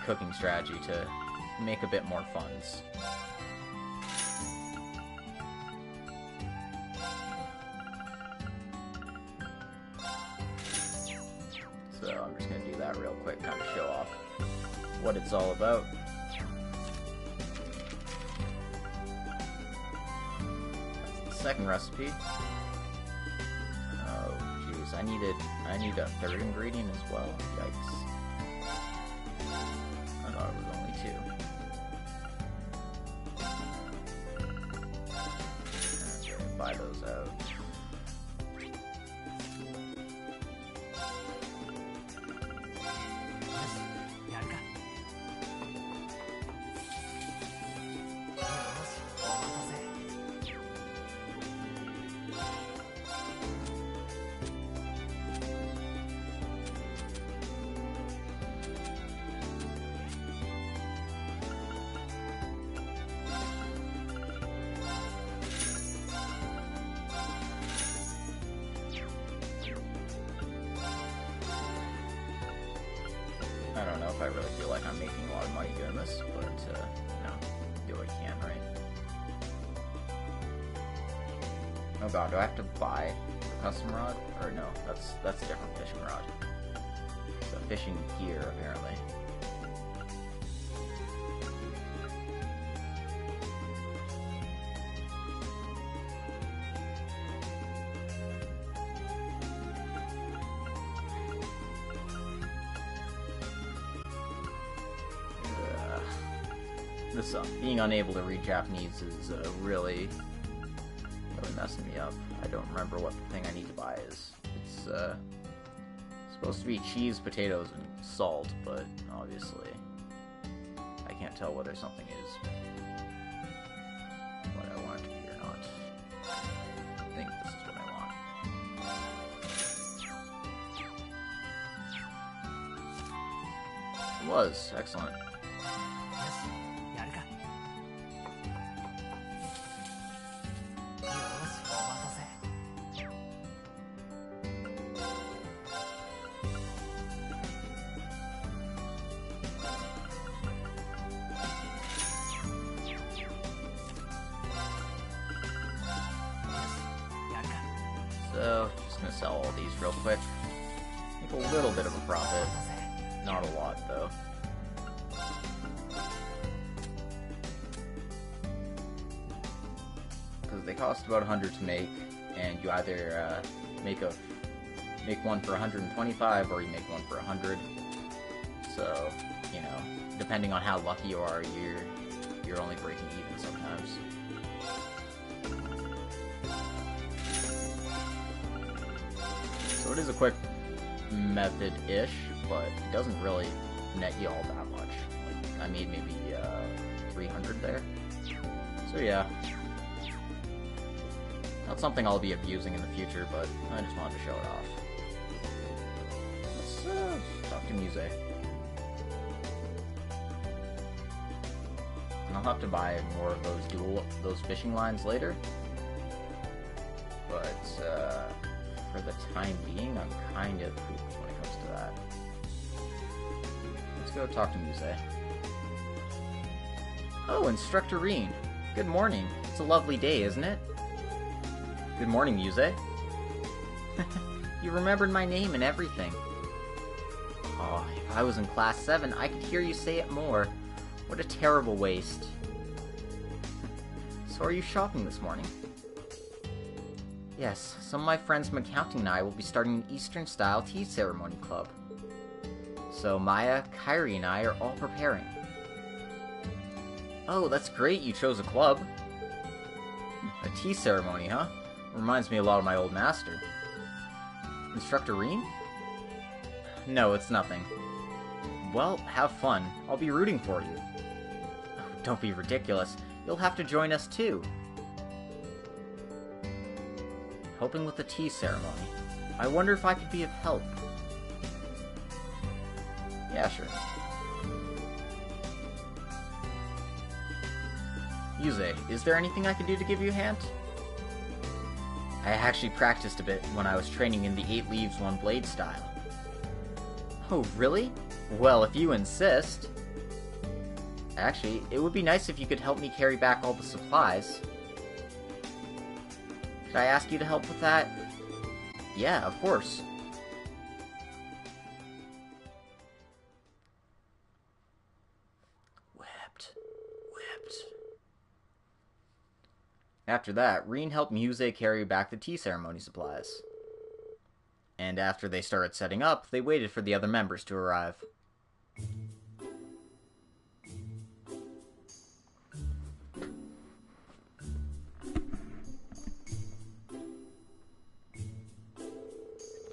cooking strategy to make a bit more funds. So I'm just gonna do that real quick, kind of show off what it's all about. That's the second recipe. Oh jeez, I need a third ingredient as well. Yikes. I thought it was only 2. Okay, buy those out. I don't know if I really feel like I'm making a lot of money doing this, but, do what you can, right? Oh god, do I have to buy the custom rod? Or no, that's a different fishing rod. It's a fishing gear, apparently. This being unable to read Japanese is really messing me up. I don't remember what the thing I need to buy is. It's supposed to be cheese, potatoes, and salt, but obviously I can't tell whether something is what I want it to be or not. I think this is what I want. It was. Excellent. So, just gonna sell all these real quick. Make a little bit of a profit. Not a lot, though. Because they cost about 100 to make, and you either make one for 125 or you make one for 100. So, you know, depending on how lucky you are, you're only breaking even sometimes. So it is a quick method-ish, but it doesn't really net you all that much. Like, I made maybe 300 there. So yeah. Not something I'll be abusing in the future, but I just wanted to show it off. Let's talk to Muse. And I'll have to buy more of those fishing lines later. But for the time being, I'm kind of pooped when it comes to that. Let's go talk to Muse. Oh, Instructor Rean. Good morning. It's a lovely day, isn't it? Good morning, Muse. You remembered my name and everything. Oh, if I was in Class 7, I could hear you say it more. What a terrible waste. So are you shopping this morning? Yes, some of my friends from accounting and I will be starting an Eastern-style tea ceremony club. So Maya, Kyrie, and I are all preparing. Oh, that's great you chose a club. A tea ceremony, huh? Reminds me a lot of my old master. Instructor Rean? No, it's nothing. Well, have fun. I'll be rooting for you. Oh, don't be ridiculous. You'll have to join us too. Helping with the tea ceremony. I wonder if I could be of help. Yeah, sure. Yuze, is there anything I can do to give you a hand? I actually practiced a bit when I was training in the 8 leaves 1 blade style. Oh, really? Well, if you insist. Actually, it would be nice if you could help me carry back all the supplies. Could I ask you to help with that? Yeah, of course. Whipped. After that, Rean helped Muse carry back the tea ceremony supplies. And after they started setting up, they waited for the other members to arrive.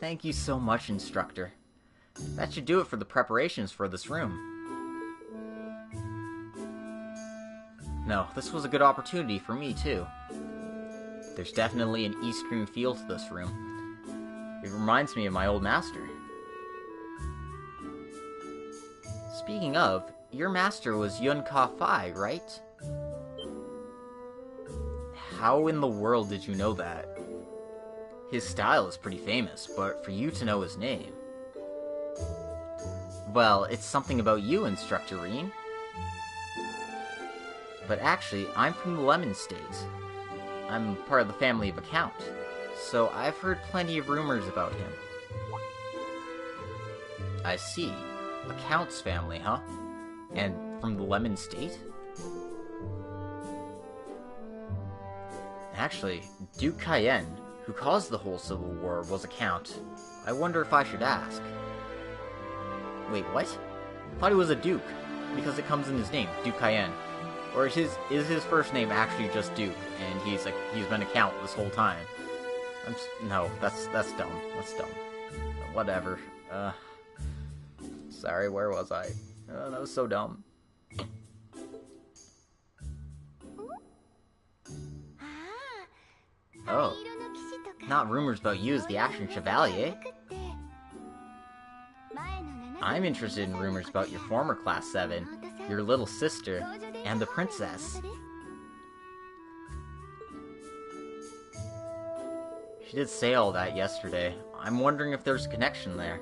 Thank you so much, Instructor. That should do it for the preparations for this room. No, this was a good opportunity for me, too. There's definitely an Eastern feel to this room. It reminds me of my old master. Speaking of, your master was Yun Ka Fai, right? How in the world did you know that? His style is pretty famous, but for you to know his name... Well, it's something about you, Instructor Rean. But actually, I'm from the Lemon State. I'm part of the family of Account, so I've heard plenty of rumors about him. I see. Account's family, huh? And from the Lemon State? Actually, Duke Cayenne, who caused the whole Civil War, was Account. I wonder if I should ask. Wait, what? I thought he was a Duke, because it comes in his name, Duke Cayenne. Or is his first name actually just Duke, and he's been Account this whole time? No, that's dumb. That's dumb. Whatever. Sorry, where was I? That was so dumb. Oh. Not rumors about you as the Action Chevalier. I'm interested in rumors about your former Class 7, your little sister, and the princess. She did say all that yesterday. I'm wondering if there's a connection there.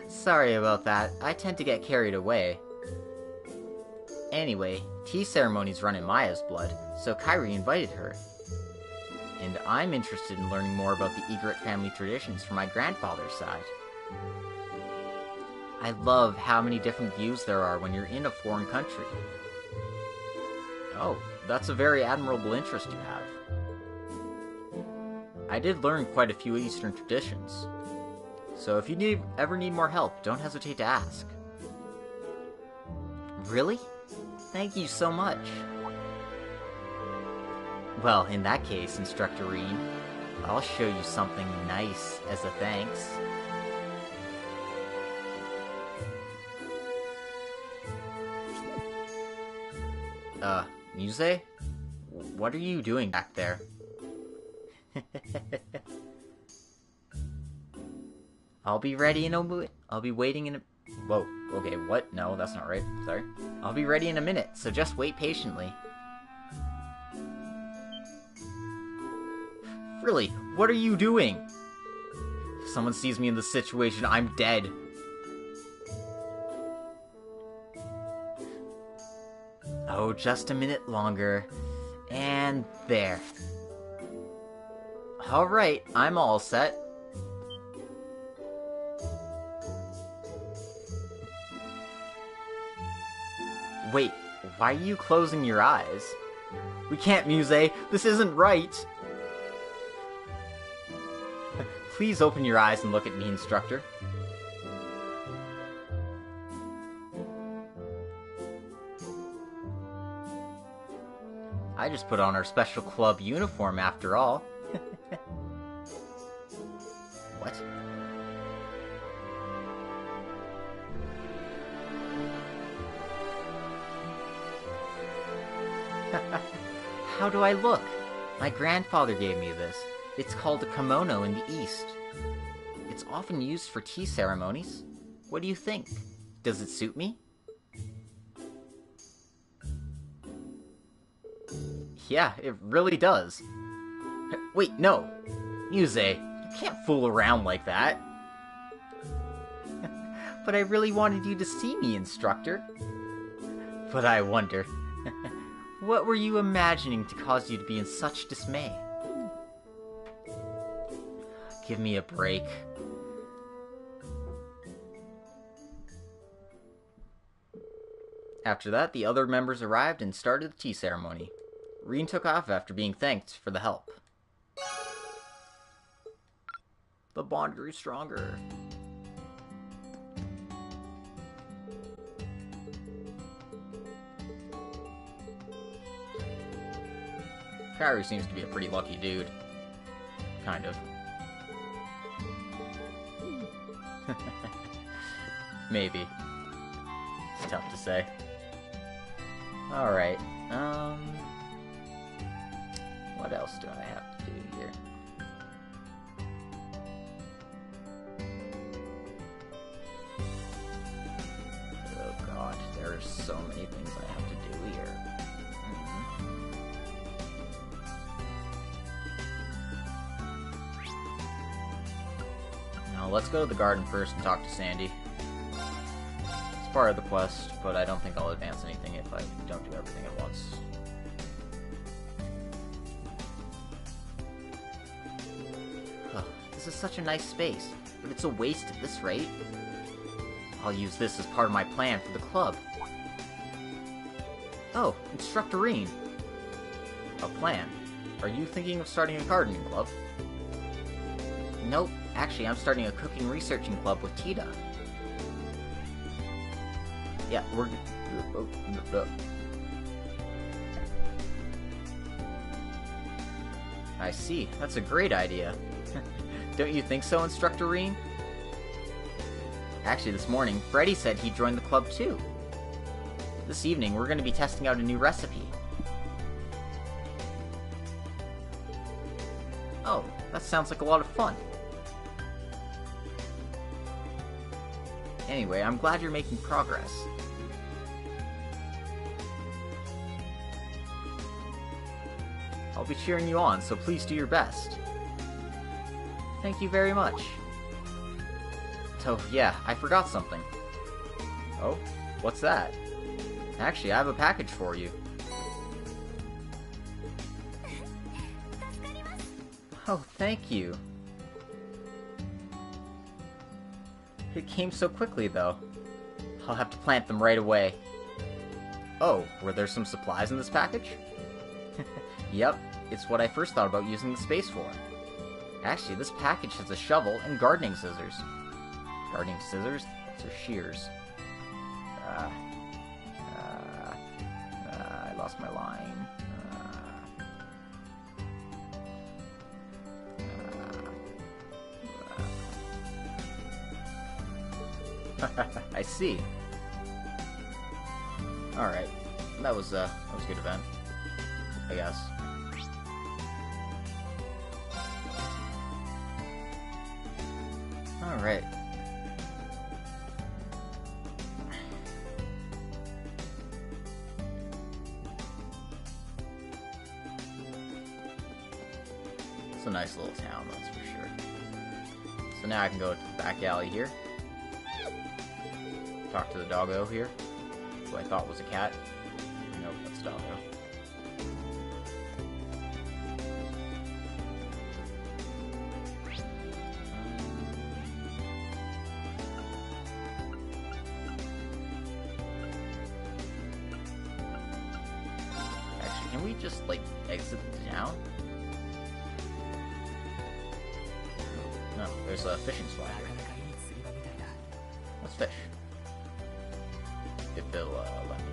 Sorry about that. I tend to get carried away. Anyway, tea ceremonies run in Maya's blood, so Kyrie invited her. and I'm interested in learning more about the Egret family traditions from my grandfather's side. I love how many different views there are when you're in a foreign country. Oh, that's a very admirable interest you have. I did learn quite a few Eastern traditions, so if you ever need more help, don't hesitate to ask. Really? Thank you so much. Well, in that case, Instructor Rean, I'll show you something nice as a thanks. Muse? What are you doing back there? I'll be ready in a minute. I'll be waiting in a... Whoa, okay, what? No, that's not right. Sorry. I'll be ready in a minute, so just wait patiently. Really, what are you doing? If someone sees me in this situation, I'm dead. Oh, just a minute longer. And there. Alright, I'm all set. Wait, why are you closing your eyes? We can't, Muse. This isn't right. Please open your eyes and look at me, Instructor. I just put on our special club uniform after all. What? How do I look? My grandfather gave me this. It's called a kimono in the East. It's often used for tea ceremonies. What do you think? Does it suit me? Yeah, it really does. Wait, no. Muse, you can't fool around like that. But I really wanted you to see me, Instructor. But I wonder, what were you imagining to cause you to be in such dismay? Give me a break. After that, the other members arrived and started the tea ceremony. Rean took off after being thanked for the help. The bond grew stronger. Kairi seems to be a pretty lucky dude. Kind of. Maybe. It's tough to say. Alright, what else do I have to do here? Oh god, there are so many things I have to do here. Now let's go to the garden first and talk to Sandy. It's part of the quest, but I don't think I'll advance anything if I don't do everything at once. This is such a nice space, but it's a waste at this rate. I'll use this as part of my plan for the club. Oh, Instructor Rean. A plan? Are you thinking of starting a gardening club? Nope, actually I'm starting a cooking researching club with Tita. Yeah, we're... I see, that's a great idea. Don't you think so, Instructor Rean? Actually, this morning, Freddy said he'd join the club too. This evening, we're going to be testing out a new recipe. Oh, that sounds like a lot of fun. Anyway, I'm glad you're making progress. I'll be cheering you on, so please do your best. Thank you very much. So, yeah, I forgot something. Oh? What's that? Actually, I have a package for you. Oh, thank you. It came so quickly, though. I'll have to plant them right away. Oh, were there some supplies in this package? Yep, it's what I first thought about using the space for. Actually, this package has a shovel and gardening scissors. Gardening scissors? Those are shears. I lost my line. I see. Alright. That was a good event, I guess. Alright. It's a nice little town, that's for sure. So now I can go to the back alley here. Talk to the doggo here, who I thought was a cat. Nope, that's doggo. Actually, can we just, like, exit the town? No, there's a fishing spot here. Let's fish. If they'll let me.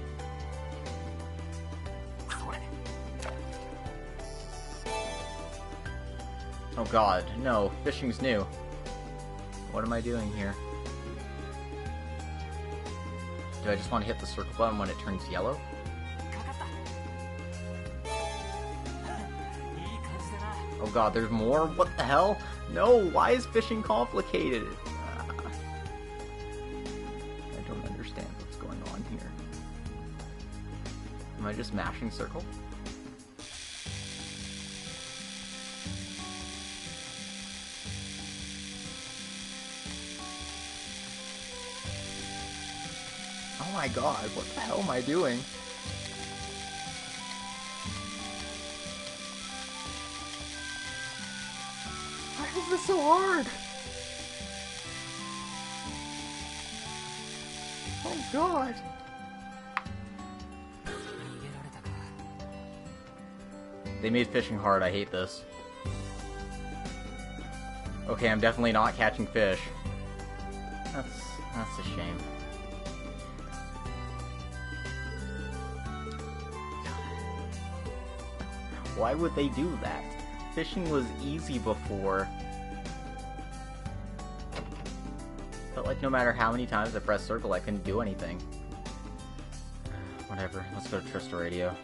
Oh god, no, fishing's new. What am I doing here? Do I just want to hit the circle button when it turns yellow? Oh god, there's more? What the hell? No, why is fishing complicated? I don't understand what's going on here. Am I just mashing circle? Oh my god, what the hell am I doing? Why is this so hard? Oh god. They made fishing hard, I hate this. Okay, I'm definitely not catching fish. That's a shame. Why would they do that? Fishing was easy before. Felt like no matter how many times I pressed circle, I couldn't do anything. Whatever, let's go to Trista Radio.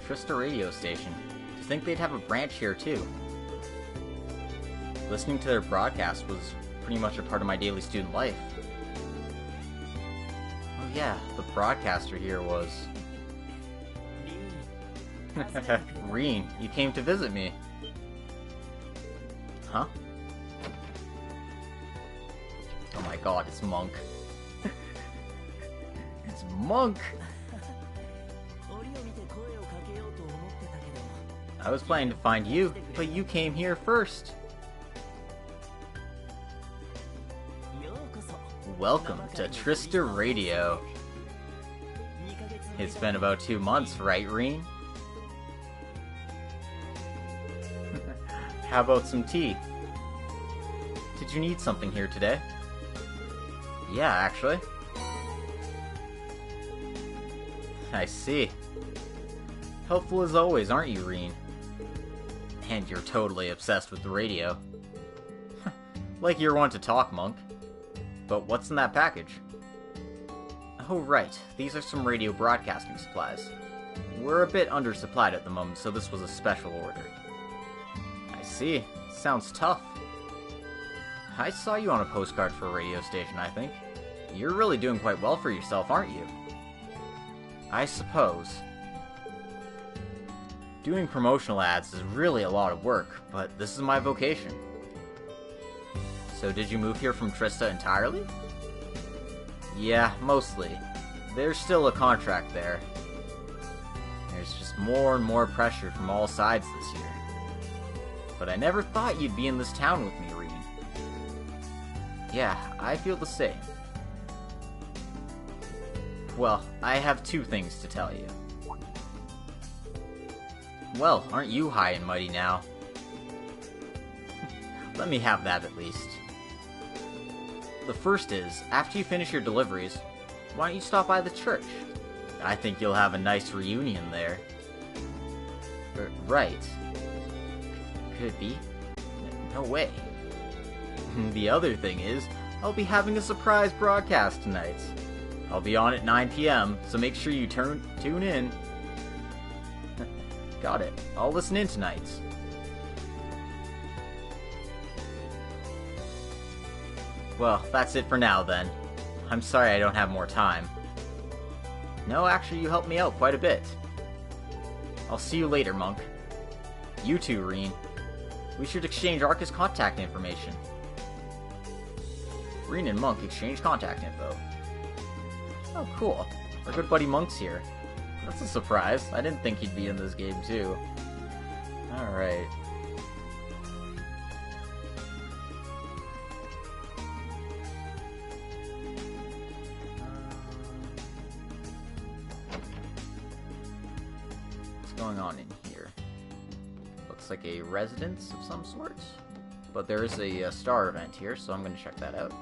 Trista Radio Station. Do you think they'd have a branch here too? Listening to their broadcast was pretty much a part of my daily student life. Oh yeah, the broadcaster here was... Rean, you came to visit me. Huh? Oh my god, it's Monk. It's Monk! I was planning to find you, but you came here first. Welcome to Trista Radio. It's been about 2 months, right, Rean? How about some tea? Did you need something here today? Yeah, actually. I see. Helpful as always, aren't you, Rean? And you're totally obsessed with the radio. Like you're one to talk, Monk. But what's in that package? Oh right, these are some radio broadcasting supplies. We're a bit undersupplied at the moment, so this was a special order. I see. Sounds tough. I saw you on a postcard for a radio station, I think. You're really doing quite well for yourself, aren't you? I suppose. Doing promotional ads is really a lot of work, but this is my vocation. So did you move here from Trista entirely? Yeah, mostly. There's still a contract there. There's just more and more pressure from all sides this year. But I never thought you'd be in this town with me, Rean. Yeah, I feel the same. Well, I have two things to tell you. Well, aren't you high and mighty now? Let me have that at least. The first is, after you finish your deliveries, why don't you stop by the church? I think you'll have a nice reunion there. Right. Could it be? No way. The other thing is, I'll be having a surprise broadcast tonight. I'll be on at 9 p.m., so make sure you tune in. Got it. I'll listen in tonight. Well, that's it for now, then. I'm sorry I don't have more time. No, actually, you helped me out quite a bit. I'll see you later, Monk. You too, Rean. We should exchange Arcus contact information. Rean and Monk exchange contact info. Oh, cool. Our good buddy Monk's here. That's a surprise. I didn't think he'd be in this game, too. Alright. What's going on in here? Looks like a residence of some sort. But there is a star event here, so I'm going to check that out.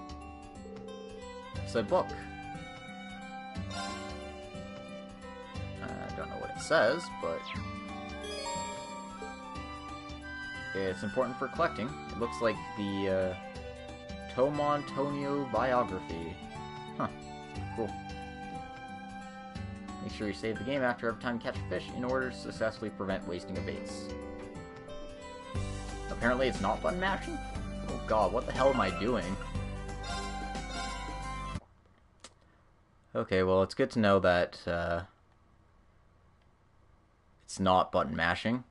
It's a book. I don't know what it says, but it's important for collecting. It looks like the Tomontonio biography. Huh. Cool. Make sure you save the game after every time you catch a fish in order to successfully prevent wasting of baits. Apparently it's not button mashing? Oh god, what the hell am I doing? Okay, well, it's good to know that it's not button mashing.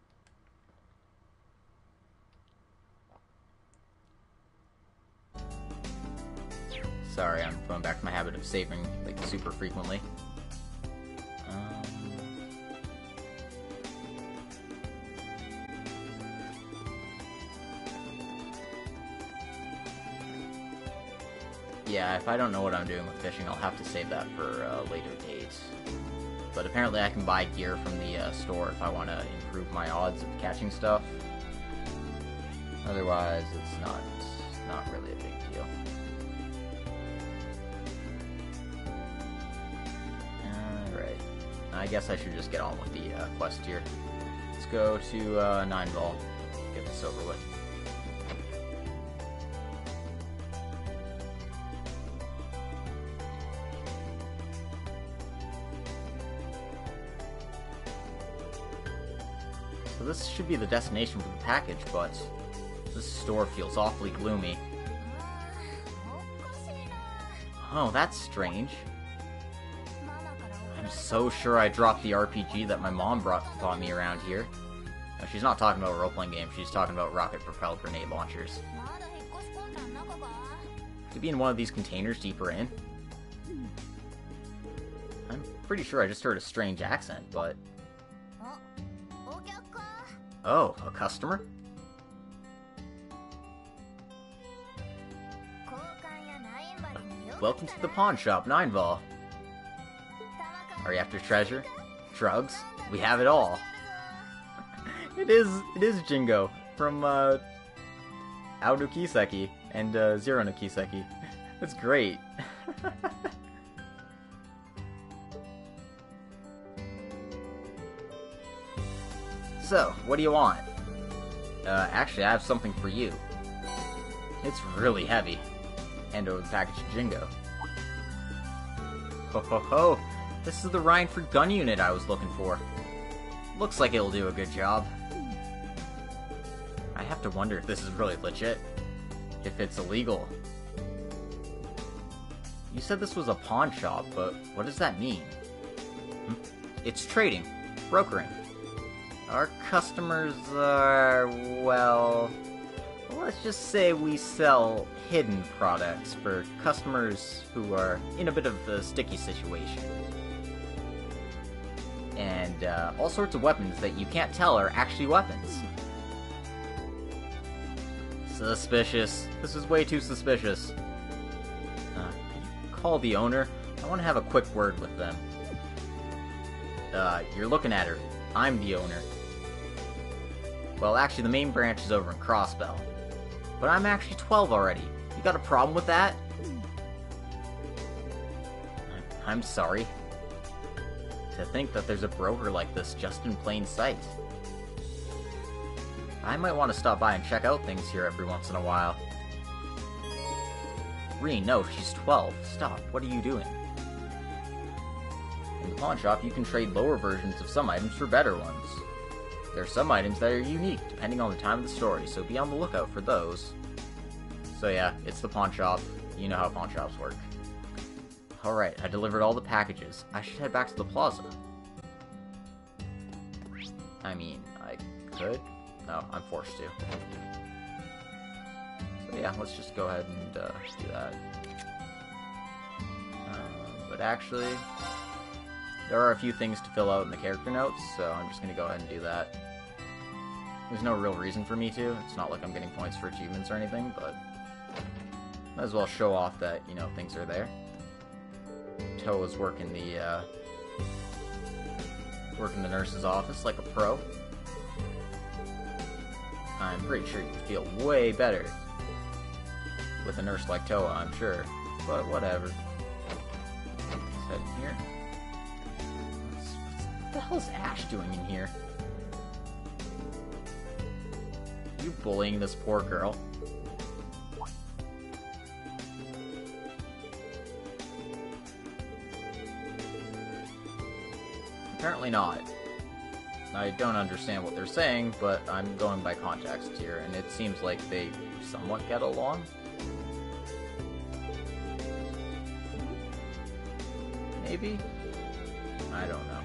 Sorry, I'm going back to my habit of saving, like, super frequently. Yeah, if I don't know what I'm doing with fishing, I'll have to save that for a later date. But apparently I can buy gear from the store if I want to improve my odds of catching stuff. Otherwise, it's not really a big deal. Alright. I guess I should just get on with the quest here. Let's go to 9 Ball. Get this over with. So this should be the destination for the package, but this store feels awfully gloomy. Oh, that's strange. I'm so sure I dropped the RPG that my mom brought me around here. No, she's not talking about a role-playing game, she's talking about rocket-propelled grenade launchers. Could be in one of these containers deeper in. I'm pretty sure I just heard a strange accent, but... Oh, a customer? Welcome to the pawn shop, 9 Ball. Are you after treasure? Drugs? We have it all. It is Jingo from Ao no Kiseki and Zero no Kiseki. That's great. So, what do you want? Actually, I have something for you. It's really heavy. Hand over the package to Jingo. Ho ho ho! This is the Rhineford gun unit I was looking for. Looks like it'll do a good job. I have to wonder if this is really legit. If it's illegal. You said this was a pawn shop, but what does that mean? It's trading. Brokering. Our customers are, well, a let's just say we sell hidden products for customers who are in a bit of a sticky situation. And all sorts of weapons that you can't tell are actually weapons. Suspicious. This is way too suspicious. Can you call the owner? I want to have a quick word with them. You're looking at her. I'm the owner. Well, actually, the main branch is over in Crossbell. But I'm actually 12 already. You got a problem with that? I'm sorry. To think that there's a broker like this just in plain sight. I might want to stop by and check out things here every once in a while. Rean, no, she's 12. Stop. What are you doing? In the pawn shop, you can trade lower versions of some items for better ones. There are some items that are unique, depending on the time of the story, so be on the lookout for those. So yeah, it's the pawn shop. You know how pawn shops work. Alright, I delivered all the packages. I should head back to the plaza. I mean, I could? No, I'm forced to. So yeah, let's just go ahead and do that. But actually, there are a few things to fill out in the character notes, so I'm just going to go ahead and do that. There's no real reason for me to. It's not like I'm getting points for achievements or anything, but might as well show off that, you know, things are there. Toe is working the nurse's office like a pro. I'm pretty sure you'd feel way better with a nurse like Toa, I'm sure. But whatever. Let's head in here. What the hell is Ash doing in here? Are you bullying this poor girl? Apparently not. I don't understand what they're saying, but I'm going by context here, and it seems like they somewhat get along. Maybe? I don't know.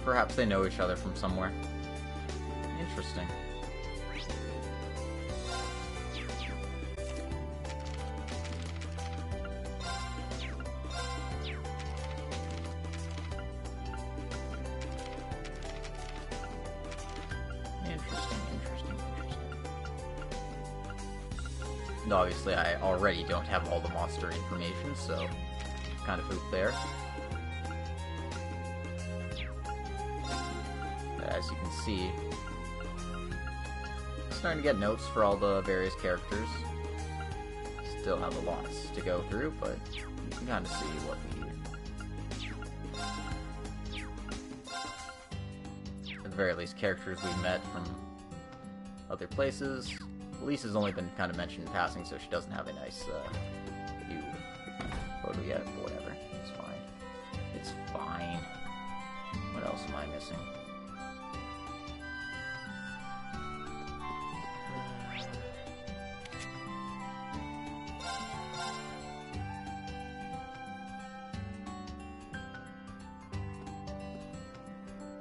Perhaps they know each other from somewhere. Interesting. Obviously, I already don't have all the monster information, so kind of hoop there. But as you can see, I'm starting to get notes for all the various characters. Still have a lot to go through, but you can kind of see what we... At the very least, characters we've met from other places. Elise has only been kind of mentioned in passing, so she doesn't have a nice view photo yet, but whatever. It's fine. It's fine. What else am I missing?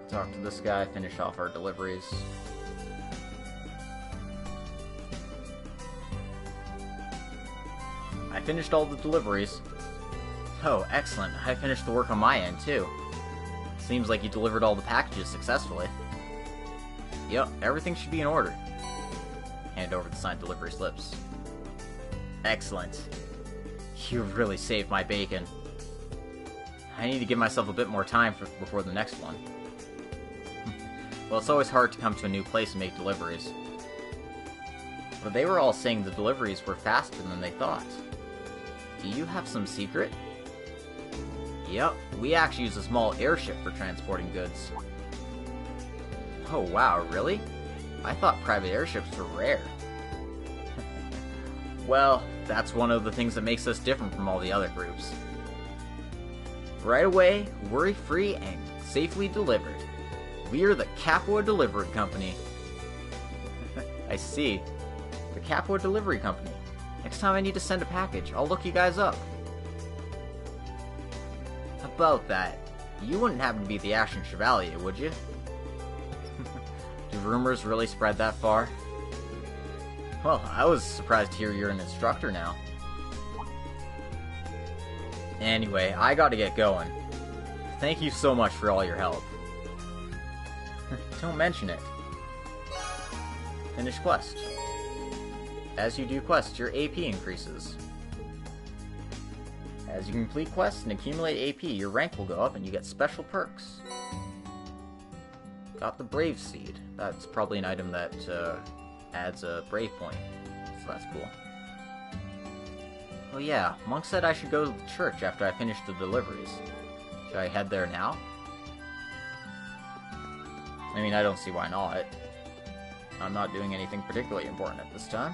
Talk to this guy, finish off our deliveries. I finished all the deliveries. Oh, excellent. I finished the work on my end, too. Seems like you delivered all the packages successfully. Yep, everything should be in order. Hand over the signed delivery slips. Excellent. You really saved my bacon. I need to give myself a bit more time before the next one. Well, it's always hard to come to a new place and make deliveries. But they were all saying the deliveries were faster than they thought. Do you have some secret? Yep, we actually use a small airship for transporting goods. Oh wow, really? I thought private airships were rare. Well, that's one of the things that makes us different from all the other groups. Right away, worry-free, and safely delivered. We are the Capua Delivery Company. I see. The Capua Delivery Company. Next time I need to send a package, I'll look you guys up. about that? You wouldn't happen to be the Ashen Chevalier, would you? Do rumors really spread that far? Well, I was surprised to hear you're an instructor now. Anyway, I gotta get going. Thank you so much for all your help. Don't mention it. Finish quest. As you do quests, your AP increases. As you complete quests and accumulate AP, your rank will go up and you get special perks. Got the Brave Seed. That's probably an item that adds a Brave point, so that's cool. Oh yeah, Monk said I should go to the church after I finish the deliveries. Should I head there now? I mean, I don't see why not. I'm not doing anything particularly important at this time.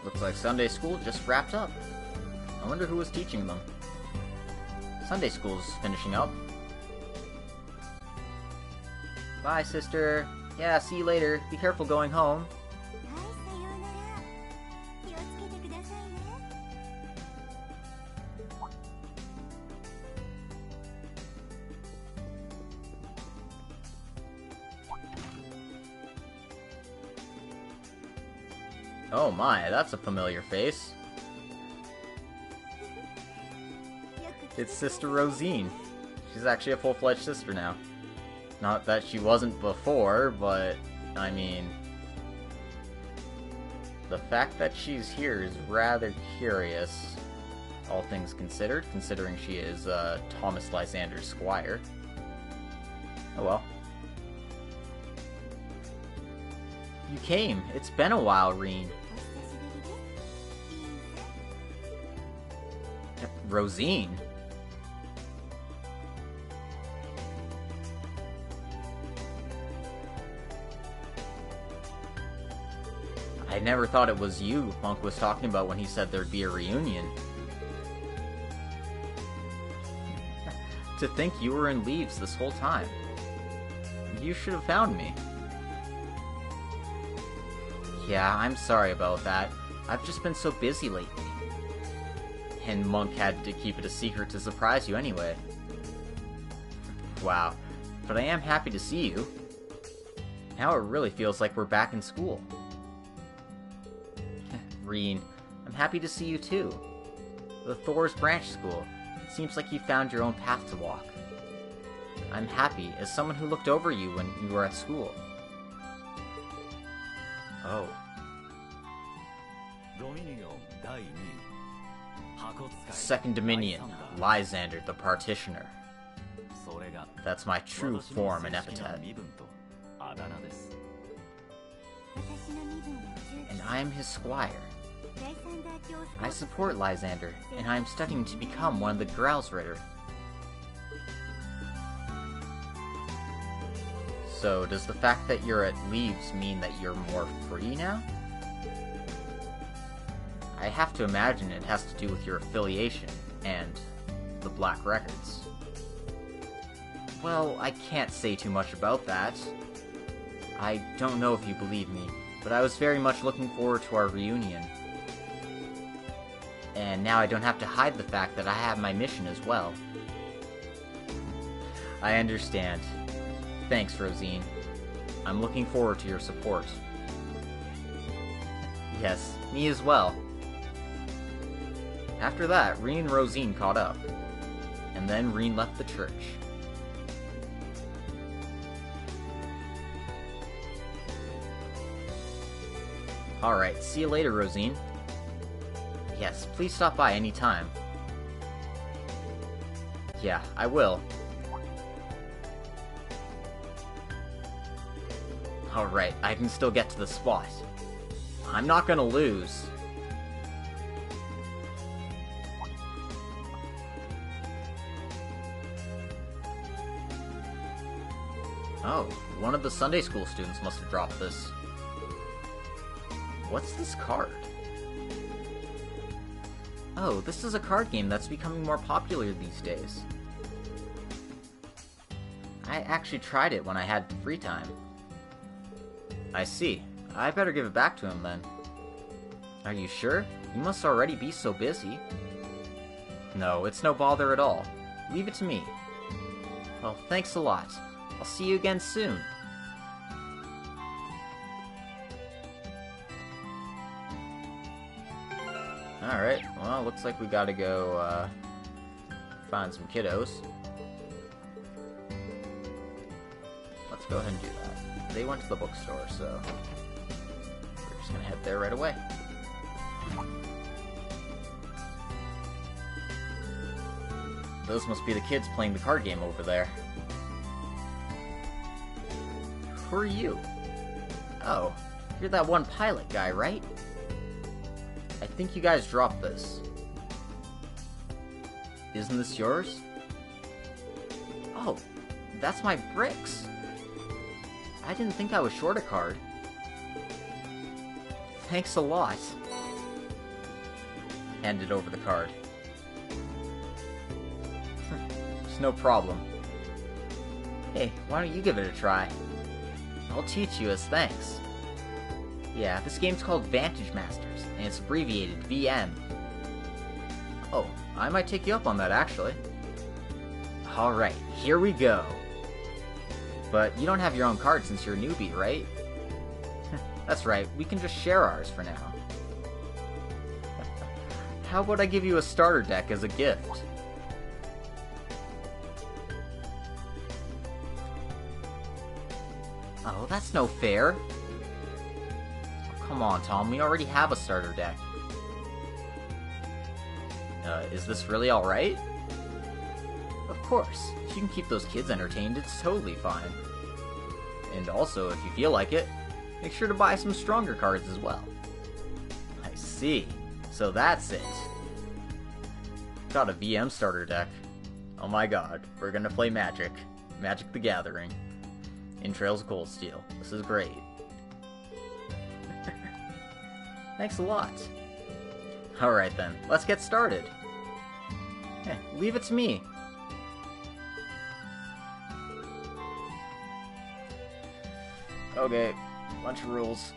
Looks like Sunday school just wrapped up. I wonder who was teaching them. Sunday school's finishing up. Bye, sister. Yeah, see you later. Be careful going home. Oh my, that's a familiar face. It's Sister Rosine. She's actually a full-fledged sister now. Not that she wasn't before, but, I mean... the fact that she's here is rather curious, all things considered, considering she is Thomas Lysander's squire. Oh well. You came! It's been a while, Rean. Rosine? I never thought it was you Monk was talking about when he said there'd be a reunion. To think you were in Leaves this whole time. You should have found me. Yeah, I'm sorry about that. I've just been so busy lately. And Monk had to keep it a secret to surprise you anyway. Wow, but I am happy to see you. Now it really feels like we're back in school. Rean, I'm happy to see you too. The Thor's Branch School. It seems like you found your own path to walk. I'm happy, as someone who looked over you when you were at school. Oh. Second Dominion, Lysander the Partitioner. That's my true form and epithet. And I am his squire. I support Lysander, and I am studying to become one of the Growlsritter. So, does the fact that you're at Leaves mean that you're more free now? I have to imagine it has to do with your affiliation, and the Black Records. Well, I can't say too much about that. I don't know if you believe me, but I was very much looking forward to our reunion. And now I don't have to hide the fact that I have my mission as well. I understand. Thanks, Rosine. I'm looking forward to your support. Yes, me as well. After that, Rean and Rosine caught up. And then Rean left the church. Alright, see you later, Rosine. Yes, please stop by any time. Yeah, I will. Alright, I can still get to the spot. I'm not gonna lose. Oh, one of the Sunday school students must have dropped this. What's this card? Oh, this is a card game that's becoming more popular these days. I actually tried it when I had free time. I see. I better give it back to him then. Are you sure? You must already be so busy. No, it's no bother at all. Leave it to me. Well, thanks a lot. I'll see you again soon. Alright, well, looks like we gotta go, find some kiddos. Let's go ahead and do that. They went to the bookstore, so we're just gonna head there right away. Those must be the kids playing the card game over there. Who are you? Oh, you're that one pilot guy, right? I think you guys dropped this. Isn't this yours? Oh, that's my bricks. I didn't think I was short a card. Thanks a lot. Handed over the card. It's no problem. Hey, why don't you give it a try? I'll teach you as thanks. Yeah, this game's called Vantage Masters, and it's abbreviated VM. Oh, I might take you up on that, actually. Alright, here we go. But you don't have your own card since you're a newbie, right? That's right, we can just share ours for now. How about I give you a starter deck as a gift? Oh, that's no fair. Oh, come on, Tom, we already have a starter deck. Is this really alright? Of course. If you can keep those kids entertained, it's totally fine. And also, if you feel like it, make sure to buy some stronger cards as well. I see. So that's it. Got a VM starter deck. Oh my god, we're gonna play Magic. Magic the Gathering. In Trails of Cold Steel. This is great. Thanks a lot. Alright then, let's get started. Hey, leave it to me. Okay, bunch of rules.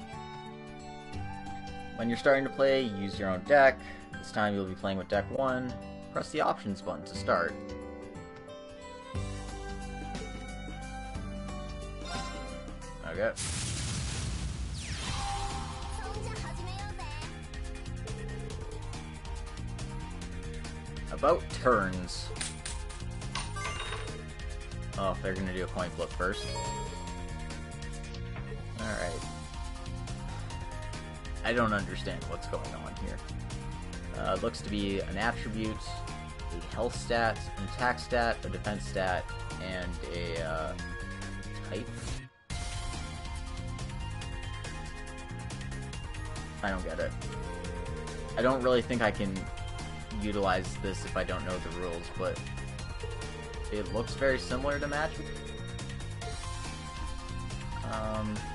When you're starting to play, use your own deck. This time you'll be playing with deck 1. Press the options button to start. Okay. About turns. Oh, they're gonna do a coin flip first. Alright. I don't understand what's going on here. Looks to be an attribute, a health stat, an attack stat, a defense stat, and a type. I don't get it. I don't really think I can utilize this if I don't know the rules, but it looks very similar to Magic.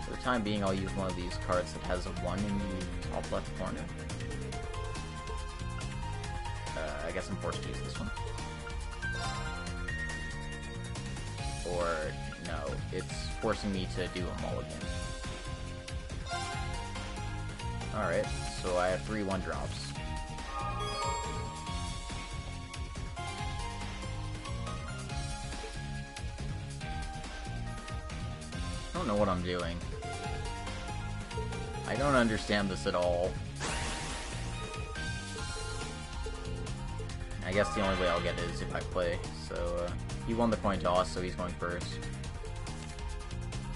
For the time being, I'll use one of these cards that has a 1 in the top left corner. I guess I'm forced to use this one. Or, no, it's forcing me to do a mulligan. Alright, so I have 3 1-drops. I don't know what I'm doing. I don't understand this at all. I guess the only way I'll get it is if I play. So, he won the coin toss, so he's going first.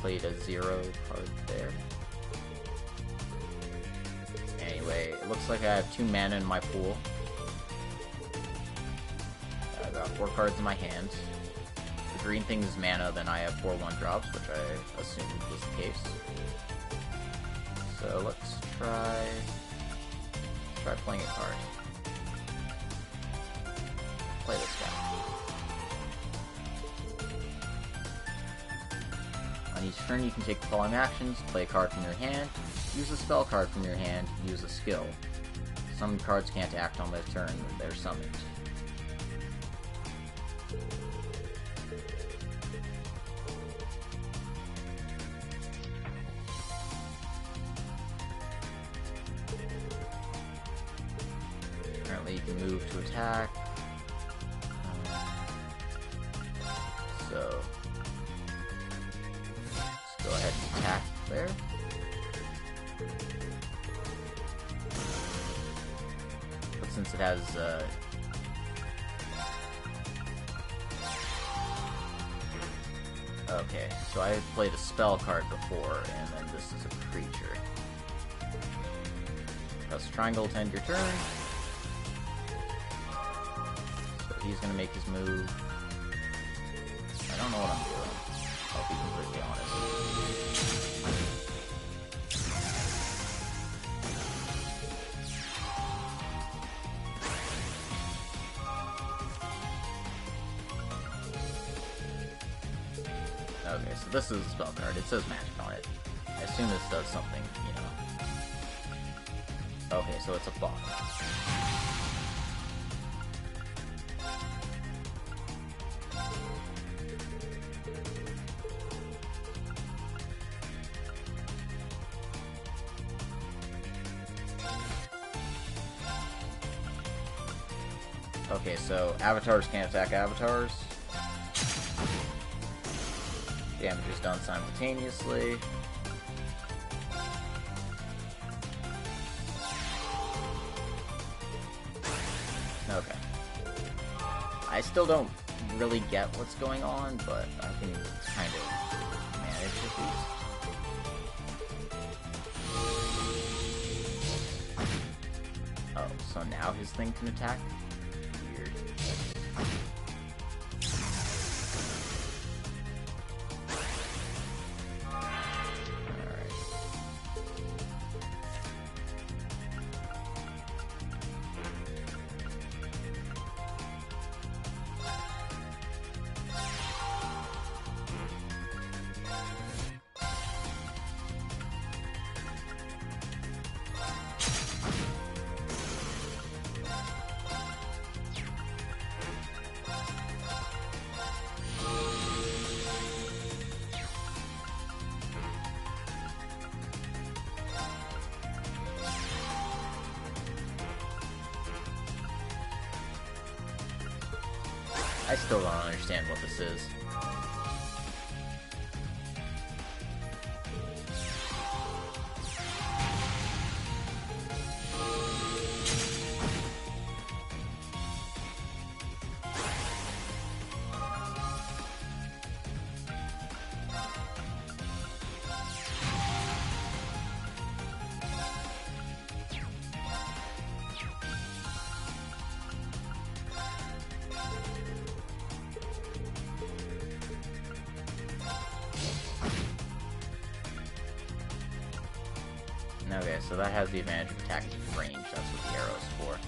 Played a 0 card there. Anyway, it looks like I have 2 mana in my pool. I've got 4 cards in my hand. If the green thing is mana, then I have 4 1-drops, which I assumed was the case. So let's try playing a card. Play this guy. On each turn, you can take the following actions: play a card from your hand, use a spell card from your hand, use a skill. Some cards can't act on their turn when they're summoned. apparently you can move to attack. So let's go ahead and attack there. But since it has okay, so I played a spell card before, and then this is a creature. Press triangle to end your turn. So he's gonna make his move. I don't know what I'm doing, I'll be completely honest. Okay, so this is a spell card. It says magic on it. I assume this does something, you know. Okay, so it's a buff. Okay, so avatars can't attack avatars. Damage is done simultaneously. Okay. I still don't really get what's going on, but I can kind of manage with these. Oh, so now his thing can attack? Weird. I still don't understand what this is. Okay, so that has the advantage of attack range. That's what the arrow is for.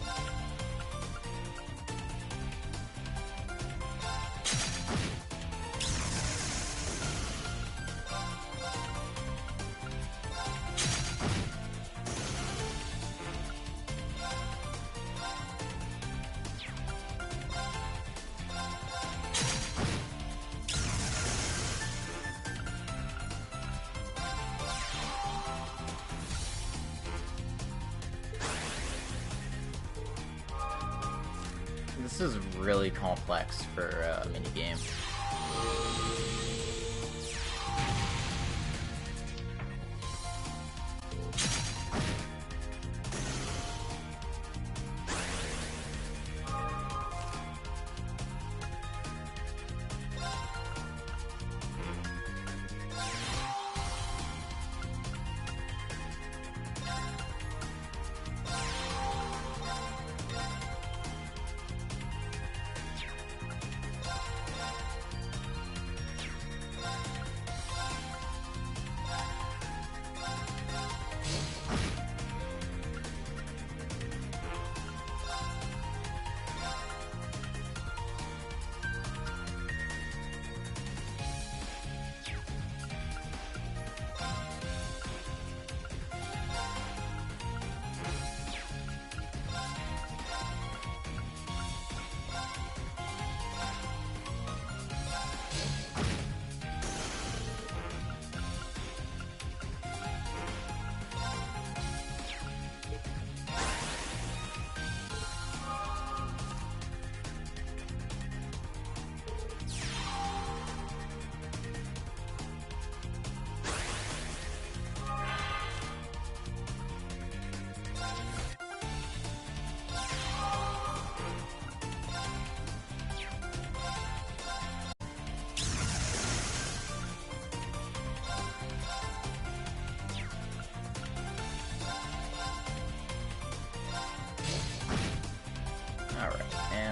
This is really complex for a minigame.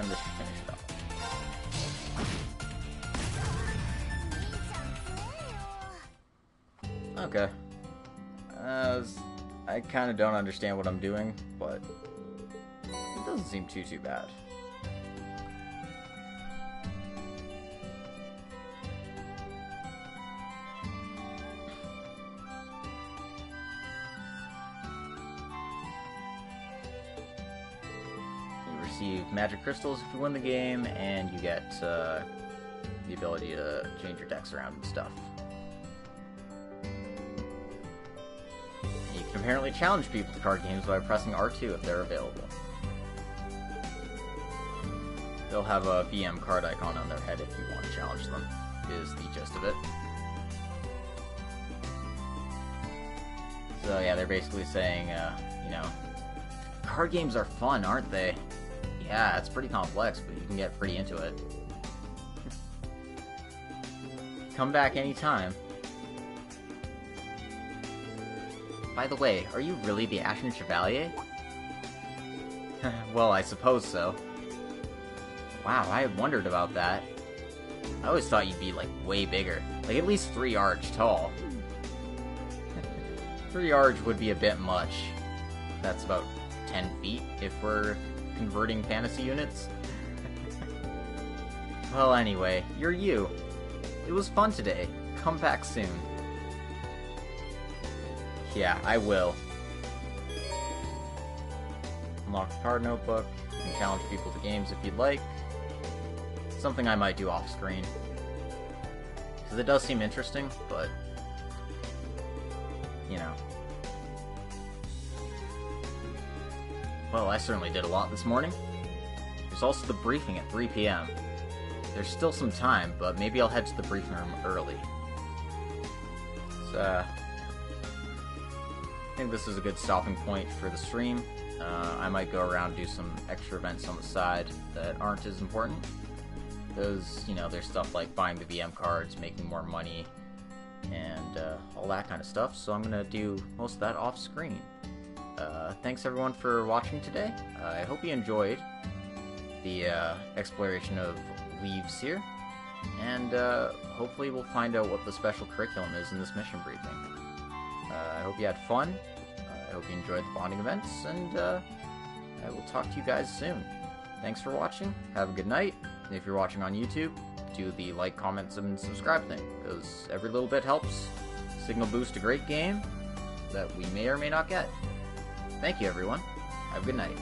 and this should finish it up. Okay. I kind of don't understand what I'm doing, but it doesn't seem too bad. You receive magic crystals if you win the game, and you get the ability to change your decks around and stuff. You can apparently challenge people to card games by pressing R2 if they're available. They'll have a VM card icon on their head if you want to challenge them, is the gist of it. So yeah, they're basically saying, you know, card games are fun, aren't they? Yeah, it's pretty complex, but you can get pretty into it. Come back anytime. By the way, are you really the Ashen Chevalier? Well, I suppose so. Wow, I had wondered about that. I always thought you'd be, like, way bigger. Like, at least 3 arch tall. 3 arch would be a bit much. That's about 10 feet, if we're converting fantasy units. Well, anyway, you're you. It was fun today. Come back soon. Yeah, I will. Unlock the card notebook. You can challenge people to games if you'd like. Something I might do off screen. Because it does seem interesting, but you know. Well, I certainly did a lot this morning. There's also the briefing at 3 p.m. There's still some time, but maybe I'll head to the briefing room early. So, I think this is a good stopping point for the stream. I might go around and do some extra events on the side that aren't as important. Because, you know, there's stuff like buying the VM cards, making more money, and all that kind of stuff. So I'm going to do most of that off screen. Thanks everyone for watching today. I hope you enjoyed the exploration of Reeves here. And hopefully we'll find out what the special curriculum is in this mission briefing. I hope you had fun. I hope you enjoyed the bonding events. And I will talk to you guys soon. Thanks for watching. Have a good night. And if you're watching on YouTube, do the like, comments, and subscribe thing, because every little bit helps signal boost a great game that we may or may not get. Thank you, everyone. Have a good night.